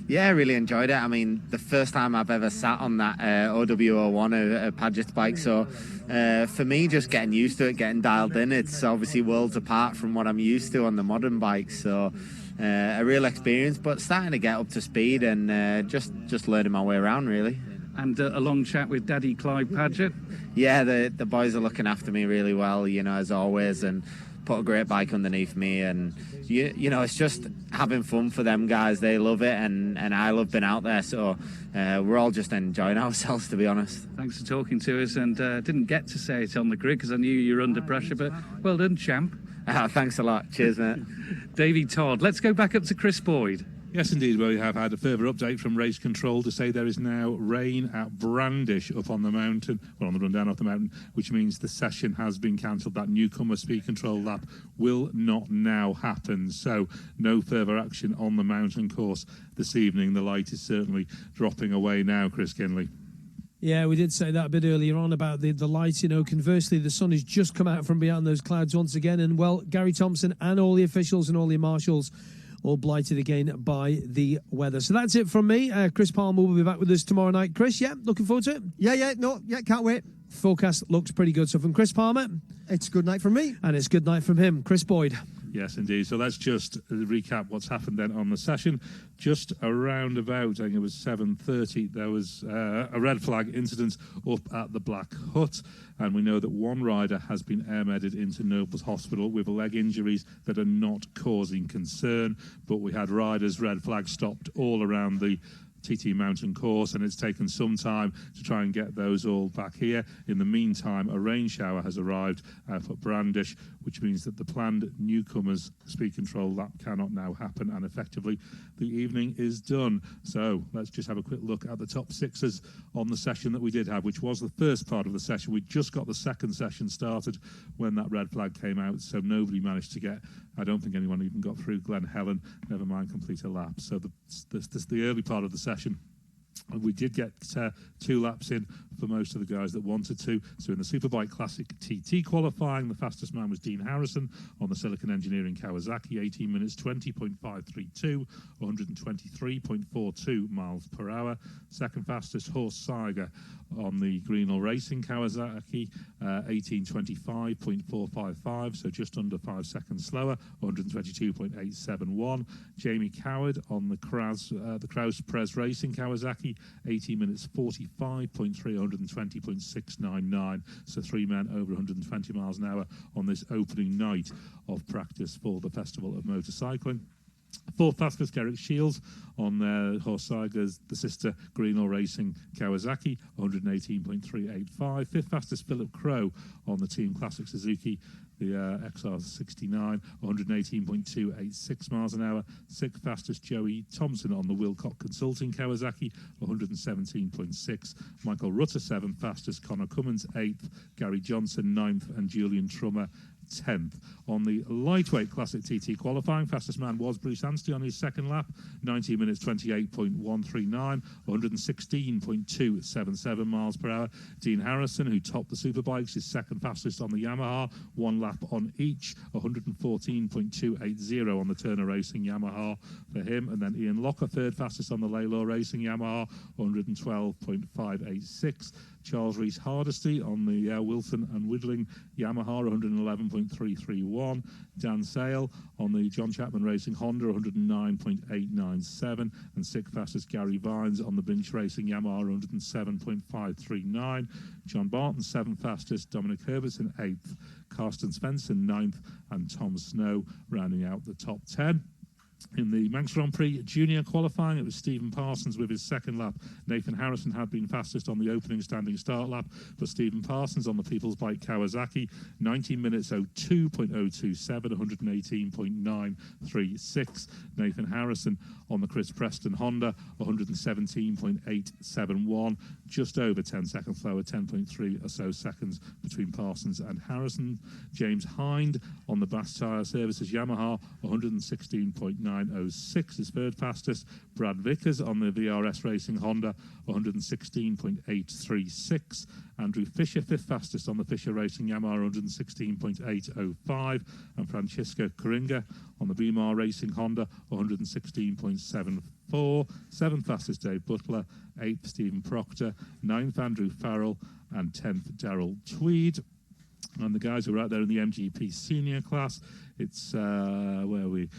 Yeah, I really enjoyed it. I mean, the first time I've ever sat on that OW01, a Padgett's bike, so for me, just getting used to it, getting dialed in, it's obviously worlds apart from what I'm used to on the modern bikes, so a real experience, but starting to get up to speed and just learning my way around, really. And a long chat with Daddy Clive Padgett. Yeah, the boys are looking after me really well, as always, and put a great bike underneath me, and it's just having fun for them guys. They love it, and I love being out there, so we're all just enjoying ourselves, to be honest. Thanks for talking to us, and didn't get to say it on the grid because I knew you were under pressure, but well done, champ. Thanks a lot. Cheers, mate. Davey Todd. Let's go back up to Chris Boyd. Yes, indeed. We have had a further update from Race Control to say there is now rain at Brandish up on the mountain, on the run down off the mountain, which means the session has been cancelled. That newcomer speed control lap will not now happen. So no further action on the mountain course this evening. The light is certainly dropping away now, Chris Kinley. Yeah, we did say that a bit earlier on about the light. Conversely, the sun has just come out from behind those clouds once again. And, well, Gary Thompson and all the officials and all the marshals all blighted again by the weather. So that's it from me. Chris Palmer will be back with us tomorrow night. Chris, looking forward to it? Yeah, can't wait. Forecast looks pretty good. So from Chris Palmer, it's good night from me. And it's good night from him, Chris Boyd. Yes, indeed. So let's just recap what's happened then on the session. Just around about, I think it was 7:30, there was a red flag incident up at the Black Hut, and we know that one rider has been air-medded into Nobles Hospital with leg injuries that are not causing concern, but we had riders' red flags stopped all around the TT Mountain course, and it's taken some time to try and get those all back here. In the meantime, a rain shower has arrived for Brandish, which means that the planned newcomers speed control lap cannot now happen, and effectively the evening is done. So let's just have a quick look at the top sixes on the session that we did have, which was the first part of the session. We just got the second session started when that red flag came out, so nobody managed to get, I don't think anyone even got through Glen Helen, never mind complete a lap. So the early part of the session, we did get 2 laps in for most of the guys that wanted to. So in the Superbike Classic TT qualifying, the fastest man was Dean Harrison on the Silicon Engineering Kawasaki, 18 minutes 20.532, 123.42 miles per hour. Second fastest, Horst Seiger on the Greenhill Racing Kawasaki, 18:25.455, so just under 5 seconds slower, 122.871. Jamie Coward on the Kraus Prez Racing Kawasaki, 18 minutes 45.3, 120.699. So 3 men over 120 miles an hour on this opening night of practice for the Festival of Motorcycling. Fourth fastest, Garrick Shields on Horst Seiger's the sister Greenhill Racing Kawasaki, 118.385. Fifth fastest, Philip Crow on the Team Classic Suzuki, the XR69, 118.286 miles an hour. Sixth fastest, Joey Thompson on the Wilcock Consulting Kawasaki, 117.6. Michael Rutter, seventh fastest. Connor Cummins, eighth. Gary Johnson, ninth. And Julian Trummer, 10th. On the lightweight Classic TT qualifying, fastest man was Bruce Anstey on his second lap, 19 minutes 28.139, 116.277 miles per hour. Dean Harrison, who topped the Superbikes, is second fastest on the Yamaha, 1 lap on each, 114.280 on the Turner Racing Yamaha for him. And then Ian Locker, third fastest on the Laylaw Racing Yamaha, 112.586. Charles Reese Hardesty on the Wilson and Whittling Yamaha, 111.331. Dan Sale on the John Chapman Racing Honda, 109.897. And sixth fastest, Gary Vines on the Binch Racing Yamaha, 107.539. John Barton, seventh fastest. Dominic Herbertson, eighth. Carsten Svensson, ninth. And Tom Snow rounding out the top 10. In the Manx Grand Prix Junior qualifying, it was Stephen Parsons with his second lap. Nathan Harrison had been fastest on the opening standing start lap, but Stephen Parsons on the People's Bike Kawasaki, 19 minutes 02.027, 118.936. Nathan Harrison on the Chris Preston Honda, 117.871, just over 10 seconds slower, 10.3 or so seconds between Parsons and Harrison. James Hind on the Bass Tyre Services Yamaha, 116.906, his third fastest. Brad Vickers on the VRS Racing Honda, 116.836. Andrew Fisher, fifth fastest on the Fisher Racing Yamaha, 116.805. And Francisco Coringa on the BMR Racing Honda, 116.74. Seventh fastest, Dave Butler. Eighth, Stephen Proctor. Ninth, Andrew Farrell. And 10th, Darrell Tweed. And the guys who are out there in the MGP senior class, it's Damien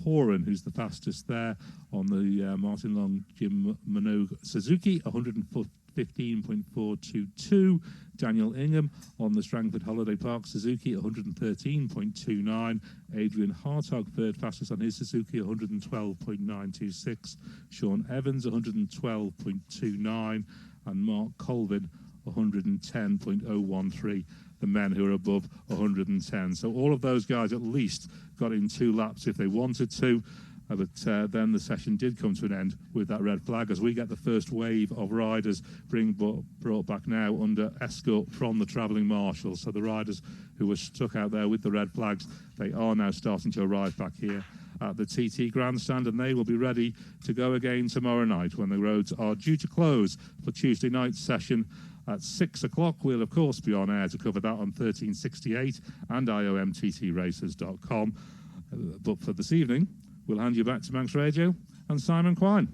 Horan, who's the fastest there on the Martin Long Jim Minogue Suzuki, 115.422. Daniel Ingham on the Strangford Holiday Park Suzuki, 113.29. Adrian Hartog, third fastest on his Suzuki, 112.926. Sean Evans, 112.29. And Mark Colvin, 110.013. The men who are above 110. So all of those guys at least got in 2 laps if they wanted to. But then the session did come to an end with that red flag, as we get the first wave of riders brought back now under escort from the travelling marshals. So the riders who were stuck out there with the red flags, they are now starting to arrive back here at the TT Grandstand, and they will be ready to go again tomorrow night when the roads are due to close for Tuesday night's session at 6 o'clock. We'll, of course, be on air to cover that on 1368 and iomttracers.com. But for this evening, we'll hand you back to Manx Radio and Simon Quine.